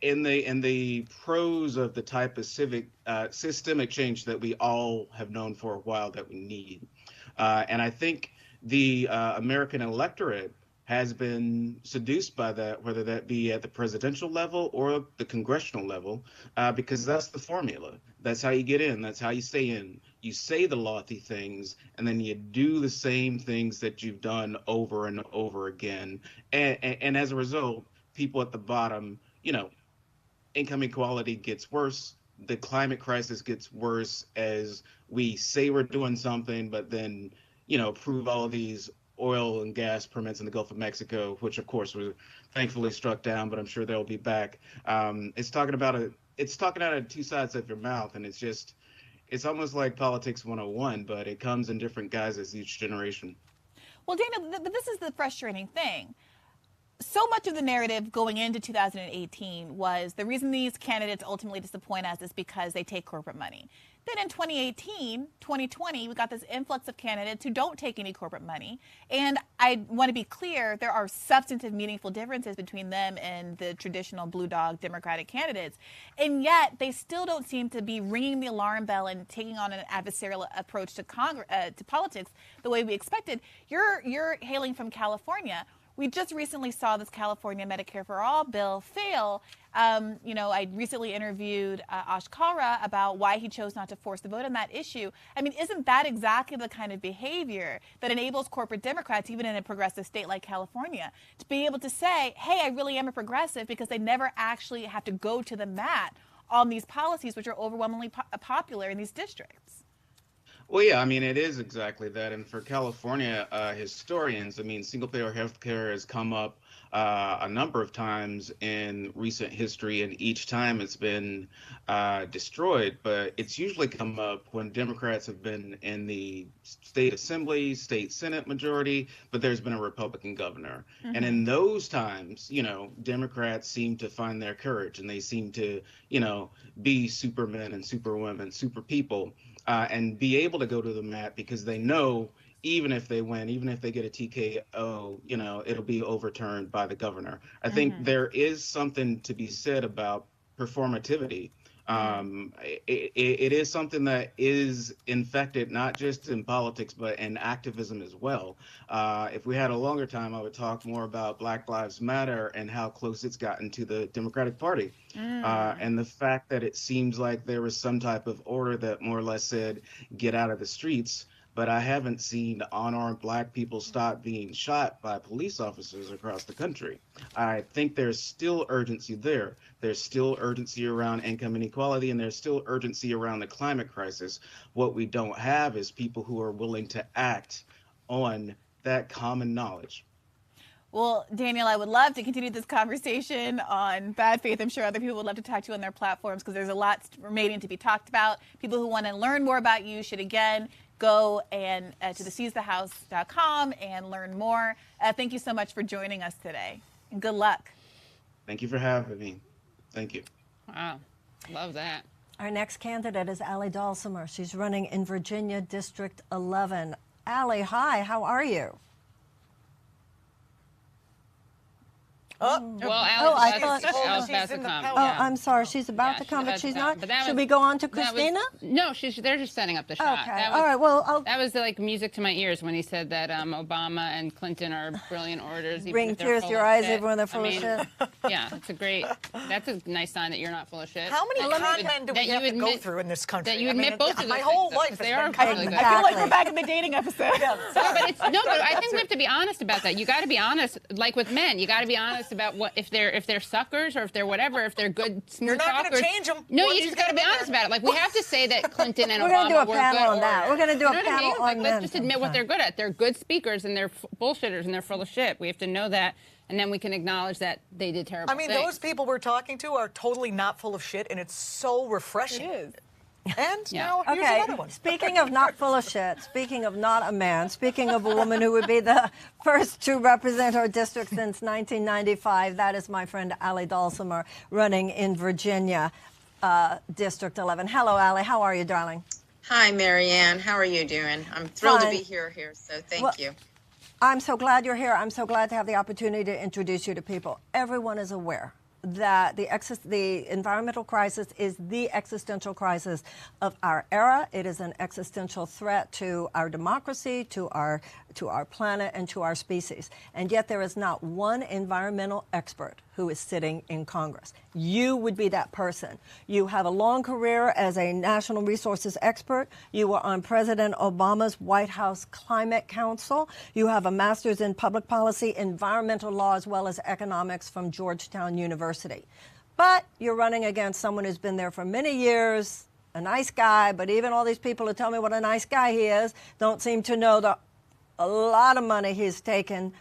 in the prose of the type of systemic change that we all have known for a while that we need. And I think the American electorate has been seduced by that, whether that be at the presidential level or the congressional level, because that's the formula. That's how you get in. That's how you stay in. You say the lofty things, and then you do the same things that you've done over and over again. And as a result, people at the bottom, income inequality gets worse. The climate crisis gets worse as we say we're doing something, but then, approve all of these oil and gas permits in the Gulf of Mexico, which of course were thankfully struck down, but I'm sure they'll be back. It's talking out of two sides of your mouth, and it's almost like politics 101, but it comes in different guises each generation. Well, Daniel, but this is the frustrating thing. So much of the narrative going into 2018 was the reason these candidates ultimately disappoint us is because they take corporate money. Then in 2018, 2020, we got this influx of candidates who don't take any corporate money. And I want to be clear, there are substantive, meaningful differences between them and the traditional blue dog Democratic candidates. And yet they still don't seem to be ringing the alarm bell and taking on an adversarial approach to politics the way we expected. You're hailing from California. We just recently saw this California Medicare for All bill fail. I recently interviewed Ash Kalra about why he chose not to force the vote on that issue. I mean, isn't that exactly the kind of behavior that enables corporate Democrats, even in a progressive state like California, to be able to say, hey, I really am a progressive, because they never actually have to go to the mat on these policies, which are overwhelmingly popular in these districts? Well, yeah, I mean, it is exactly that. And for California historians, I mean, single-payer healthcare has come up a number of times in recent history, and each time it's been destroyed. But it's usually come up when Democrats have been in the state assembly, state senate majority, but there's been a Republican governor. Mm-hmm. And in those times, Democrats seem to find their courage, and they seem to, be supermen and superwomen, super people. And be able to go to the mat because they know even if they win, even if they get a TKO, it'll be overturned by the governor. I think there is something to be said about performativity. It is something that is infected, not just in politics, but in activism as well. If we had a longer time, I would talk more about Black Lives Matter and how close it's gotten to the Democratic Party. And the fact that it seems like there was some type of order that more or less said, get out of the streets. But I haven't seen unarmed Black people stop being shot by police officers across the country. I think there's still urgency there. There's still urgency around income inequality, and there's still urgency around the climate crisis. What we don't have is people who are willing to act on that common knowledge. Well, Daniel, I would love to continue this conversation on bad faith. I'm sure other people would love to talk to you on their platforms because there's a lot remaining to be talked about. People who want to learn more about you should, again, go and to the seizethehouse.com and learn more. Thank you so much for joining us today, and good luck. Thank you for having me. Thank you. Wow, love that. Our next candidate is Allie Dulcimer. She's running in Virginia District 11. Allie, hi, how are you? Alice she's in the I'm sorry, she's about to come, but she's not. Should we go on to Christina? No, they're just setting up the shot. Okay, all right, well, that was like music to my ears when he said that Obama and Clinton are brilliant orators. Bring tears to your eyes even when they're full of shit. Yeah, that's a nice sign that you're not full of shit. How many con men do we have to go through in this country? That you admit both of those my whole life they are really good. I feel like we're back in the dating episode. But I think we have to be honest about that. You got to be honest, like with men. You got to be honest about what if they're suckers or if they're whatever, if they're good smooth talkers. You're not going to change them. No, you just got to be honest about it. Like we have to say that Clinton and We're Obama going to do a were panel good on that. We're going to do a panel on Let's just admit what they're good at. They're good speakers and they're bullshitters and they're full of shit. We have to know that, and then we can acknowledge that they did terrible things. Those people we're talking to are totally not full of shit, and it's so refreshing. It is. And now here's another one. Speaking of not full of shit, speaking of not a man, speaking of a woman who would be the first to represent her district since 1995, that is my friend Allie Dulcimer running in Virginia, District 11. Hello, Allie. How are you, darling? Hi, Marianne. How are you doing? I'm thrilled to be here, so thank you. I'm so glad you're here. I'm so glad to have the opportunity to introduce you to people. Everyone is aware that the environmental crisis is the existential crisis of our era. It is an existential threat to our democracy, to our planet, and to our species. And yet there is not one environmental expert who is sitting in Congress. You would be that person. You have a long career as a national resources expert. You were on President Obama's White House Climate Council. You have a master's in public policy, environmental law, as well as economics from Georgetown University. But you're running against someone who's been there for many years, a nice guy, but even all these people who tell me what a nice guy he is don't seem to know a lot of money he's taken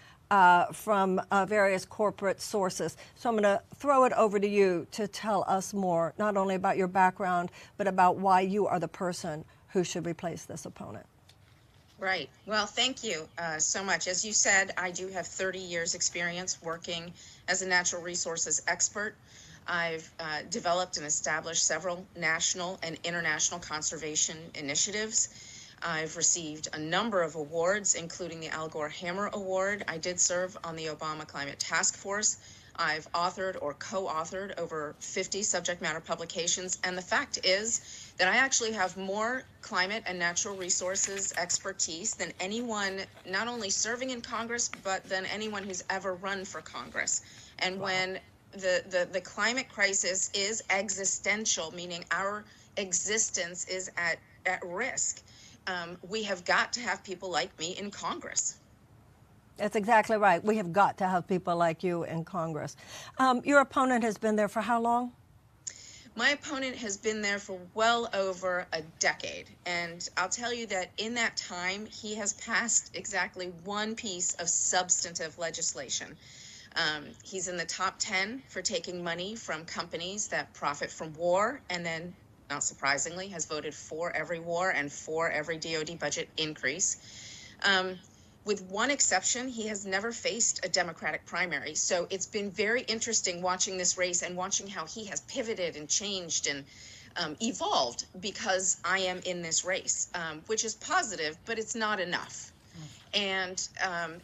from various corporate sources. So I'm going to throw it over to you to tell us more, not only about your background, but about why you are the person who should replace this opponent. Right. Well, thank you so much. As you said, I do have 30 years experience working as a natural resources expert. I've developed and established several national and international conservation initiatives. I've received a number of awards, including the Al Gore Hammer Award. I did serve on the Obama Climate Task Force. I've authored or co-authored over 50 subject matter publications. And the fact is that I actually have more climate and natural resources expertise than anyone, not only serving in Congress, but than anyone who's ever run for Congress. And when the climate crisis is existential, meaning our existence is at risk, we have got to have people like me in Congress. That's exactly right. We have got to have people like you in Congress. Your opponent has been there for how long? My opponent has been there for well over a decade. And I'll tell you that in that time, he has passed exactly one piece of substantive legislation. He's in the top 10 for taking money from companies that profit from war, and then, not surprisingly, has voted for every war and for every DoD budget increase. With one exception, he has never faced a Democratic primary. So it's been very interesting watching this race and watching how he has pivoted and changed and evolved because I am in this race, which is positive, but it's not enough. And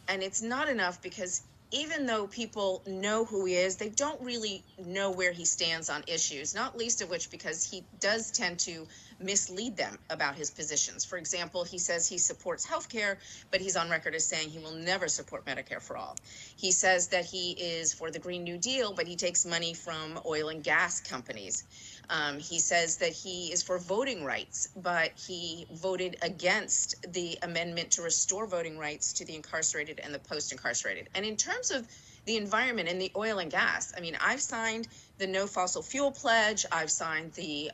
it's not enough because even though people know who he is, they don't really know where he stands on issues, not least of which because he does tend to mislead them about his positions. For example, he says he supports healthcare, but he's on record as saying he will never support Medicare for all. He says that he is for the Green New Deal, but he takes money from oil and gas companies. He says that he is for voting rights, but he voted against the amendment to restore voting rights to the incarcerated and the post-incarcerated. And in terms of the environment and the oil and gas, I mean, I've signed the No Fossil Fuel Pledge. I've signed the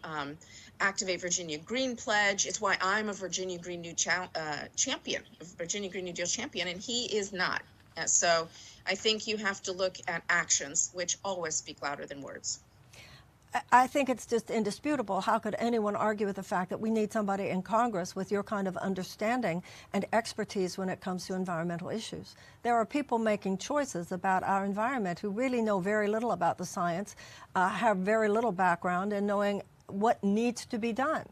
Activate Virginia Green Pledge. It's why I'm a Virginia Green New champion, Virginia Green New Deal champion, and he is not. So I think you have to look at actions, which always speak louder than words. I think it's just indisputable. How could anyone argue with the fact that we need somebody in Congress with your kind of understanding and expertise when it comes to environmental issues? There are people making choices about our environment who really know very little about the science, have very little background in knowing what needs to be done.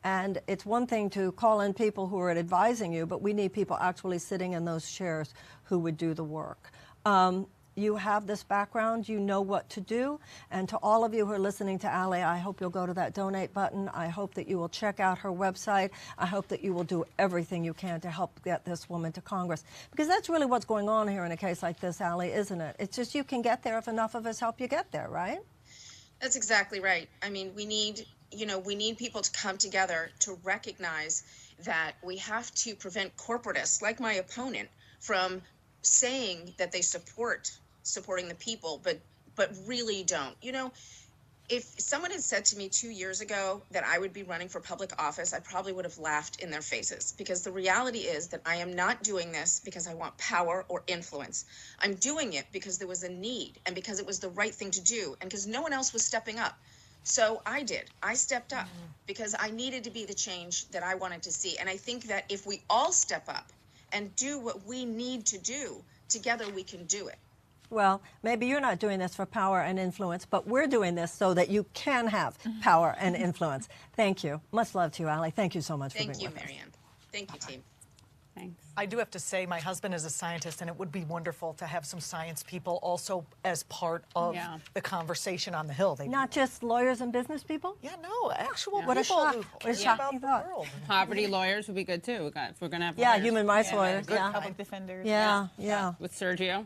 And it's one thing to call in people who are advising you, but we need people actually sitting in those chairs who would do the work. You have this background, you know what to do. And to all of you who are listening to Ali, I hope you'll go to that donate button. I hope that you will check out her website. I hope that you will do everything you can to help get this woman to Congress. Because that's really what's going on here in a case like this, Ali, isn't it? It's just you can get there if enough of us help you get there, right? That's exactly right. I mean, we need people to come together to recognize that we have to prevent corporatists like my opponent from saying that they supporting the people, but really don't. You know, if someone had said to me 2 years ago that I would be running for public office, I probably would have laughed in their faces, because the reality is that I am not doing this because I want power or influence. I'm doing it because there was a need and because it was the right thing to do and because no one else was stepping up. So I did. I stepped up because I needed to be the change that I wanted to see. And I think that if we all step up and do what we need to do, together we can do it. Well, maybe you're not doing this for power and influence, but we're doing this so that you can have power and influence. Thank you. Much love to you, Ali. Thank you so much for being with us. Thank you, Marianne. Thank you, team. Thanks. I do have to say, my husband is a scientist, and it would be wonderful to have some science people also as part of the conversation on the Hill. Not just lawyers and business people? Yeah, no, actual What a people shock. who What a care shocking about the thought. world. Poverty lawyers would be good too. If we're gonna have Yeah, lawyers. human rights lawyers. Good Yeah. public defenders. Yeah. With Sergio.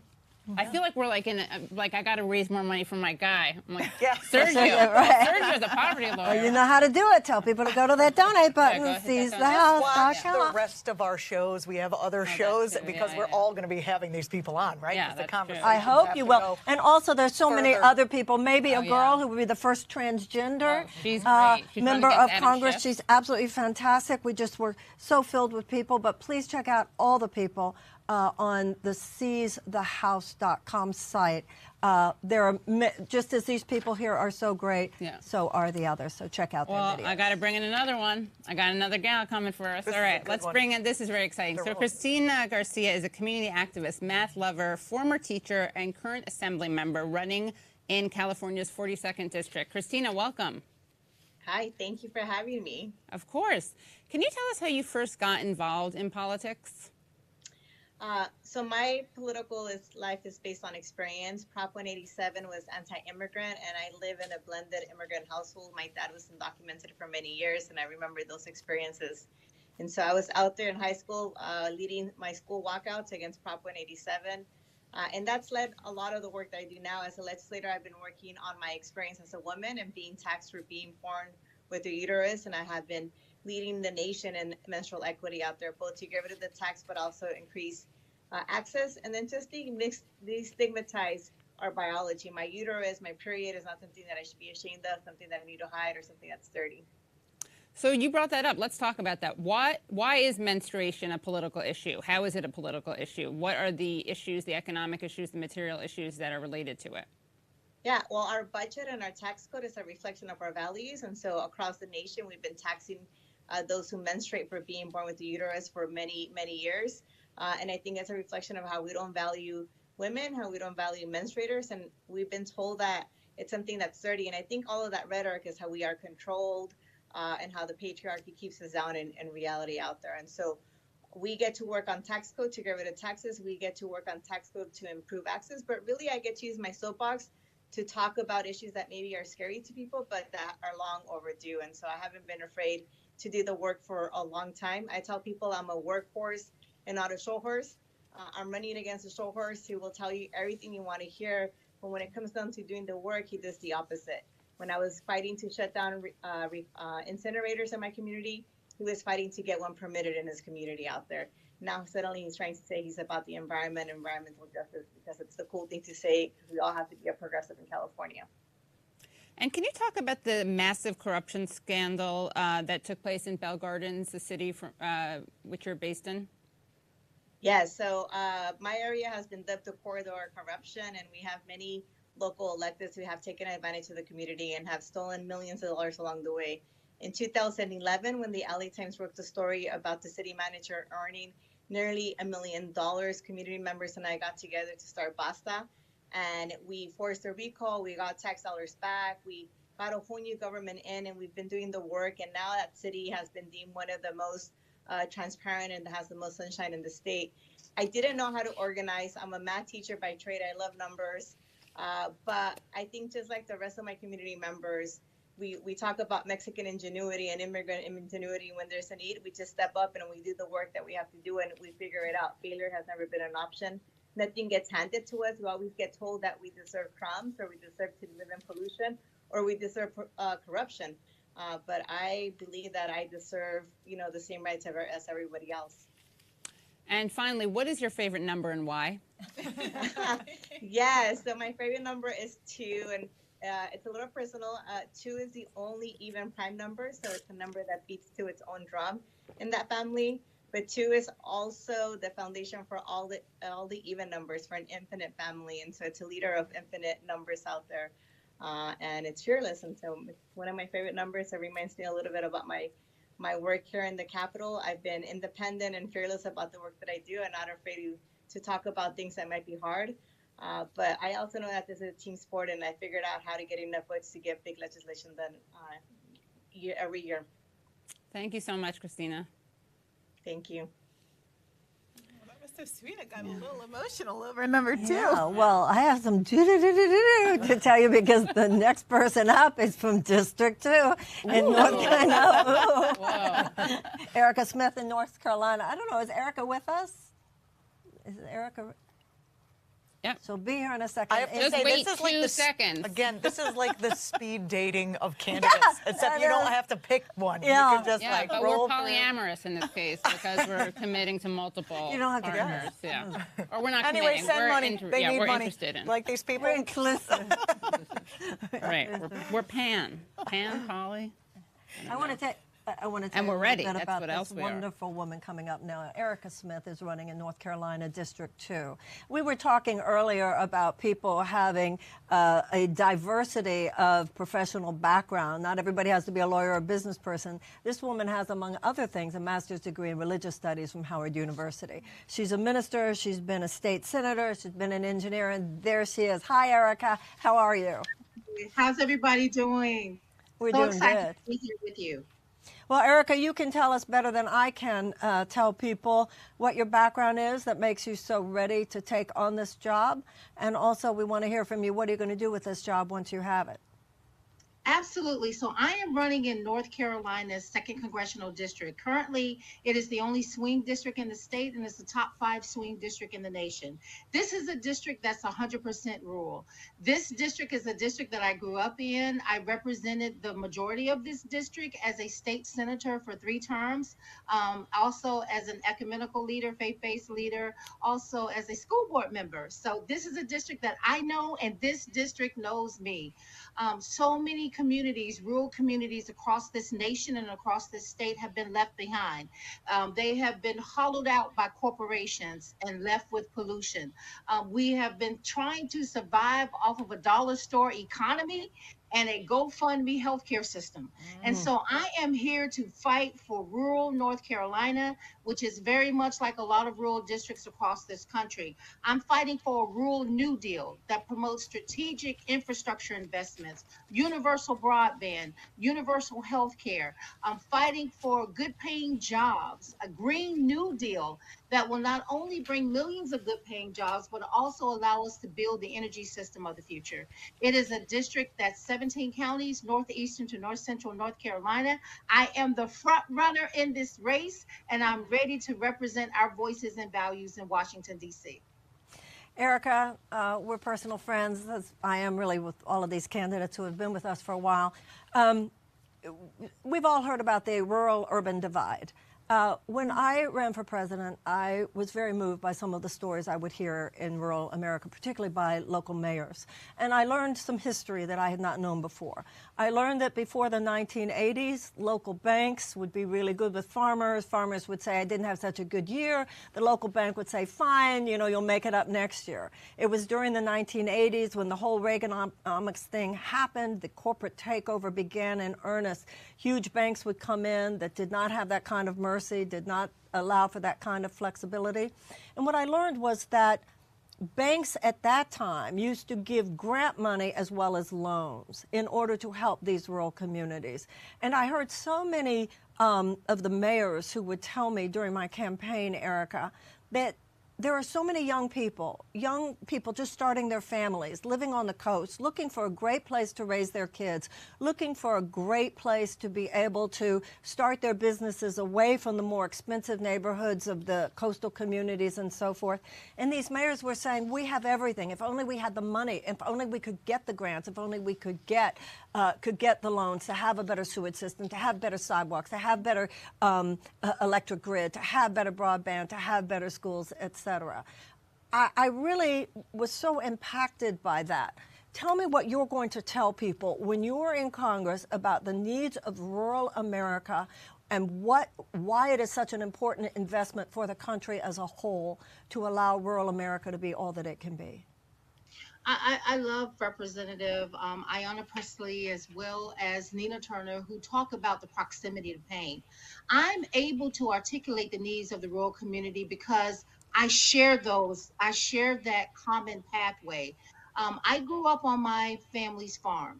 I feel like we're like I got to raise more money for my guy. I'm like, Sergio, Sergio. right. Sergio's a poverty lawyer. Well, you know how to do it. Tell people to go to that donate button, Watch seizthehouse.com. the rest of our shows. We have other shows because we're all going to be having these people on, right? Yeah, Because the that's conversations I hope have you to will. go And also, there's so many further. other people. Maybe a Oh, girl yeah. who will be the first transgender she's great. She's member running of against Adam Congress. Schiff. She's absolutely fantastic. We just were so filled with people. But please check out all the people on the seizthehouse.com site. There are just as these people here are so great, so are the others. So check out their Well, videos. I got to bring in another one. I got another gal coming for us. All right, let's bring in. This is very exciting. So Christina Garcia is a community activist, math lover, former teacher, and current assembly member running in California's 42nd district. Christina, welcome. Hi, thank you for having me. Of course. Can you tell us how you first got involved in politics? So my political life is based on experience. Prop 187 was anti-immigrant, and I live in a blended immigrant household. My dad was undocumented for many years, and I remember those experiences. And so I was out there in high school leading my school walkouts against Prop 187. And that's led a lot of the work that I do now. As a legislator, I've been working on my experience as a woman and being taxed for being born with a uterus, and I have been leading the nation in menstrual equity out there, both to get rid of the tax, but also increase access, and then just destigmatize our biology. My uterus, my period is not something that I should be ashamed of, something that I need to hide, or something that's dirty. So you brought that up. Let's talk about that. Why is menstruation a political issue? How is it a political issue? What are the issues, the economic issues, the material issues that are related to it? Yeah, well, our budget and our tax code is a reflection of our values. And so across the nation, we've been taxing those who menstruate for being born with a uterus for many, many years. And I think it's a reflection of how we don't value women, how we don't value menstruators. And we've been told that it's something that's dirty. And I think all of that rhetoric is how we are controlled and how the patriarchy keeps us down in reality out there. And so we get to work on tax code to get rid of taxes. We get to work on tax code to improve access. But really, I get to use my soapbox to talk about issues that maybe are scary to people, but that are long overdue. And so I haven't been afraid to do the work for a long time. I tell people I'm a workhorse and not a show horse. I'm running against a show horse who will tell you everything you want to hear, but when it comes down to doing the work, he does the opposite. When I was fighting to shut down incinerators in my community, he was fighting to get one permitted in his community out there. Now suddenly he's trying to say he's about the environment, environmental justice, because it's the cool thing to say. We all have to be a progressive in California. And can you talk about the massive corruption scandal that took place in Bell Gardens, the city which you're based in? Yeah, so my area has been dubbed the corridor of corruption, and we have many local electeds who have taken advantage of the community and have stolen millions of dollars along the way. In 2011, when the LA Times broke the story about the city manager earning nearly $1 million, community members and I got together to start Basta, and we forced a recall. We got tax dollars back. We got a whole new government in, and we've been doing the work. And now that city has been deemed one of the most transparent and has the most sunshine in the state. I didn't know how to organize. I'm a math teacher by trade. I love numbers. But I think just like the rest of my community members, we talk about Mexican ingenuity and immigrant ingenuity. When there's a need, we just step up and we do the work that we have to do, and we figure it out. Failure has never been an option. Nothing gets handed to us. We always get told that we deserve crumbs, or we deserve to live in pollution, or we deserve corruption. But I believe that I deserve, the same rights as everybody else. And finally, what is your favorite number and why? Yeah, so my favorite number is 2, and it's a little personal. 2 is the only even prime number, so it's a number that beats to its own drum in that family. But 2 is also the foundation for all the even numbers, for an infinite family, and so it's a leader of infinite numbers out there. And it's fearless, and so it's one of my favorite numbers. It reminds me a little bit about my work here in the Capitol. I've been independent and fearless about the work that I do, and not afraid to talk about things that might be hard. But I also know that this is a team sport, and I figured out how to get enough votes to get big legislation done every year. Thank you so much, Christina. Thank you. so sweet. I got a little emotional over number 2. Yeah, well, I have some to tell you because the next person up is from District 2 in North Carolina. Erica Smith in North Carolina. I don't know, is Erica with us? Is Erica? Yeah. She'll be here in a second. I have to Just say, wait this is 2 like the, seconds. Again, this is like the speed dating of candidates, except you don't have to pick one. Yeah. You can just Yeah, like but roll we're polyamorous in this case because we're committing to multiple You don't have to do partners. Yeah. Or we're not Anyway, committing. send We're money. They need we're money. interested in. Like these people. We're inclusive. Right. We're pan, poly. I want to tell And we're you a ready. little bit That's about what this else we are. wonderful woman coming up now. Erica Smith is running in North Carolina District 2. We were talking earlier about people having a diversity of professional background. Not everybody has to be a lawyer or a business person. This woman has, among other things, a master's degree in religious studies from Howard University. She's a minister. She's been a state senator. She's been an engineer. And there she is. Hi, Erica. How are you? How's everybody doing? We're so doing excited good. to be here with you. Well, Erica, you can tell us better than I can tell people what your background is that makes you so ready to take on this job. And also, we want to hear from you, what are you going to do with this job once you have it? Absolutely. So I am running in North Carolina's 2nd Congressional District. Currently, it is the only swing district in the state, and it's the top 5 swing district in the nation. This is a district that's 100% rural. This district is a district that I grew up in. I represented the majority of this district as a state senator for 3 terms, also as an ecumenical leader, faith-based leader, also as a school board member. So this is a district that I know, and this district knows me. So many communities, rural communities across this nation and across this state have been left behind. They have been hollowed out by corporations and left with pollution. We have been trying to survive off of a dollar store economy and a GoFundMe healthcare system. And so I am here to fight for rural North Carolina, which is very much like a lot of rural districts across this country. I'm fighting for a rural New Deal that promotes strategic infrastructure investments, universal broadband, universal healthcare. I'm fighting for good paying jobs, a Green New Deal that will not only bring millions of good paying jobs, but also allow us to build the energy system of the future. It is a district that's 17 counties, northeastern to north central North Carolina. I am the front runner in this race, and I'm ready to represent our voices and values in Washington, D.C. Erica, we're personal friends, as I am really with all of these candidates who have been with us for a while. We've all heard about the rural-urban divide. When I ran for president, I was very moved by some of the stories I would hear in rural America, particularly by local mayors. And I learned some history that I had not known before. I learned that before the 1980s, local banks would be really good with farmers. Farmers would say, I didn't have such a good year. The local bank would say, fine, you know, you'll make it up next year. It was during the 1980s when the whole Reaganomics thing happened, the corporate takeover began in earnest. Huge banks would come in that did not have that kind of mercy, did not allow for that kind of flexibility. And what I learned was that banks at that time used to give grant money as well as loans in order to help these rural communities. And I heard so many of the mayors who would tell me during my campaign, Erica, that there are so many young people just starting their families, living on the coast, looking for a great place to raise their kids, looking for a great place to be able to start their businesses away from the more expensive neighborhoods of the coastal communities and so forth. And these mayors were saying, we have everything. If only we had the money, if only we could get the grants, if only we could get the loans to have a better sewage system, to have better sidewalks, to have better electric grid, to have better broadband, to have better schools, etc. I really was so impacted by that. Tell me what you're going to tell people when you're in Congress about the needs of rural America and why it is such an important investment for the country as a whole to allow rural America to be all that it can be. I love Representative Ayanna Pressley as well as Nina Turner, who talk about the proximity to pain. I'm able to articulate the needs of the rural community because I share that common pathway. I grew up on my family's farm.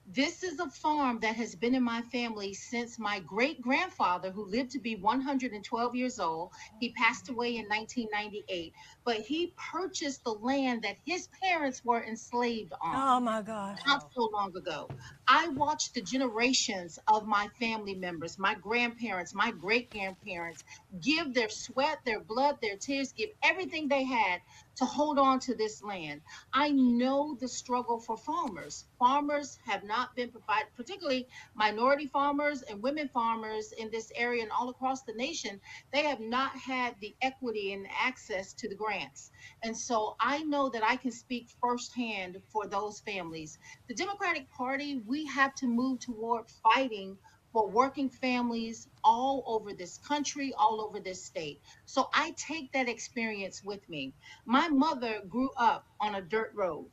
This is a farm that has been in my family since my great-grandfather, who lived to be 112 years old. He passed away in 1998, but he purchased the land that his parents were enslaved on. Oh my gosh. Not so long ago. I watched the generations of my family members, my grandparents, my great-grandparents, give their sweat, their blood, their tears, give everything they had to hold on to this land. I know the struggle for farmers. Farmers have not been provided, particularly minority farmers and women farmers in this area and all across the nation. They have not had the equity and access to the grants. And so I know that I can speak firsthand for those families. The Democratic Party, we have to move toward fighting for working families all over this country, all over this state. So I take that experience with me. My mother grew up on a dirt road.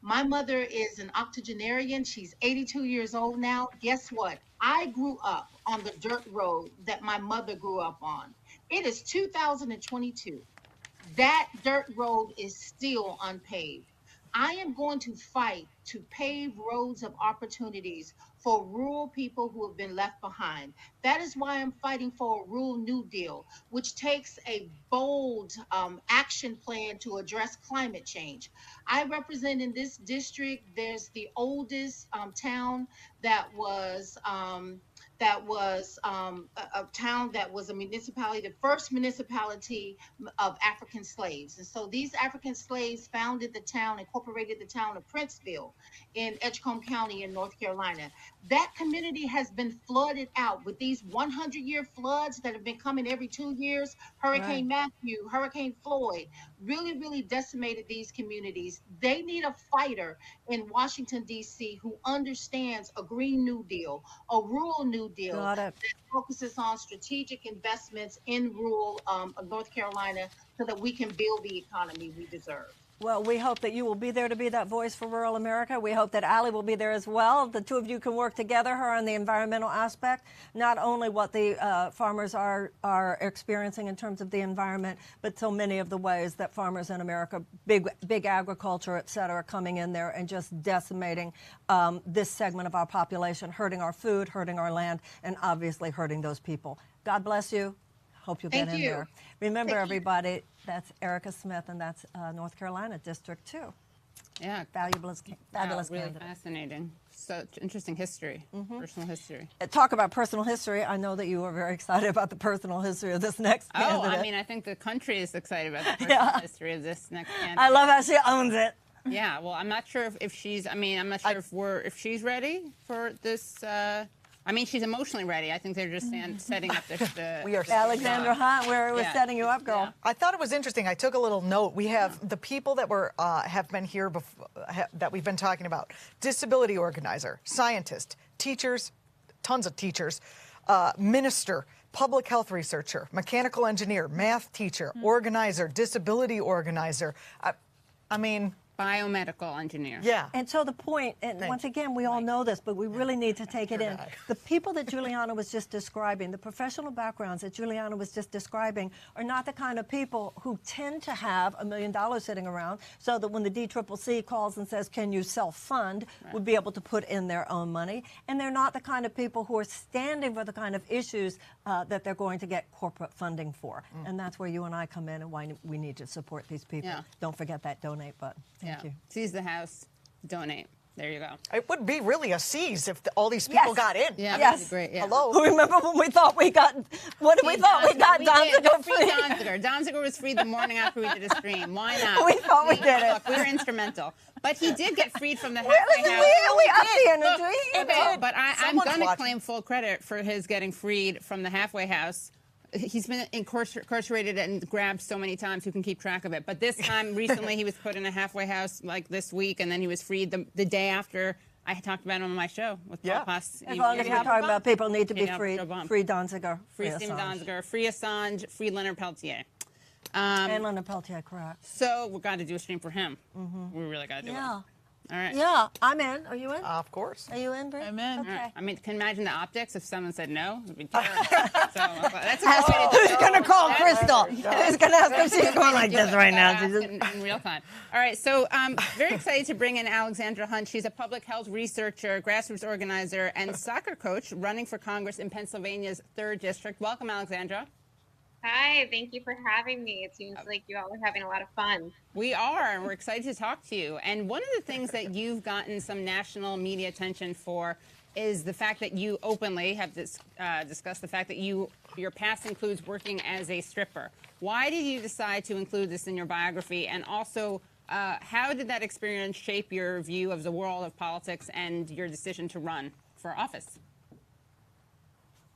My mother is an octogenarian. She's 82 years old now. Guess what? I grew up on the dirt road that my mother grew up on. It is 2022. That dirt road is still unpaved. I am going to fight to pave roads of opportunities for rural people who have been left behind. That is why I'm fighting for a rural New Deal, which takes a bold action plan to address climate change. I represent in this district, there's the oldest town that was a town that was a municipality, the first municipality of African slaves. And so these African slaves founded the town, incorporated the town of Princeville in Edgecombe County in North Carolina. That community has been flooded out with these 100-year floods that have been coming every 2 years. Hurricane Matthew, Hurricane Floyd, really decimated these communities. They need a fighter in Washington, D.C. who understands a Green New Deal, a rural New Deal that focuses on strategic investments in rural North Carolina so that we can build the economy we deserve. Well, we hope that you will be there to be that voice for rural America. We hope that Allie will be there as well. The two of you can work together, her on the environmental aspect, not only what the farmers are experiencing in terms of the environment, but so many of the ways that farmers in America, big agriculture, et cetera, coming in there and just decimating this segment of our population, hurting our food, hurting our land, and obviously hurting those people. God bless you. Hope you'll get in there. Remember, everybody, that's Erica Smith, and that's North Carolina District 2. Yeah. Fabulous really candidate. Fascinating. Such interesting history, personal history. Talk about personal history. I know that you are very excited about the personal history of this next candidate. I mean, I think the country is excited about the personal history of this next candidate. I love how she owns it. Yeah, well, I'm not sure if she's, I'm not sure if she's ready for this. I mean, she's emotionally ready. I think they're just setting up We are Alexandra Hunt, where we're setting you up, girl. Yeah. I thought it was interesting. I took a little note. We have the people that were have been here before, that we've been talking about: disability organizer, scientist, teachers, tons of teachers, minister, public health researcher, mechanical engineer, math teacher, organizer, disability organizer. I mean. Biomedical engineer. Yeah. And so the point, and once again, we all know this, but we really need to take it in. The people that Juliana was just describing, the professional backgrounds that Juliana was just describing, are not the kind of people who tend to have $1 million sitting around, so that when the DCCC calls and says, can you self-fund, would be able to put in their own money. And they're not the kind of people who are standing for the kind of issues that they're going to get corporate funding for. And that's where you and I come in, and why we need to support these people. Yeah. Don't forget that donate button. Thank you. Seize the house, donate. There you go. It would be really a seize if all these people got in. Yeah, yes. Great. Yeah. Hello. Remember when we thought we got, what did we thought we got? Donziger free. Donziger was free the morning after we did a stream. Why not? We thought we did it. Look, we were instrumental. But he did get freed from the halfway house. But I'm going to claim full credit for his getting freed from the halfway house. He's been incarcerated and grabbed so many times, who can keep track of it. But this time, recently, he was put in a halfway house like this week, and then he was freed the day after. I talked about him on my show with Paul Pass. As long as we're talking about people need to be freed. Free Donziger. Free Steve Donziger. Free Assange. Free Leonard Peltier. And Leonard Peltier, correct. So we've got to do a stream for him. We really got to do it. All right. Yeah, I'm in. Are you in? Of course. Are you in, Brie? I'm in. Okay. All right. I mean, can you imagine the optics if someone said no? It would be terrible. So that's a good way to Who's going to call Crystal? Who's going to ask if she's going like this right now? She's just... in real time. All right, so very excited to bring in Alexandra Hunt. She's a public health researcher, grassroots organizer, and soccer coach running for Congress in Pennsylvania's 3rd District. Welcome, Alexandra. Hi, thank you for having me. It seems like you all are having a lot of fun. We are, and we're excited to talk to you. And one of the things that you've gotten some national media attention for is the fact that you openly have discussed the fact that your past includes working as a stripper. Why did you decide to include this in your biography? And also, how did that experience shape your view of the world of politics and your decision to run for office?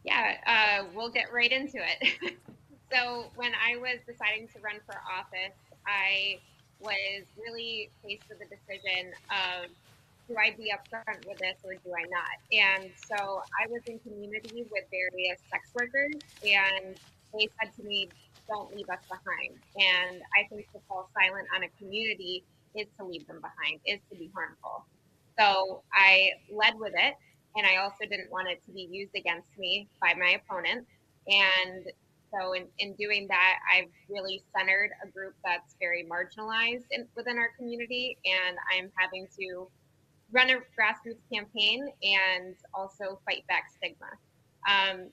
Yeah, we'll get right into it. So when I was deciding to run for office, I was really faced with the decision of, do I be upfront with this or do I not? And so I was in community with various sex workers, and they said to me, don't leave us behind. And I think to fall silent on a community is to leave them behind, is to be harmful. So I led with it, and I also didn't want it to be used against me by my opponent. And so in doing that, I've really centered a group that's very marginalized within our community, and I'm having to run a grassroots campaign and also fight back stigma.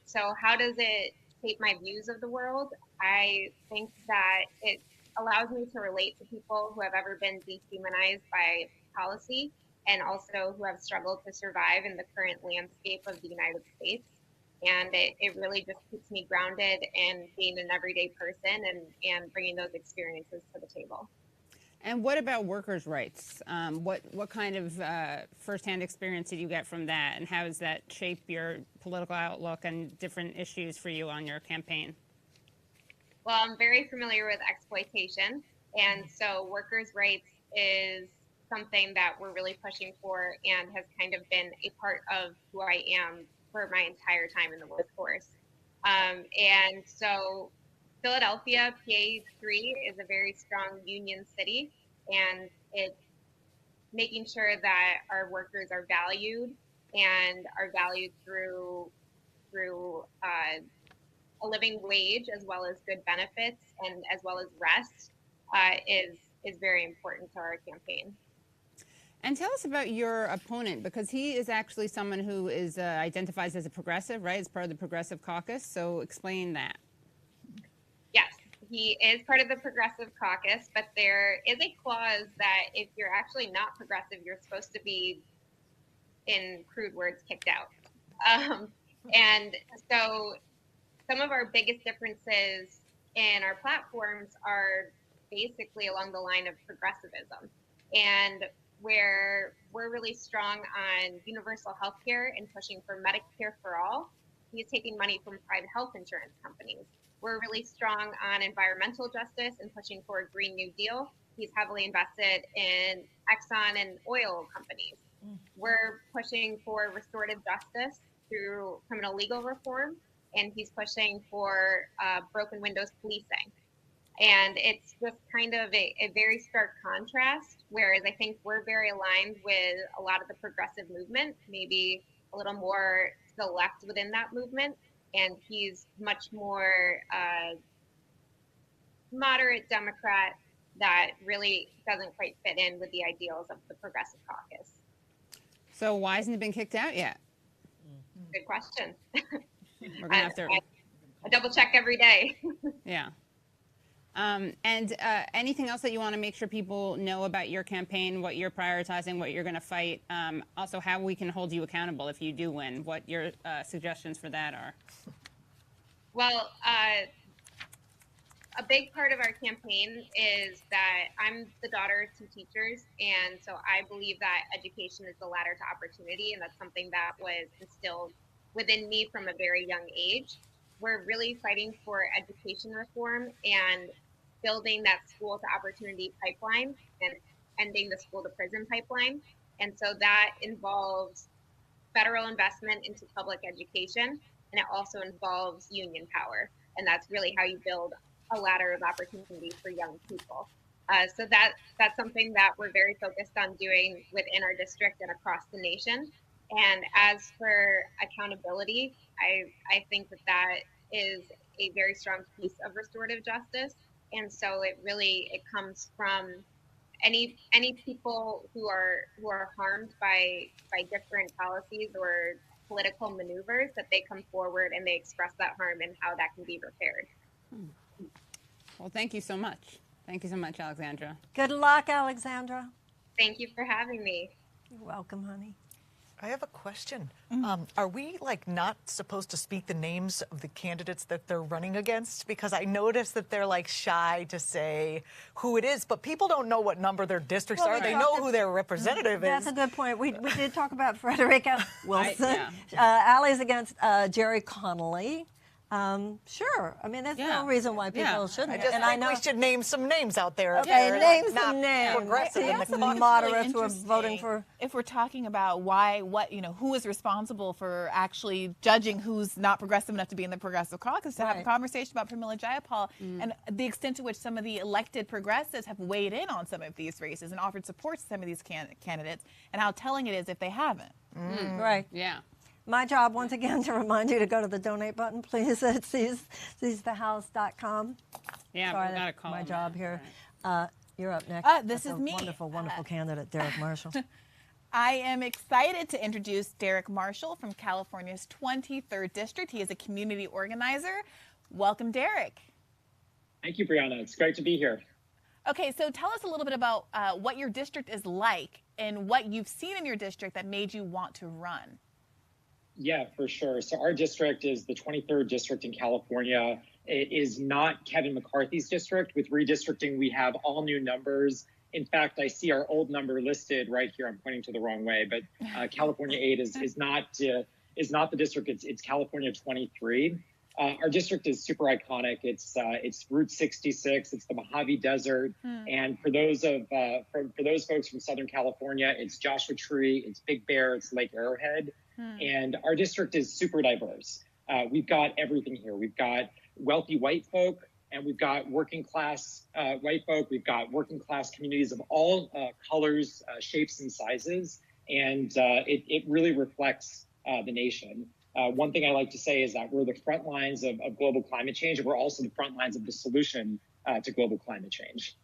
So how does it shape my views of the world? I think that it allows me to relate to people who have ever been dehumanized by policy and also who have struggled to survive in the current landscape of the United States. And it really just keeps me grounded and being an everyday person and bringing those experiences to the table. And what about workers' rights? What kind of firsthand experience did you get from that, and how does that shape your political outlook and different issues for you on your campaign? Well, I'm very familiar with exploitation, and so workers' rights is something that we're really pushing for and has kind of been a part of who I am for my entire time in the workforce. And so Philadelphia, PA3 is a very strong union city, and it's making sure that our workers are valued and are valued through a living wage as well as good benefits and as well as rest is very important to our campaign. And tell us about your opponent, because he is actually someone who is identifies as a progressive, right? As part of the Progressive Caucus. So explain that. Yes, he is part of the Progressive Caucus, but there is a clause that if you're actually not progressive, you're supposed to be, in crude words, kicked out. And so some of our biggest differences in our platforms are basically along the line of progressivism. And where we're really strong on universal health care and pushing for Medicare for all, he's taking money from private health insurance companies. We're really strong on environmental justice and pushing for a Green New Deal. He's heavily invested in Exxon and oil companies. We're pushing for restorative justice through criminal legal reform, and he's pushing for broken windows policing. And it's just kind of a very stark contrast, whereas I think we're very aligned with a lot of the progressive movement, maybe a little more to the left within that movement. And he's much more moderate Democrat that really doesn't quite fit in with the ideals of the Progressive Caucus. So why hasn't he been kicked out yet? Good question. We're gonna have to I double check every day. Yeah. And anything else that you want to make sure people know about your campaign, what you're prioritizing, what you're going to fight, also how we can hold you accountable if you do win, what your suggestions for that are? Well, a big part of our campaign is that I'm the daughter of two teachers, and so I believe that education is the ladder to opportunity, and that's something that was instilled within me from a very young age. We're really fighting for education reform and building that school to opportunity pipeline and ending the school to prison pipeline. And so that involves federal investment into public education, and it also involves union power. And that's really how you build a ladder of opportunity for young people. So that's something that we're very focused on doing within our district and across the nation. And as for accountability, I think that is a very strong piece of restorative justice. And so it comes from any people who are harmed by different policies or political maneuvers, that they come forward and they express that harm and how that can be repaired. Well, thank you so much. Thank you so much, Alexandra. Good luck, Alexandra. Thank you for having me. You're welcome, honey. I have a question. Are we not supposed to speak the names of the candidates that they're running against? Because I noticed that they're shy to say who it is, but people don't know what number their districts are. They know who their representative is. That's a good point. We did talk about Frederica Wilson. Allie's against Jerry Connolly. Sure. I mean, there's no reason why people shouldn't. I know we should name some names out there. Okay, name some names. Progressive in the caucus. Moderates who are voting for. If we're talking about who is responsible for actually judging who's not progressive enough to be in the progressive caucus, to have a conversation about Pramila Jayapal and the extent to which some of the elected progressives have weighed in on some of these races and offered support to some of these candidates, and how telling it is if they haven't. Right. Yeah. My job, once again, to remind you to go to the donate button, please, at seizethehouse.com. Yeah, Sorry, we got to that's call my him job out. here. You're up next. This That's is a me. Wonderful, wonderful candidate, Derek Marshall. I am excited to introduce Derek Marshall from California's 23rd District. He is a community organizer. Welcome, Derek. Thank you, Brianna. It's great to be here. Okay, so tell us a little bit about what your district is like and what you've seen in your district that made you want to run. Yeah, for sure. So our district is the 23rd district in California. It is not Kevin McCarthy's district. With redistricting, we have all new numbers. In fact, I see our old number listed right here. I'm pointing to the wrong way, but California 8 is not the district. It's California 23. Our district is super iconic. It's Route 66. It's the Mojave Desert, and for those folks from Southern California, it's Joshua Tree, it's Big Bear, it's Lake Arrowhead. And our district is super diverse. We've got everything here. We've got wealthy white folk, and we've got working class white folk. We've got working class communities of all colors, shapes, and sizes. And it really reflects the nation. One thing I like to say is that we're the front lines of global climate change, and we're also the front lines of the solution to global climate change.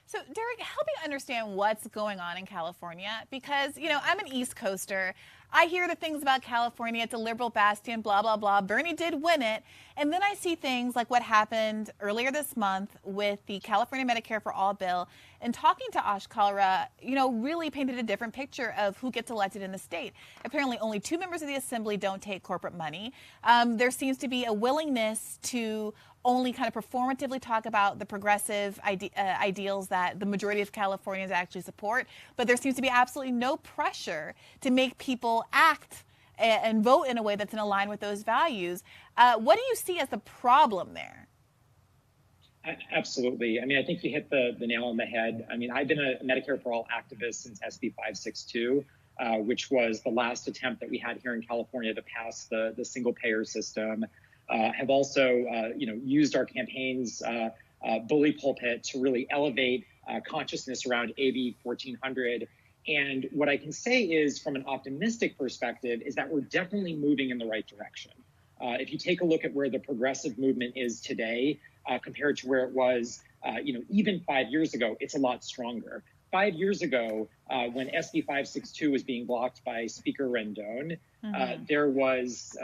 So, Derek, help me understand what's going on in California, because, I'm an East Coaster. I hear the things about California, it's a liberal bastion, blah, blah, blah. Bernie did win it. And then I see things like what happened earlier this month with the California Medicare for All bill, and talking to Ash Kalra, really painted a different picture of who gets elected in the state. Apparently, only 2 members of the assembly don't take corporate money. There seems to be a willingness to only kind of performatively talk about the progressive ideals that the majority of Californians actually support, but there seems to be absolutely no pressure to make people act and vote in a way that's in line with those values. What do you see as the problem there? Absolutely. I mean, I think you hit the nail on the head. I mean, I've been a Medicare for All activist since SB 562, which was the last attempt that we had here in California to pass the single payer system. Have also, used our campaign's bully pulpit to really elevate consciousness around AB 1400. And what I can say is, from an optimistic perspective, is that we're definitely moving in the right direction. If you take a look at where the progressive movement is today, compared to where it was, even 5 years ago, it's a lot stronger. 5 years ago, when SB 562 was being blocked by Speaker Rendon, there was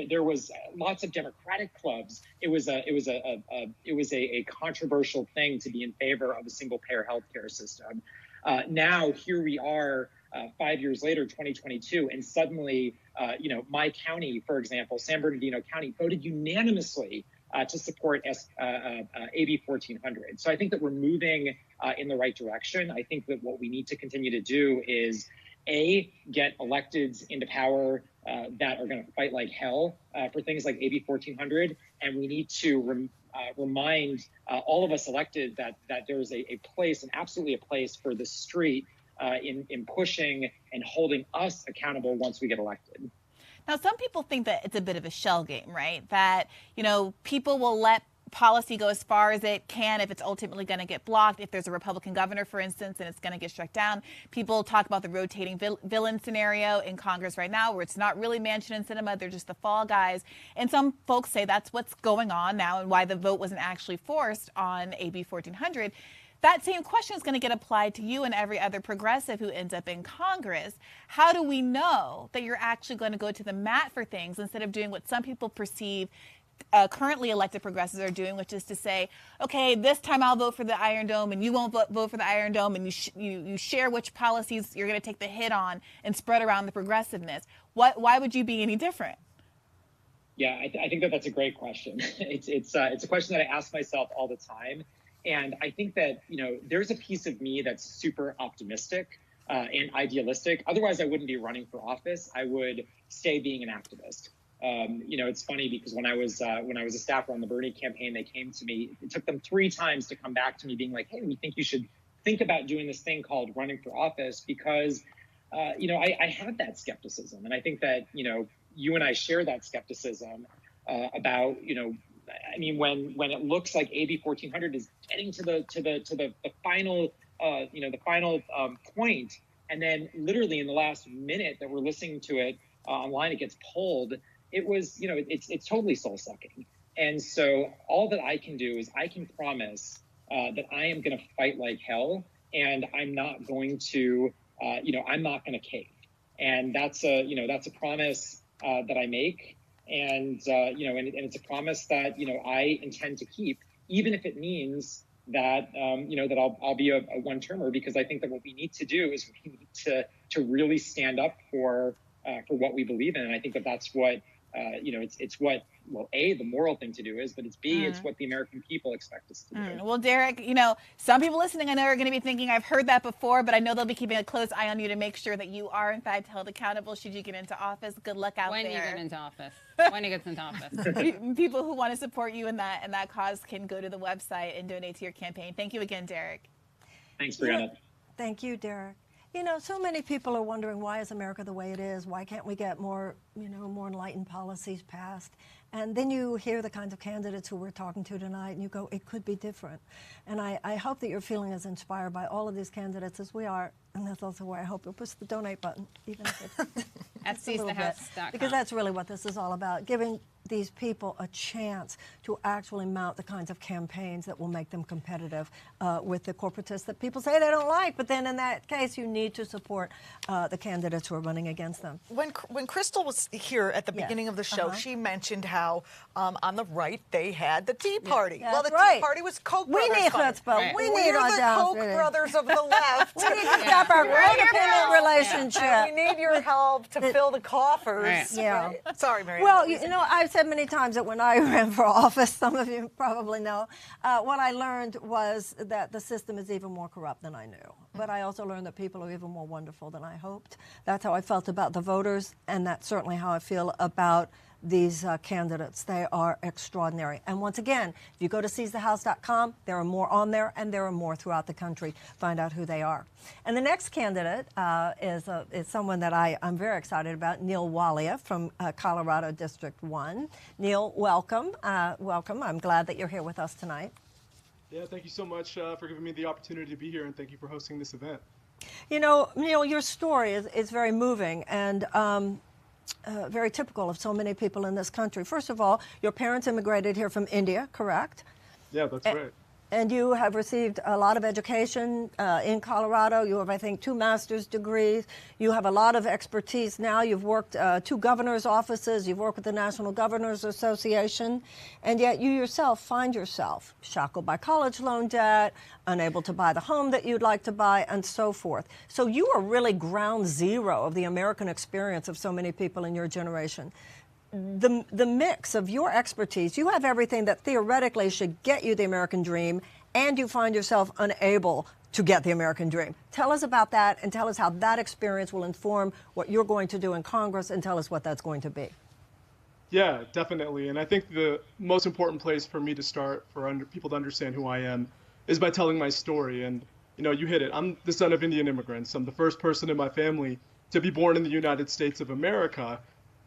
there was lots of Democratic clubs. It was a controversial thing to be in favor of a single payer healthcare system. Now here we are, 5 years later, 2022, and suddenly, my county, for example, San Bernardino County, voted unanimously to support AB 1400. So I think that we're moving in the right direction. I think that what we need to continue to do is, A, get electeds into power that are going to fight like hell for things like AB 1400, and we need to remind all of us elected that there's a place, and absolutely a place, for the street in pushing and holding us accountable once we get elected. Now, some people think that it's a bit of a shell game, right? That, people will let policy go as far as it can if it's ultimately going to get blocked. If there's a Republican governor, for instance, and it's going to get struck down. People talk about the rotating villain scenario in Congress right now, where it's not really Manchin and Sinema, they're just the fall guys. And some folks say that's what's going on now and why the vote wasn't actually forced on AB 1400. That same question is going to get applied to you and every other progressive who ends up in Congress. How do we know that you're actually going to go to the mat for things instead of doing what some people perceive currently elected progressives are doing, which is to say, okay, this time I'll vote for the Iron Dome and you won't vote for the Iron Dome, and you share which policies you're going to take the hit on and spread around the progressiveness. Why would you be any different? Yeah, I think that's a great question. It's a question that I ask myself all the time. And I think that, there's a piece of me that's super optimistic and idealistic. Otherwise, I wouldn't be running for office. I would stay being an activist. It's funny because when I was a staffer on the Bernie campaign, they came to me. It took them 3 times to come back to me being like, hey, we think you should think about doing this thing called running for office because, I have that skepticism. And I think that, you and I share that skepticism about, when it looks like AB 1400 is getting to the final point, and then literally in the last minute that we're listening to it online, it gets pulled. It was, it's totally soul sucking. And so all that I can do is I can promise that I am going to fight like hell, and I'm not going to, I'm not going to cave. And that's a promise that I make. And, and it's a promise that, I intend to keep, even if it means that, that I'll be a one-termer, because I think that what we need to do is we need to really stand up for what we believe in. And I think that that's what, it's what, well, A, the moral thing to do is, but it's B, it's what the American people expect us to do. Well, Derek, some people listening I know are going to be thinking, I've heard that before, but I know they'll be keeping a close eye on you to make sure that you are, in fact, held accountable should you get into office. Good luck out there. When you get into office. When he gets into office. People who want to support you in that cause can go to the website and donate to your campaign. Thank you again, Derek. Thanks, Brianna. Thank you, Derek. So many people are wondering, why is America the way it is? Why can't we get more, more enlightened policies passed? And then you hear the kinds of candidates who we're talking to tonight, and you go, it could be different. And I hope that you're feeling as inspired by all of these candidates as we are. And that's also why I hope you'll push the donate button, even if it's at seizthehouse.com. Because that's really what this is all about, giving these people a chance to actually mount the kinds of campaigns that will make them competitive with the corporatists that people say they don't like. But then in that case, you need to support the candidates who are running against them. When Crystal was here at the beginning of the show, she mentioned how on the right they had the Tea Party. Yeah, well, the Tea Party was Koch we brothers. Need chutzpah. We need We're the Koch brothers of the left. We need to stop our codependent relationship. And we need your help to fill the coffers. Right. Yeah. Right? Sorry, Marianne. Well, I've said many times that when I ran for office, some of you probably know, what I learned was that the system is even more corrupt than I knew. But I also learned that people are even more wonderful than I hoped. That's how I felt about the voters, and that's certainly how I feel about these candidates. They are extraordinary. And once again, if you go to seizethehouse.com, there are more on there, and there are more throughout the country. Find out who they are. And the next candidate is someone that I'm very excited about, Neil Walia from Colorado District 1. Neil, welcome. Welcome. I'm glad that you're here with us tonight. Yeah, thank you so much for giving me the opportunity to be here, and thank you for hosting this event. Neil, your story is very moving and very typical of so many people in this country. First of all, your parents immigrated here from India, correct? Yeah, that's right. And you have received a lot of education in Colorado. You have, I think, 2 master's degrees. You have a lot of expertise now. You've worked 2 governor's offices. You've worked with the National Governors Association. And yet you yourself find yourself shackled by college loan debt, unable to buy the home that you'd like to buy, and so forth. So you are really ground zero of the American experience of so many people in your generation. The mix of your expertise, you have everything that theoretically should get you the American dream, and you find yourself unable to get the American dream. Tell us about that, and tell us how that experience will inform what you're going to do in Congress, and tell us what that's going to be. Yeah, definitely. And I think the most important place for me to start, for people to understand who I am, is by telling my story. And, you hit it. I'm the son of Indian immigrants. I'm the first person in my family to be born in the United States of America.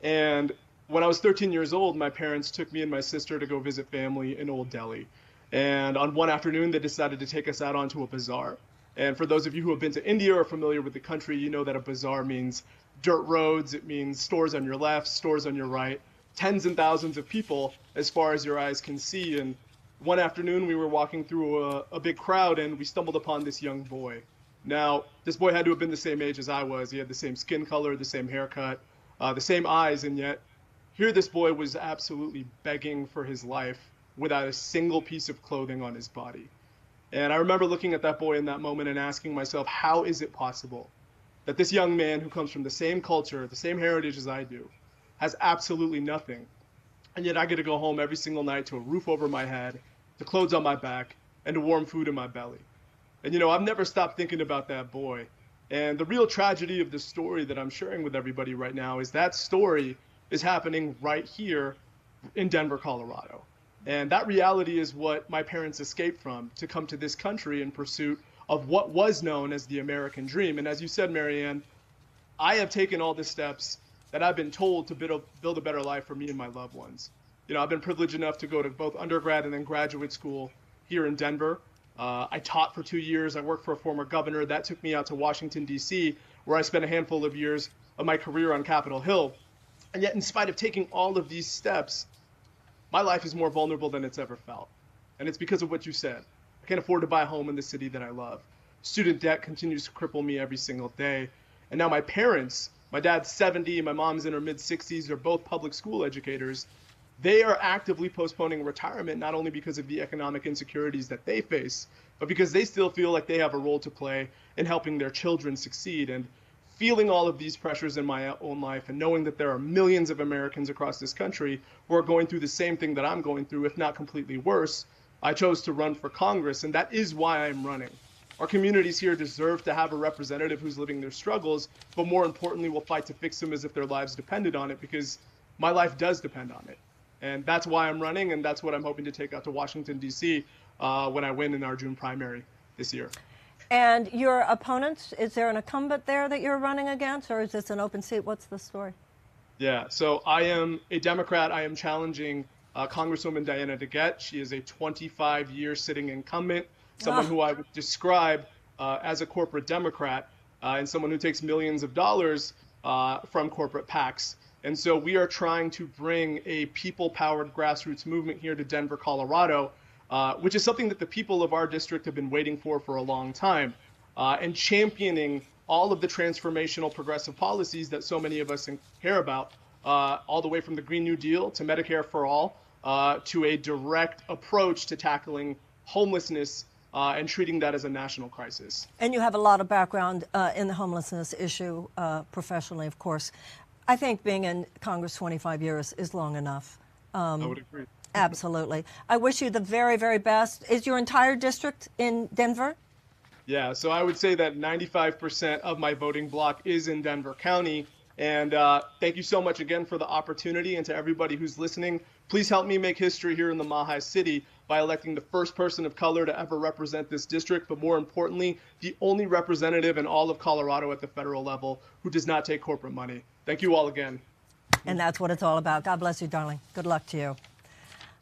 And when I was 13 years old, my parents took me and my sister to go visit family in Old Delhi. And on one afternoon, they decided to take us out onto a bazaar. And for those of you who have been to India or familiar with the country, you know that a bazaar means dirt roads. It means stores on your left, stores on your right, tens and thousands of people as far as your eyes can see. And one afternoon, we were walking through a big crowd, and we stumbled upon this young boy. Now, this boy had to have been the same age as I was. He had the same skin color, the same haircut, the same eyes, and yet here this boy was absolutely begging for his life without a single piece of clothing on his body. And I remember looking at that boy in that moment and asking myself, how is it possible that this young man who comes from the same culture, the same heritage as I do, has absolutely nothing, and yet I get to go home every single night to a roof over my head, to clothes on my back, and to warm food in my belly? And you know, I've never stopped thinking about that boy. And the real tragedy of the story that I'm sharing with everybody right now is that story is happening right here in Denver, Colorado. And that reality is what my parents escaped from to come to this country in pursuit of what was known as the American dream. And as you said, Marianne, I have taken all the steps that I've been told to build a better life for me and my loved ones. You know, I've been privileged enough to go to both undergrad and then graduate school here in Denver. I taught for 2 years. I worked for a former governor. That took me out to Washington, D.C., where I spent a handful of years of my career on Capitol Hill. And yet, in spite of taking all of these steps, my life is more vulnerable than it's ever felt. And it's because of what you said. I can't afford to buy a home in the city that I love. Student debt continues to cripple me every single day. And now my parents, my dad's 70, my mom's in her mid-60s, they're both public school educators. They are actively postponing retirement, not only because of the economic insecurities that they face, but because they still feel like they have a role to play in helping their children succeed. And feeling all of these pressures in my own life and knowing that there are millions of Americans across this country who are going through the same thing that I'm going through, if not completely worse, I chose to run for Congress, and that is why I'm running. Our communities here deserve to have a representative who's living their struggles, but more importantly, will fight to fix them as if their lives depended on it, because my life does depend on it. And that's why I'm running, and that's what I'm hoping to take out to Washington, D.C. When I win in our June primary this year. And your opponents, is there an incumbent there that you're running against, or is this an open seat? What's the story? Yeah, so I am a Democrat. I am challenging Congresswoman Diana DeGette. She is a 25-year sitting incumbent, someone who I would describe as a corporate Democrat and someone who takes millions of dollars from corporate PACs. And so we are trying to bring a people-powered grassroots movement here to Denver, Colorado, which is something that the people of our district have been waiting for a long time, and championing all of the transformational progressive policies that so many of us care about, all the way from the Green New Deal to Medicare for all, to a direct approach to tackling homelessness and treating that as a national crisis. And you have a lot of background in the homelessness issue professionally, of course. I think being in Congress 25 years is long enough. I would agree. Absolutely. I wish you the very, very best. Is your entire district in Denver? Yeah, so I would say that 95% of my voting block is in Denver County. And thank you so much again for the opportunity. And to everybody who's listening, please help me make history here in the Mahi City by electing the first person of color to ever represent this district, but more importantly, the only representative in all of Colorado at the federal level who does not take corporate money. Thank you all again. And that's what it's all about. God bless you, darling. Good luck to you.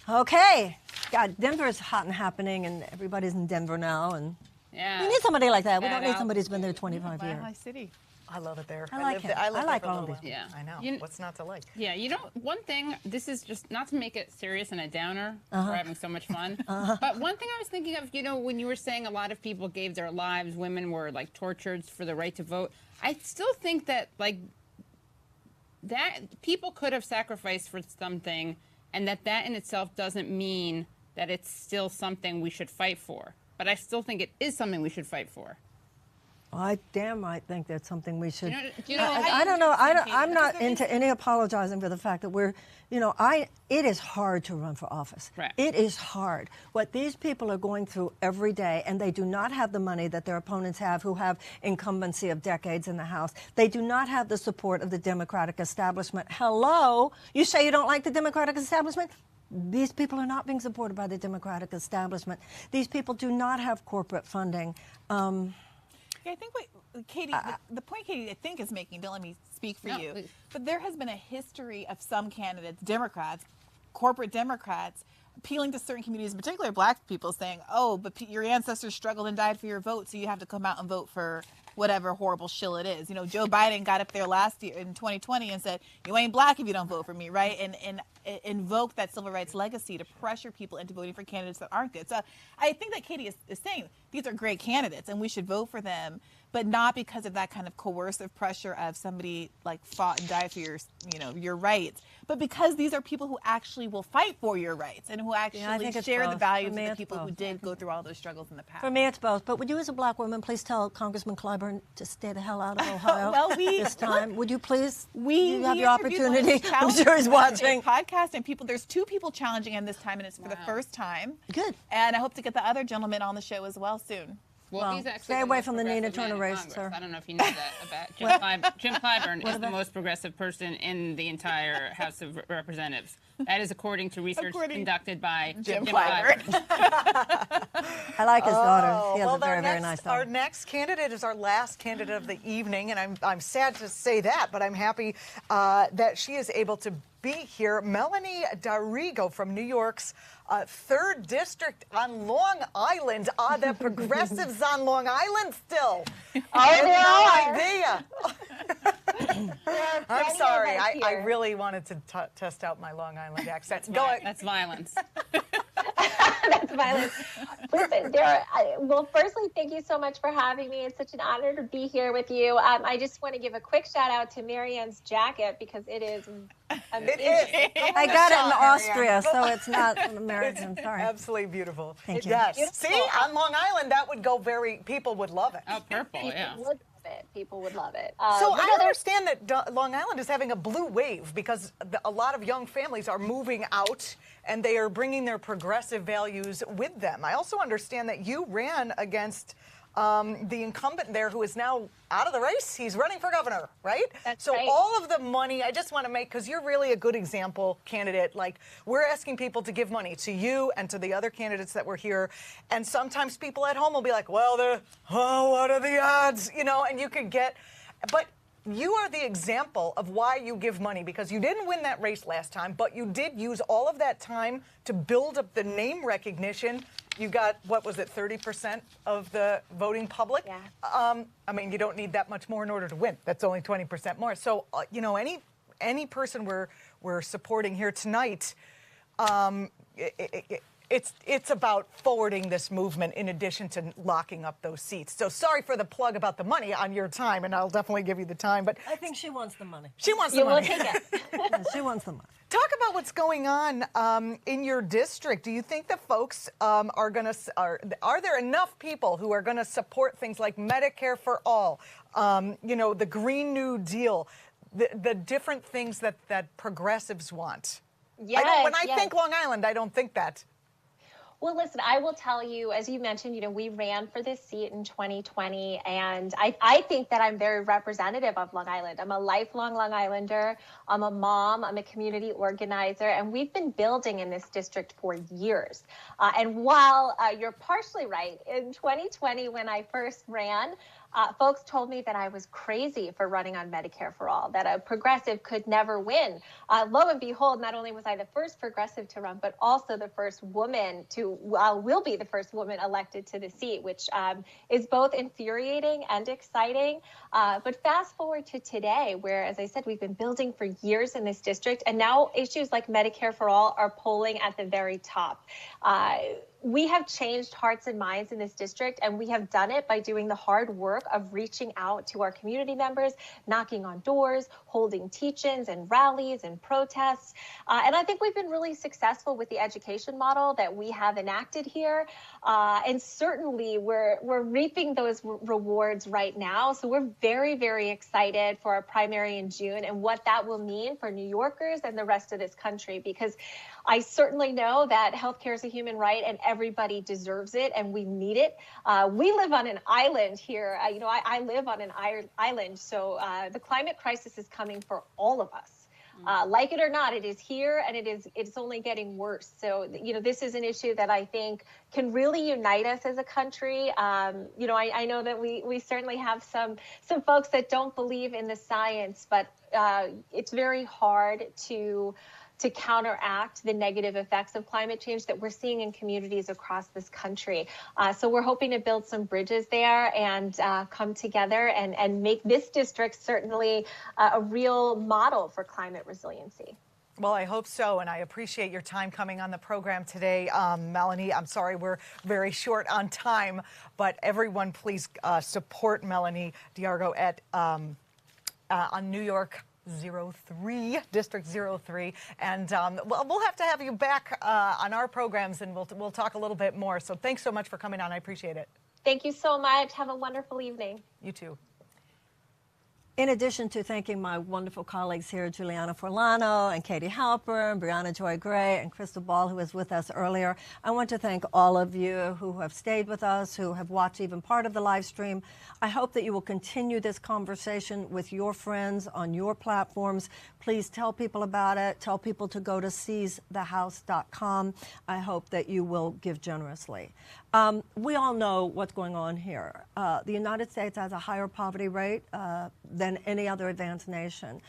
Okay. God, Denver is hot and happening, and everybody's in Denver now. And yeah, we need somebody like that. We don't need somebody who's been there 25 years. Mahi City. I love it there. I like it. I like there all for of a these. little while. Yeah. I know. What's not to like? Yeah, you know, one thing, this is just not to make it serious and a downer. We're having so much fun. But one thing I was thinking of, you know, when you were saying a lot of people gave their lives, women were like tortured for the right to vote. I still think that like that people could have sacrificed for something, and that in itself doesn't mean that it's still something we should fight for. But I still think it is something we should fight for. I damn right think that's something we should. I don't know. I'm not into any apologizing for the fact that we're, you know, it is hard to run for office. Right. It is hard. What these people are going through every day, and they do not have the money that their opponents have who have incumbency of decades in the House. They do not have the support of the Democratic establishment. Hello? You say you don't like the Democratic establishment? These people are not being supported by the Democratic establishment. These people do not have corporate funding. Yeah, I think what Katie, the point Katie I think is making, don't let me speak speak for No, you. please. But there has been a history of some candidates, Democrats, corporate Democrats, appealing to certain communities, in particular Black people, saying, oh, but your ancestors struggled and died for your vote, so you have to come out and vote for whatever horrible shill it is. You know, Joe Biden got up there last year in 2020 and said, you ain't Black if you don't vote for me, right? And invoke that civil rights legacy to pressure people into voting for candidates that aren't good. So I think that Katie is saying these are great candidates and we should vote for them, but not because of that kind of coercive pressure of somebody like fought and died for your rights, but because these are people who actually will fight for your rights and who actually share the values of the people who did go through all those struggles in the past. For me, it's both. But would you, as a Black woman, please tell Congressman Clyburn to stay the hell out of Ohio this time? Would you please? You have your opportunity. I'm sure he's watching. Podcast and people. There's 2 people challenging him this time, and it's for the first time. Good. And I hope to get the other gentleman on the show as well soon. Well, he's actually stay away from the Nina Turner race, sir. I don't know if you know that about Jim Clyburn is the most progressive person in the entire House of Representatives. That is according to research conducted by Jim Clyburn. I like his daughter. He has a very, very nice daughter. Our next candidate is our last candidate of the evening, and I'm sad to say that, but I'm happy that she is able to be here. Melanie D'Arrigo from New York's 3rd District on Long Island. Are the progressives on Long Island still? I have no idea. I'm sorry. I really wanted to test out my Long Island accent. That's violence. That's violence. Listen, well, firstly, thank you so much for having me. It's such an honor to be here with you. I just want to give a quick shout out to Marianne's jacket because it is amazing. I got it in Austria, so it's not American. Sorry. Absolutely beautiful. Thank you. Yes. Beautiful. See, on Long Island, that would go people would love it. Oh, purple, yeah. People would love it. So I understand that Long Island is having a blue wave because a lot of young families are moving out and they are bringing their progressive values with them. I also understand that you ran against the incumbent there who is now out of the race. He's running for governor, right? That's right. right. All of the money, I just want to make, because you're really a good example candidate, like we're asking people to give money to you and to the other candidates that were here. And sometimes people at home will be like, well, what are the odds? You know, and you could get, but you are the example of why you give money, because you didn't win that race last time, but you did use all of that time to build up the name recognition. You got, what was it, 30% of the voting public? Yeah. I mean, you don't need that much more in order to win. That's only 20% more. So, you know, any person we're supporting here tonight, it's about forwarding this movement in addition to locking up those seats. So sorry for the plug about the money on your time, and I'll definitely give you the time. But I think she wants the money. She wants the money. You will take it. She wants the money. Talk about what's going on in your district. Do you think the folks are there enough people who are going to support things like Medicare for all, you know, the Green New Deal, the different things that progressives want? Yes, when I think Long Island, I don't think that. Well, listen, I will tell you, as you mentioned, you know, we ran for this seat in 2020, and I think that I'm very representative of Long Island. I'm a lifelong Long Islander. I'm a mom. I'm a community organizer, and we've been building in this district for years. And while you're partially right, in 2020, when I first ran, folks told me that I was crazy for running on Medicare for all, that a progressive could never win. Lo and behold, not only was I the first progressive to run, but also the first woman will be the first woman elected to the seat, which is both infuriating and exciting. But fast forward to today, where, as I said, we've been building for years in this district, and now issues like Medicare for all are polling at the very top. We have changed hearts and minds in this district, and we have done it by doing the hard work of reaching out to our community members, knocking on doors, holding teach-ins and rallies and protests. And I think we've been really successful with the education model that we have enacted here. And certainly we're reaping those rewards right now. So we're very, very excited for our primary in June and what that will mean for New Yorkers and the rest of this country, because I certainly know that healthcare is a human right and everybody deserves it and we need it. We live on an island here. I live on an island, so the climate crisis is coming for all of us. Like it or not, it is here, and it's only getting worse. So, this is an issue that I think can really unite us as a country. I know that we certainly have some folks that don't believe in the science, but it's very hard to counteract the negative effects of climate change that we're seeing in communities across this country. So we're hoping to build some bridges there and come together and make this district certainly a real model for climate resiliency. Well, I hope so, and I appreciate your time coming on the program today. Melanie, I'm sorry we're very short on time, but everyone please support Melanie Diargo at on New York 03, District 03, and we'll have to have you back on our programs, and we'll talk a little bit more. So thanks so much for coming on. I appreciate it. Thank you so much. Have a wonderful evening. You too. In addition to thanking my wonderful colleagues here, Juliana Forlano and Katie Halper and Brianna Joy Gray and Crystal Ball, who was with us earlier, I want to thank all of you who have stayed with us, who have watched even part of the live stream. I hope that you will continue this conversation with your friends on your platforms. Please tell people about it. Tell people to go to seizethehouse.com. I hope that you will give generously. We all know what's going on here. The United States has a higher poverty rate than any other advanced nation.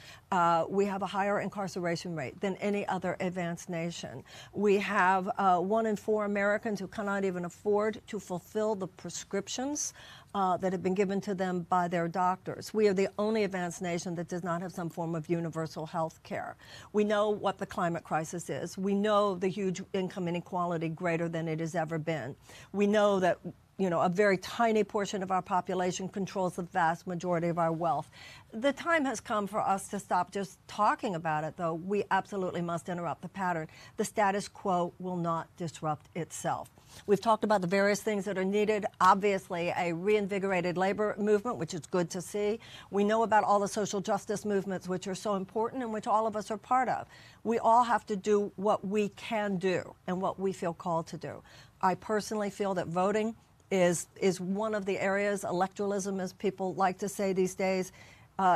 We have a higher incarceration rate than any other advanced nation. We have 1 in 4 Americans who cannot even afford to fulfill the prescriptions that have been given to them by their doctors. We are the only advanced nation that does not have some form of universal health care. We know what the climate crisis is. We know the huge income inequality greater than it has ever been. We know that a very tiny portion of our population controls the vast majority of our wealth. The time has come for us to stop just talking about it, though. We absolutely must interrupt the pattern. The status quo will not disrupt itself. We've talked about the various things that are needed. Obviously, a reinvigorated labor movement, which is good to see. We know about all the social justice movements, which are so important and which all of us are part of. We all have to do what we can do and what we feel called to do. I personally feel that voting is one of the areas, electoralism, as people like to say these days,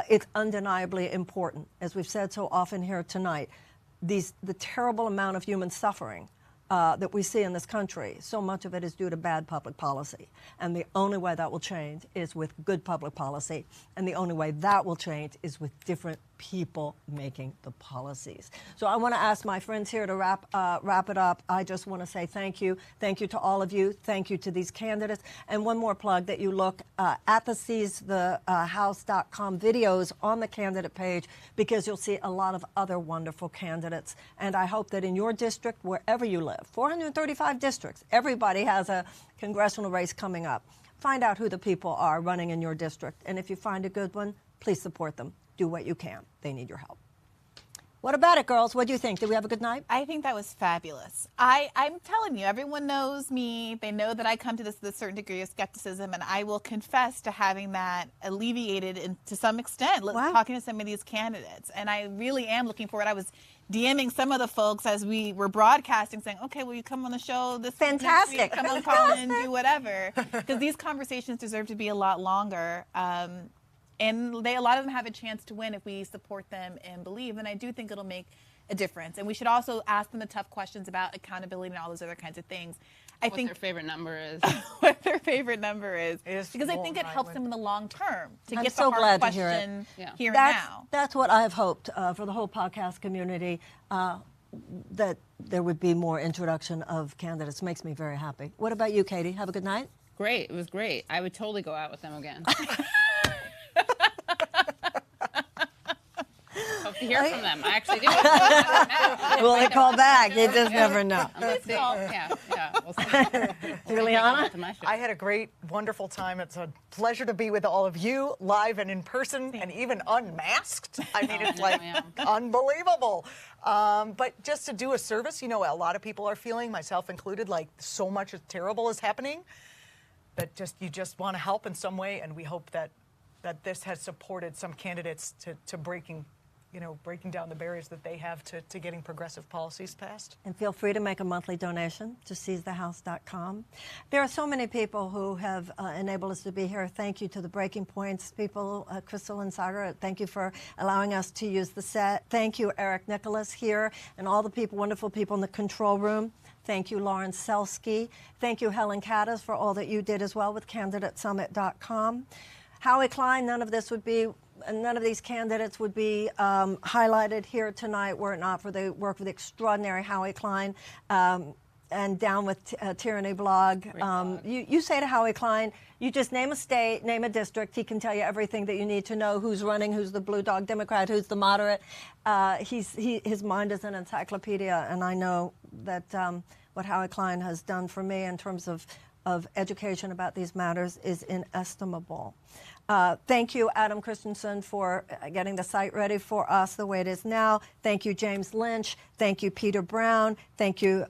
it's undeniably important. As we've said so often here tonight, the terrible amount of human suffering that we see in this country, so much of it is due to bad public policy. And the only way that will change is with good public policy. And the only way that will change is with different people making the policies. So I want to ask my friends here to wrap it up. I just want to say thank you. Thank you to all of you. Thank you to these candidates. And one more plug, that you look at the seizethehouse.com videos on the candidate page, because you'll see a lot of other wonderful candidates. And I hope that in your district, wherever you live, 435 districts, everybody has a congressional race coming up. Find out who the people are running in your district. And if you find a good one, please support them. Do what you can. They need your help. What about it, girls? What do you think? Did we have a good night? I think that was fabulous. I'm telling you, everyone knows me. They know that I come to this with a certain degree of skepticism, and I will confess to having that alleviated to some extent, talking to some of these candidates. And I really am looking forward. I was DMing some of the folks as we were broadcasting, saying, okay, will you come on the show this fantastic week? Come on, call in, do whatever. Because these conversations deserve to be a lot longer. And a lot of them have a chance to win if we support them and believe. And I do think it'll make a difference. And we should also ask them the tough questions about accountability and all those other kinds of things. What their favorite number is. What their favorite number is. Because I think it helps them in the long term to I'm get so the hard glad to hear question it. here and now. That's what I have hoped for the whole podcast community, that there would be more introduction of candidates. Makes me very happy. What about you, Katie? Have a good night? Great. It was great. I would totally go out with them again. Hope to hear from them. I actually do. Will they call back? You just never know. We'll see. Juliana? I had a great, wonderful time. It's a pleasure to be with all of you, live and in person, and even unmasked. I mean, it's like unbelievable. But just to do a service, a lot of people are feeling, myself included, like so much terrible is happening that you just want to help in some way, and we hope that this has supported some candidates to breaking breaking down the barriers that they have to getting progressive policies passed. And feel free to make a monthly donation to seizethehouse.com. There are so many people who have enabled us to be here. Thank you to the Breaking Points people, Crystal and Sagar. Thank you for allowing us to use the set. Thank you, Eric Nicholas here, and all the people, wonderful people in the control room. Thank you, Lauren Selsky. Thank you, Helen Caddis, for all that you did as well with CandidateSummit.com. Howie Klein, none of these candidates would be highlighted here tonight were it not for the work of the extraordinary Howie Klein and Down with Tyranny blog. You say to Howie Klein, you just name a state, name a district. He can tell you everything that you need to know, who's running, who's the blue dog Democrat, who's the moderate. His mind is an encyclopedia, and I know that what Howie Klein has done for me in terms of education about these matters is inestimable. Thank you, Adam Christensen, for getting the site ready for us the way it is now. Thank you, James Lynch. Thank you, Peter Brown. Thank you,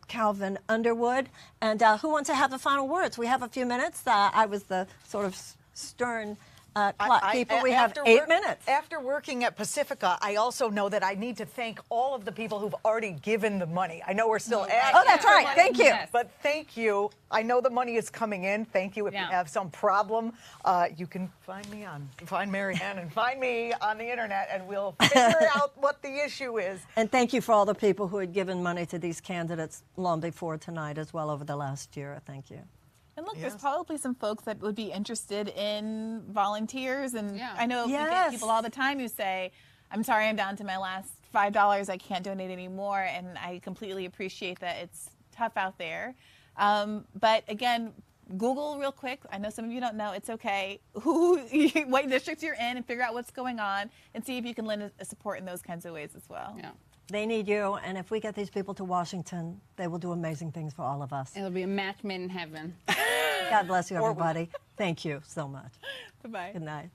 Calvin Underwood. And who wants to have the final words? We have a few minutes. I was the sort of stern clock keeper. We have 8 minutes. After working at Pacifica, I also know that I need to thank all of the people who've already given the money. I know we're still asking. Oh, that's right. Thank you. Yes. But thank you. I know the money is coming in. Thank you. If you have some problem, you can find Marianne and find me on the internet, and we'll figure out what the issue is. And thank you for all the people who had given money to these candidates long before tonight as well over the last year. Thank you. And look, there's probably some folks that would be interested in volunteers. And I know we get people all the time who say, I'm sorry, I'm down to my last $5. I can't donate anymore. And I completely appreciate that it's tough out there. But again, Google real quick. I know some of you don't know. It's okay. What districts you're in and figure out what's going on and see if you can lend a support in those kinds of ways as well. Yeah. They need you, and if we get these people to Washington, they will do amazing things for all of us. It'll be a match made in heaven. God bless you, everybody. Thank you so much. Bye-bye. Good night.